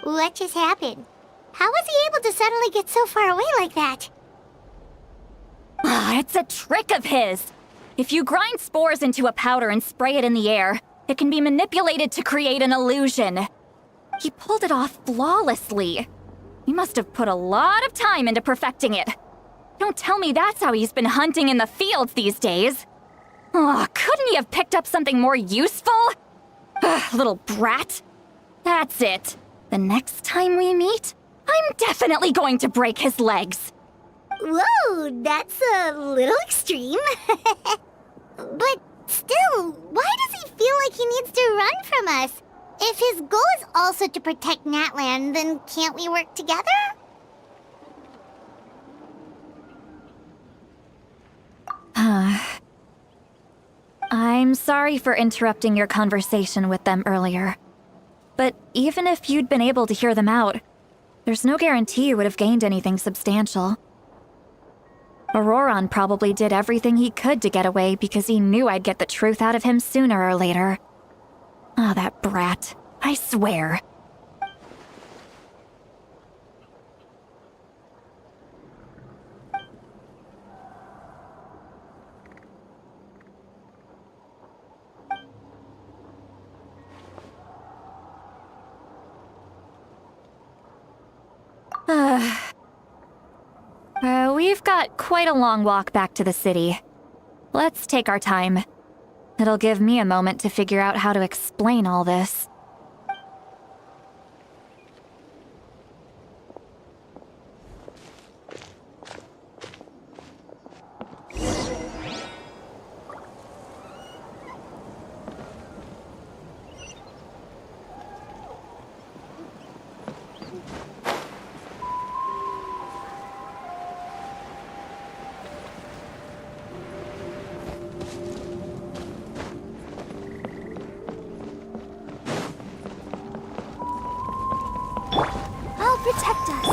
What just happened? How was he able to suddenly get so far away like that? Ah, it's a trick of his. If you grind spores into a powder and spray it in the air, it can be manipulated to create an illusion. He pulled it off flawlessly. He must have put a lot of time into perfecting it. Don't tell me that's how he's been hunting in the fields these days. Oh, couldn't he have picked up something more useful? Ugh, little brat. That's it. The next time we meet, I'm definitely going to break his legs. Whoa, that's a little extreme. But still, why does he feel like he needs to run from us? If his goal is also to protect Natlan, then can't we work together? I'm sorry for interrupting your conversation with them earlier. But even if you'd been able to hear them out, there's no guarantee you would have gained anything substantial. Auroron probably did everything he could to get away because he knew I'd get the truth out of him sooner or later. Ah, that brat. I swear. We've got quite a long walk back to the city. Let's take our time. It'll give me a moment to figure out how to explain all this. Protect us.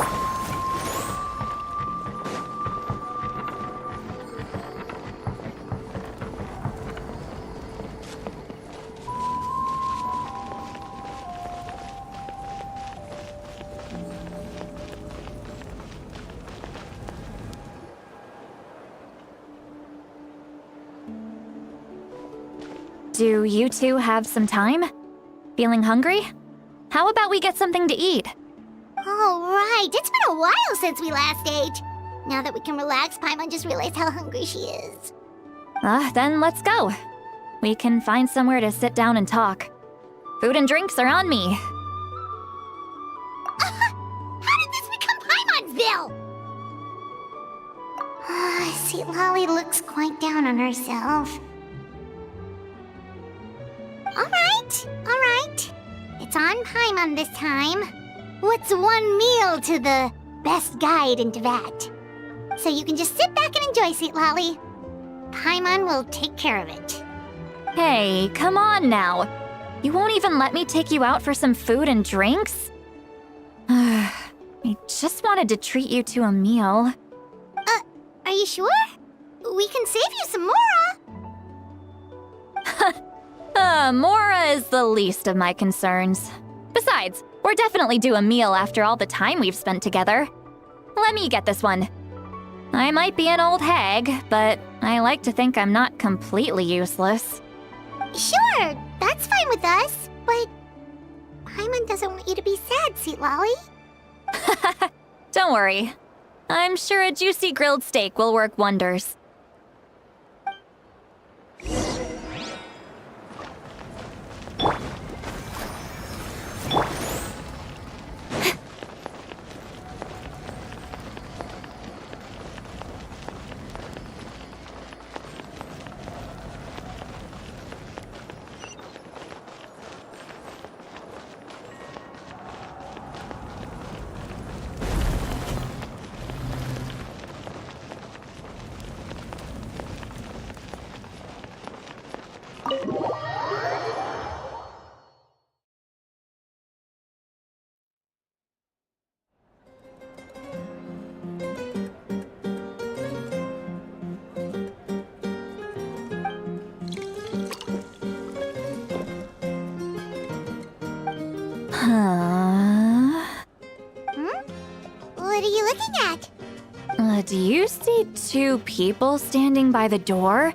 Do you two have some time? Feeling hungry? How about we get something to eat? Oh, right. It's been a while since we last ate. Now that we can relax, Paimon just realized how hungry she is. Then let's go. We can find somewhere to sit down and talk. Food and drinks are on me. How did this become Paimonville? See, Lolly looks quite down on herself. Alright. It's on Paimon this time. What's one meal to the best guide into that? So you can just sit back and enjoy, sweet Lolly. Paimon will take care of it. Hey, come on now. You won't even let me take you out for some food and drinks? I just wanted to treat you to a meal. Are you sure? We can save you some Mora. Mora is the least of my concerns. Besides, we're definitely due a meal after all the time we've spent together. Let me get this one. I might be an old hag, but I like to think I'm not completely useless. Sure, that's fine with us, but Paimon doesn't want you to be sad, sweet Lolly. Don't worry. I'm sure a juicy grilled steak will work wonders. What are you looking at? Do you see two people standing by the door?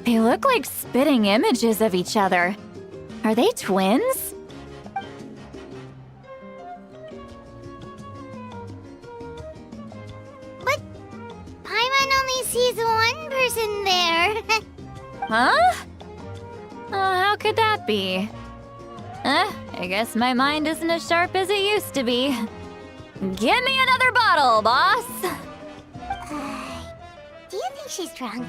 They look like spitting images of each other. Are they twins? But Paimon only sees one person there. Huh? How could that be? I guess my mind isn't as sharp as it used to be. Give me another bottle, boss! Do you think she's drunk?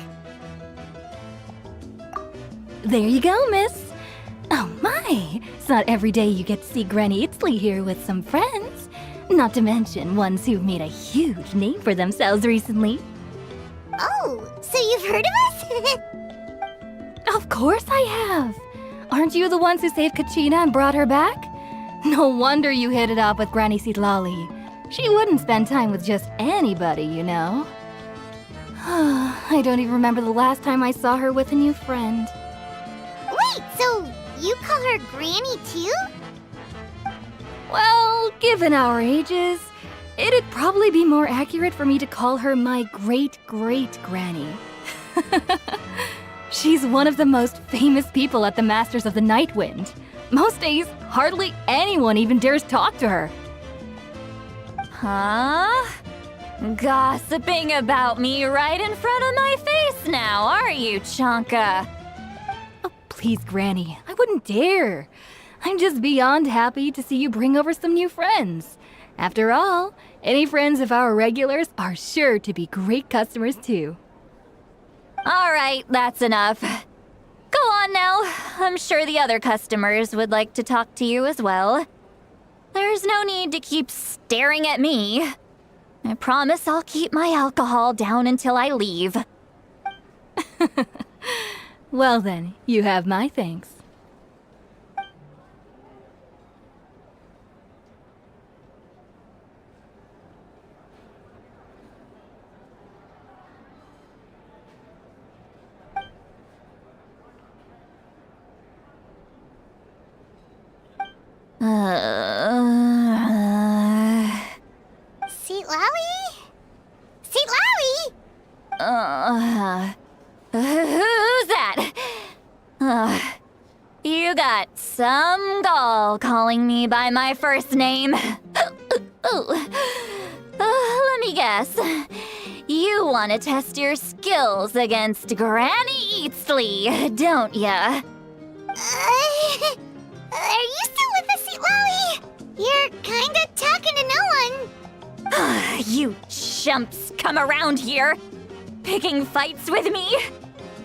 There you go, miss. Oh my! It's not every day you get to see Granny Itzley here with some friends. Not to mention ones who've made a huge name for themselves recently. Oh, so you've heard of us? Of course I have! Aren't you the ones who saved Kachina and brought her back? No wonder you hit it off with Granny Sitlali. She wouldn't spend time with just anybody, you know. I don't even remember the last time I saw her with a new friend. Wait, so you call her Granny too? Well, given our ages, it'd probably be more accurate for me to call her my great-great-granny. She's one of the most famous people at the Masters of the Nightwind. Most days, hardly anyone even dares talk to her. Huh? Gossiping about me right in front of my face now, are you, Chonka? Oh, please, Granny, I wouldn't dare. I'm just beyond happy to see you bring over some new friends. After all, any friends of our regulars are sure to be great customers too. All right, that's enough. Go on now. I'm sure the other customers would like to talk to you as well. There's no need to keep staring at me. I promise I'll keep my alcohol down until I leave. Well then, you have my thanks. Sitlali? Sitlali? Who's that? You got some gall calling me by my first name. Let me guess. You want to test your skills against Granny Eatsley, don't ya? Are you still with us, Sitlali? You're kinda talking to no one. You chumps come around here, picking fights with me?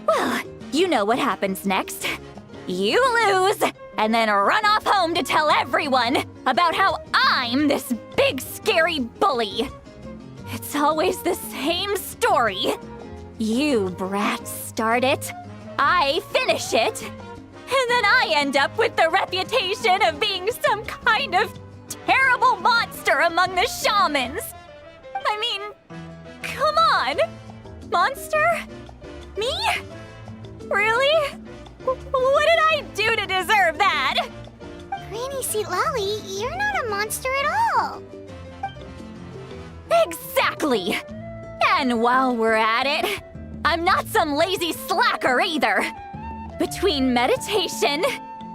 Well, you know what happens next. You lose, and then run off home to tell everyone about how I'm this big scary bully. It's always the same story. You brats start it, I finish it, and then I end up with the reputation of being some kind of terrible monster among the shamans. I mean, come on. Monster? Me? Really? What did I do to deserve that? Granny Sitlali, you're not a monster at all. Exactly! And while we're at it, I'm not some lazy slacker either. Between meditation,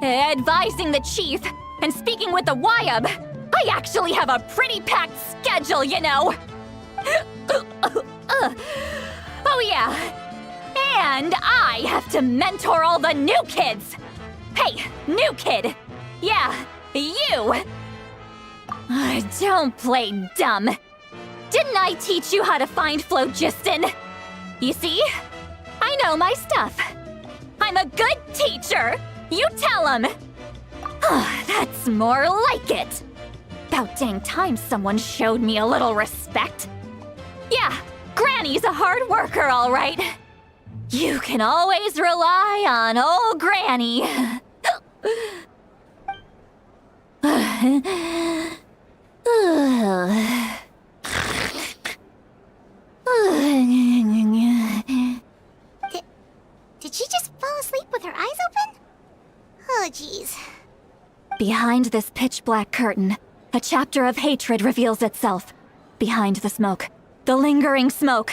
advising the chief, and speaking with the Wyab, I actually have a pretty packed schedule, you know. Oh yeah. And I have to mentor all the new kids. Hey, new kid. Yeah, you. Don't play dumb. Didn't I teach you how to find phlogiston? You see? I know my stuff. I'm a good teacher. You tell him. That's more like it. About dang time someone showed me a little respect. Yeah, Granny's a hard worker, all right. You can always rely on old Granny. Did she just fall asleep with her eyes open? Oh, jeez. Behind this pitch-black curtain, a chapter of hatred reveals itself. Behind the smoke. The lingering smoke.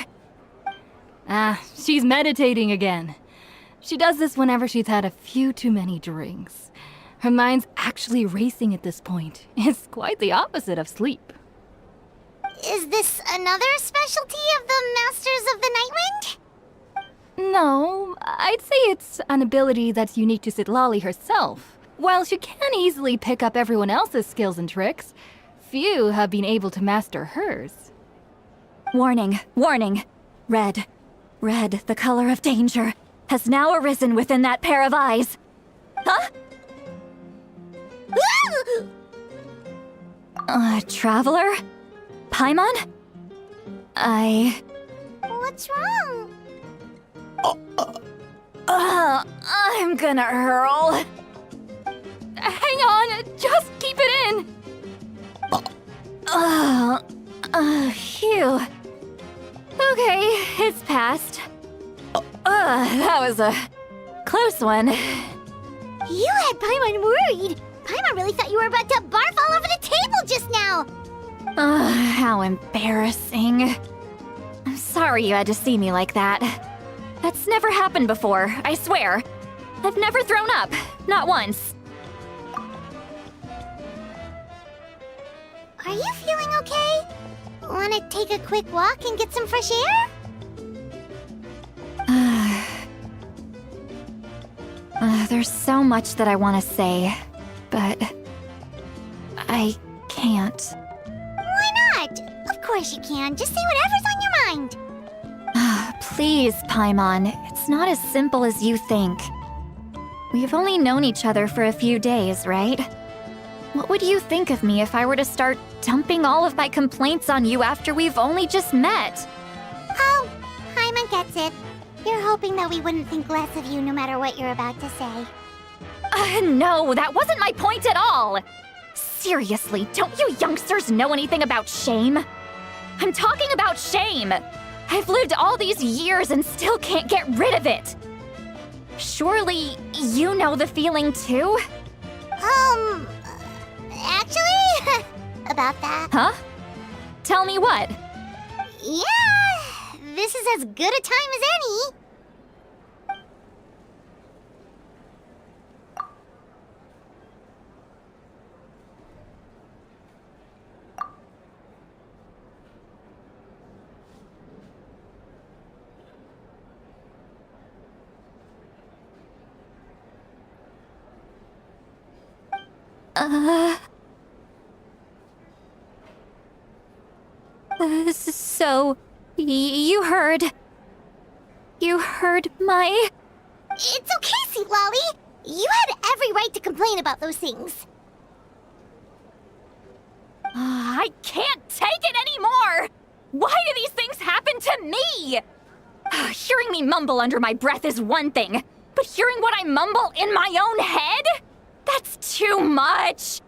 Ah, she's meditating again. She does this whenever she's had a few too many drinks. Her mind's actually racing at this point. It's quite the opposite of sleep. Is this another specialty of the Masters of the Nightwind? No, I'd say it's an ability that's unique to Citlali herself. While she can easily pick up everyone else's skills and tricks, few have been able to master hers. Warning, warning. Red, the color of danger, has now arisen within that pair of eyes. Huh? Traveler? Paimon? What's wrong? I'm gonna hurl. Hang on, just keep it in. Phew. Okay, it's passed. That was a close one. You had Paimon worried. Paimon really thought you were about to barf all over the table just now. How embarrassing. I'm sorry you had to see me like that. That's never happened before, I swear. I've never thrown up, not once. Are you feeling okay? Wanna take a quick walk and get some fresh air? There's so much that I want to say, but I can't. Why not? Of course you can. Just say whatever's on your mind. Please, Paimon, it's not as simple as you think. We've only known each other for a few days, right? What would you think of me if I were to start dumping all of my complaints on you after we've only just met? Oh, Paimon gets it. You're hoping that we wouldn't think less of you no matter what you're about to say. No, that wasn't my point at all! Seriously, don't you youngsters know anything about shame? I'm talking about shame! I've lived all these years and still can't get rid of it! Surely, you know the feeling too? Actually, about that. Huh? Tell me what? Yeah, this is as good a time as any. So, you heard my... It's okay, Citlali. You had every right to complain about those things. I can't take it anymore! Why do these things happen to me? Hearing me mumble under my breath is one thing, but hearing what I mumble in my own head? That's too much!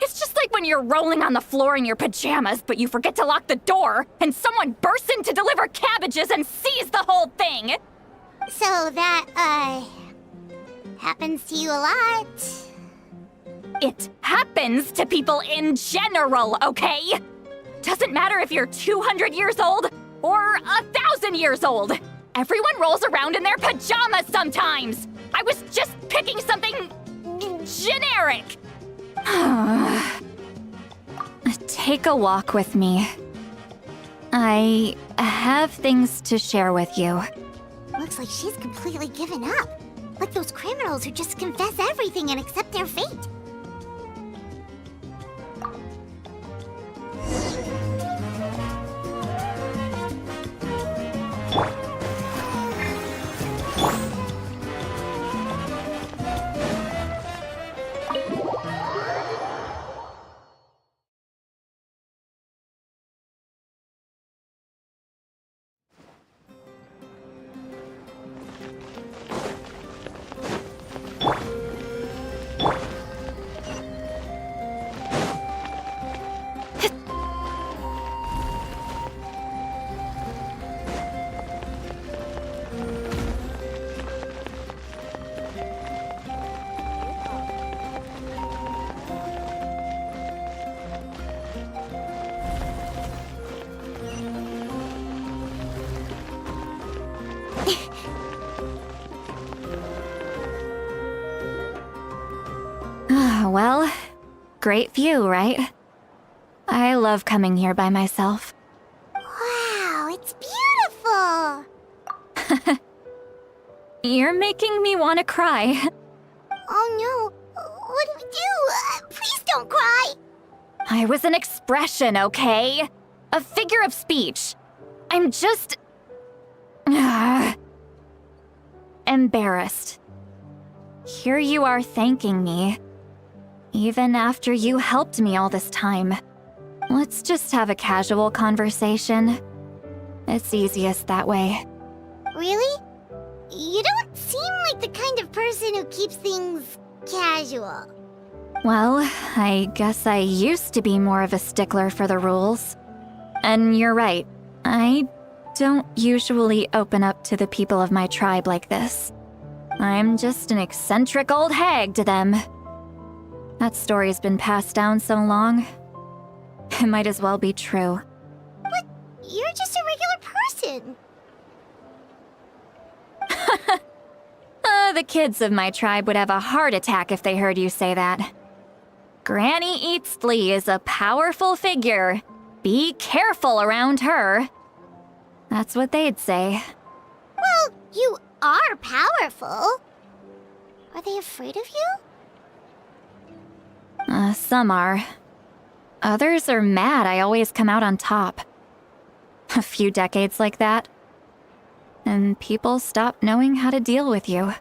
It's just like when you're rolling on the floor in your pajamas, but you forget to lock the door, and someone bursts in to deliver cabbages and sees the whole thing! So that, happens to you a lot. It happens to people in general, okay? Doesn't matter if you're 200 years old or 1,000 years old. Everyone rolls around in their pajamas sometimes. I was just picking something generic. Take a walk with me. I have things to share with you. Looks like she's completely given up. Like those criminals who just confess everything and accept their fate. Well, great view, right? I love coming here by myself. Wow, it's beautiful! You're making me want to cry. Oh no, what do we do? Please don't cry! I was an expression, okay? A figure of speech. I'm just... embarrassed. Here you are thanking me. Even after you helped me all this time. Let's just have a casual conversation. It's easiest that way. Really? You don't seem like the kind of person who keeps things casual. Well, I guess I used to be more of a stickler for the rules. And you're right, I don't usually open up to the people of my tribe like this. I'm just an eccentric old hag to them. That story's been passed down so long, it might as well be true. But you're just a regular person. The kids of my tribe would have a heart attack if they heard you say that. Granny Eatsley is a powerful figure. Be careful around her. That's what they'd say. Well, you are powerful. Are they afraid of you? Some are. Others are mad I always come out on top. A few decades like that, and people stop knowing how to deal with you.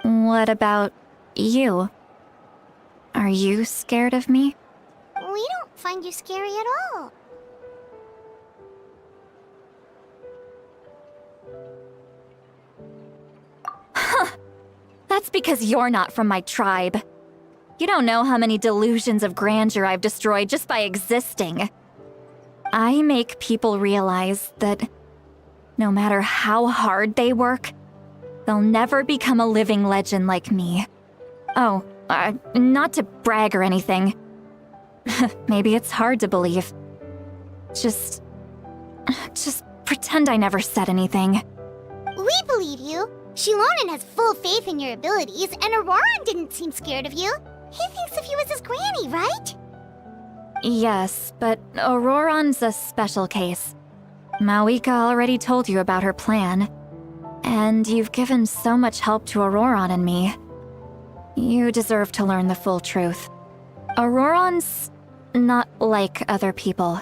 What about you? Are you scared of me? We don't find you scary at all. Huh. That's because you're not from my tribe. You don't know how many delusions of grandeur I've destroyed just by existing. I make people realize that no matter how hard they work, they'll never become a living legend like me. Oh, not to brag or anything. Maybe it's hard to believe. Just pretend I never said anything. We believe you. Shilonen has full faith in your abilities, and Auroran didn't seem scared of you. He thinks of you as his granny, right? Yes, but Auroran's a special case. Mawika already told you about her plan. And you've given so much help to Auroran and me. You deserve to learn the full truth. Auroran's not like other people.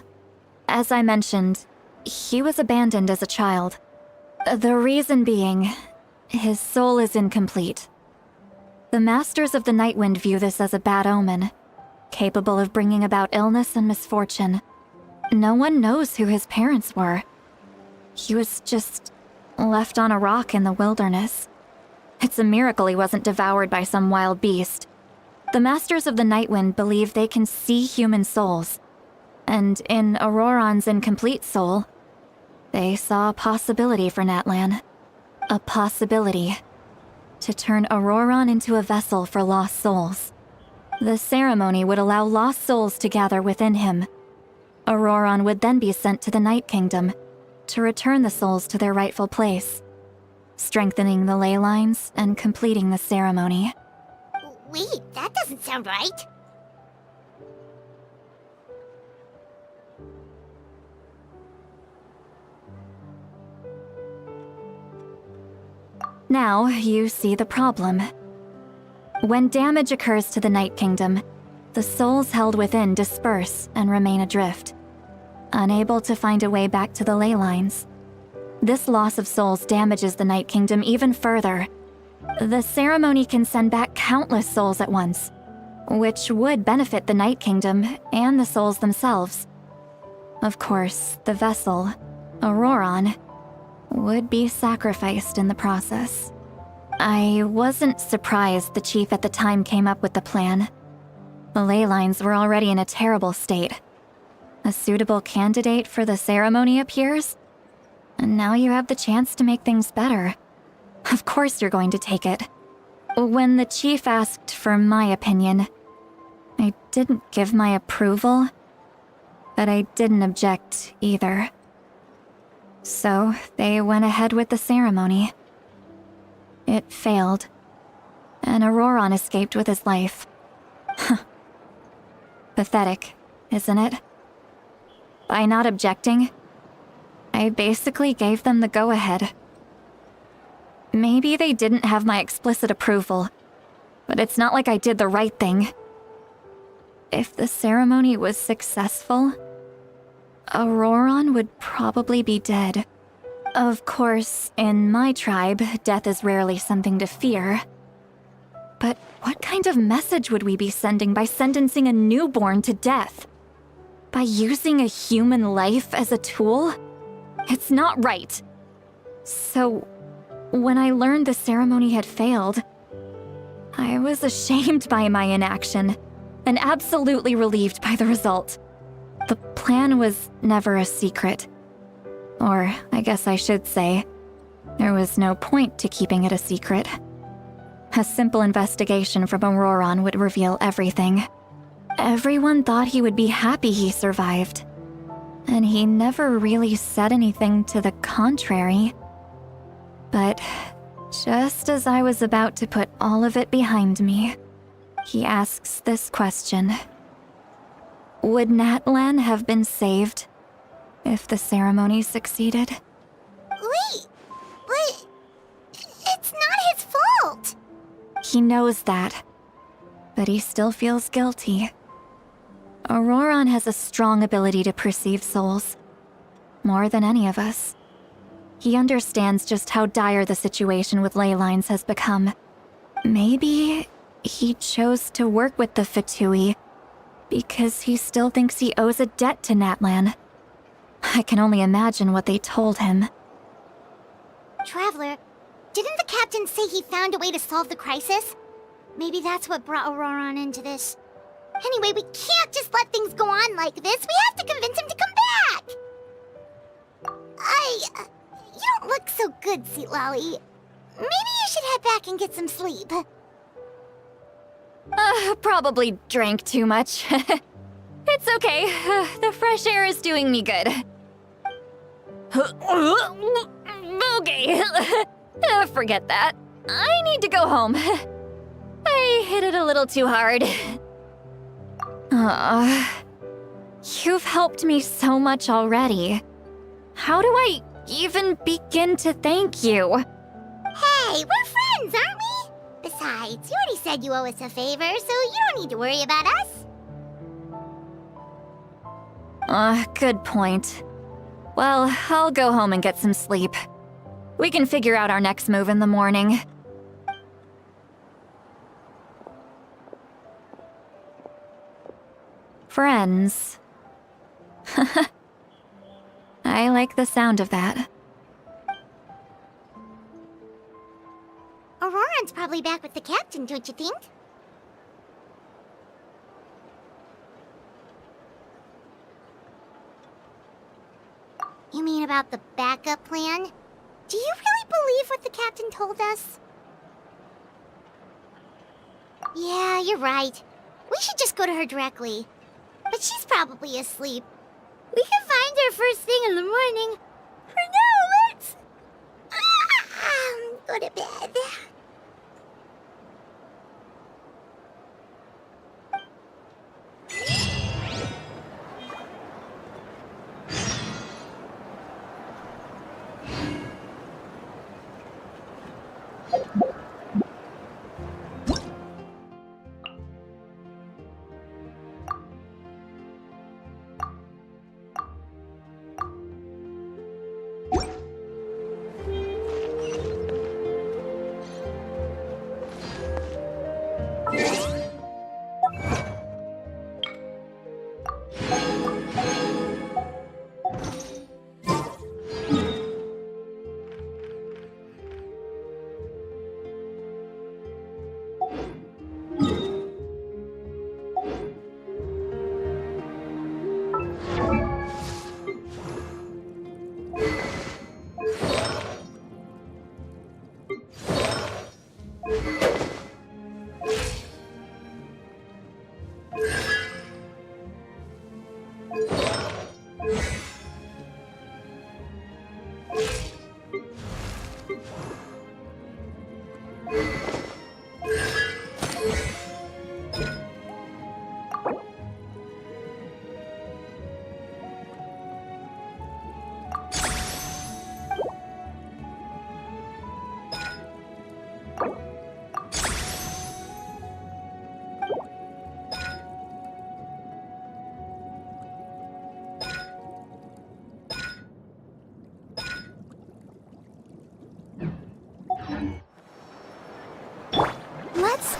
As I mentioned, he was abandoned as a child. The reason being, his soul is incomplete. The Masters of the Nightwind view this as a bad omen, capable of bringing about illness and misfortune. No one knows who his parents were. He was just left on a rock in the wilderness. It's a miracle he wasn't devoured by some wild beast. The Masters of the Nightwind believe they can see human souls. And in Auroran's incomplete soul, they saw a possibility for Natlan. A possibility to turn Auroran into a vessel for lost souls. The ceremony would allow lost souls to gather within him. Auroran would then be sent to the Night Kingdom to return the souls to their rightful place, strengthening the ley lines and completing the ceremony. Wait, that doesn't sound right. Now you see the problem. When damage occurs to the Night Kingdom, the souls held within disperse and remain adrift, unable to find a way back to the ley lines. This loss of souls damages the Night Kingdom even further. The ceremony can send back countless souls at once, which would benefit the Night Kingdom and the souls themselves. Of course, the vessel, Auroran, would be sacrificed in the process. I wasn't surprised the chief at the time came up with the plan. The ley lines were already in a terrible state. A suitable candidate for the ceremony appears, and now you have the chance to make things better. Of course you're going to take it. When the chief asked for my opinion, I didn't give my approval, but I didn't object either. So they went ahead with the ceremony. It failed, and Auroran escaped with his life. Pathetic, isn't it? By not objecting, I basically gave them the go-ahead. Maybe they didn't have my explicit approval, but it's not like I did the right thing. If the ceremony was successful, Auroron would probably be dead. Of course, in my tribe, death is rarely something to fear. But what kind of message would we be sending by sentencing a newborn to death? By using a human life as a tool? It's not right. So, when I learned the ceremony had failed, I was ashamed by my inaction, and absolutely relieved by the result. The plan was never a secret. Or, I guess I should say, there was no point to keeping it a secret. A simple investigation from Auroron would reveal everything. Everyone thought he would be happy he survived. And he never really said anything to the contrary. But just as I was about to put all of it behind me, he asks this question. Would Natlan have been saved if the ceremony succeeded? Wait, but it's not his fault. He knows that, but he still feels guilty. Auroron has a strong ability to perceive souls, more than any of us. He understands just how dire the situation with ley lines has become. Maybe he chose to work with the Fatui because he still thinks he owes a debt to Natlan. I can only imagine what they told him. Traveler, didn't the captain say he found a way to solve the crisis? Maybe that's what brought Auroron into this. Anyway, we can't just let things go on like this. We have to convince him to come back! You don't look so good, Sweet Lolly. Maybe you should head back and get some sleep. Probably drank too much. It's okay. The fresh air is doing me good. Okay. Forget that. I need to go home. I hit it a little too hard. You've helped me so much already. How do I even begin to thank you? Hey, we're friends, aren't we? Besides, you already said you owe us a favor, so you don't need to worry about us. Good point. Well, I'll go home and get some sleep. We can figure out our next move in the morning. Friends. I like the sound of that. Auroron's probably back with the captain, don't you think? You mean about the backup plan? Do you really believe what the captain told us? Yeah, you're right. We should just go to her directly. But she's probably asleep. We can find her first thing in the morning. For now, let's... go to bed.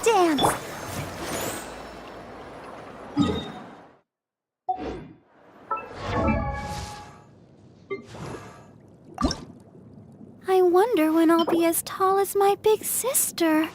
dance! I wonder when I'll be as tall as my big sister.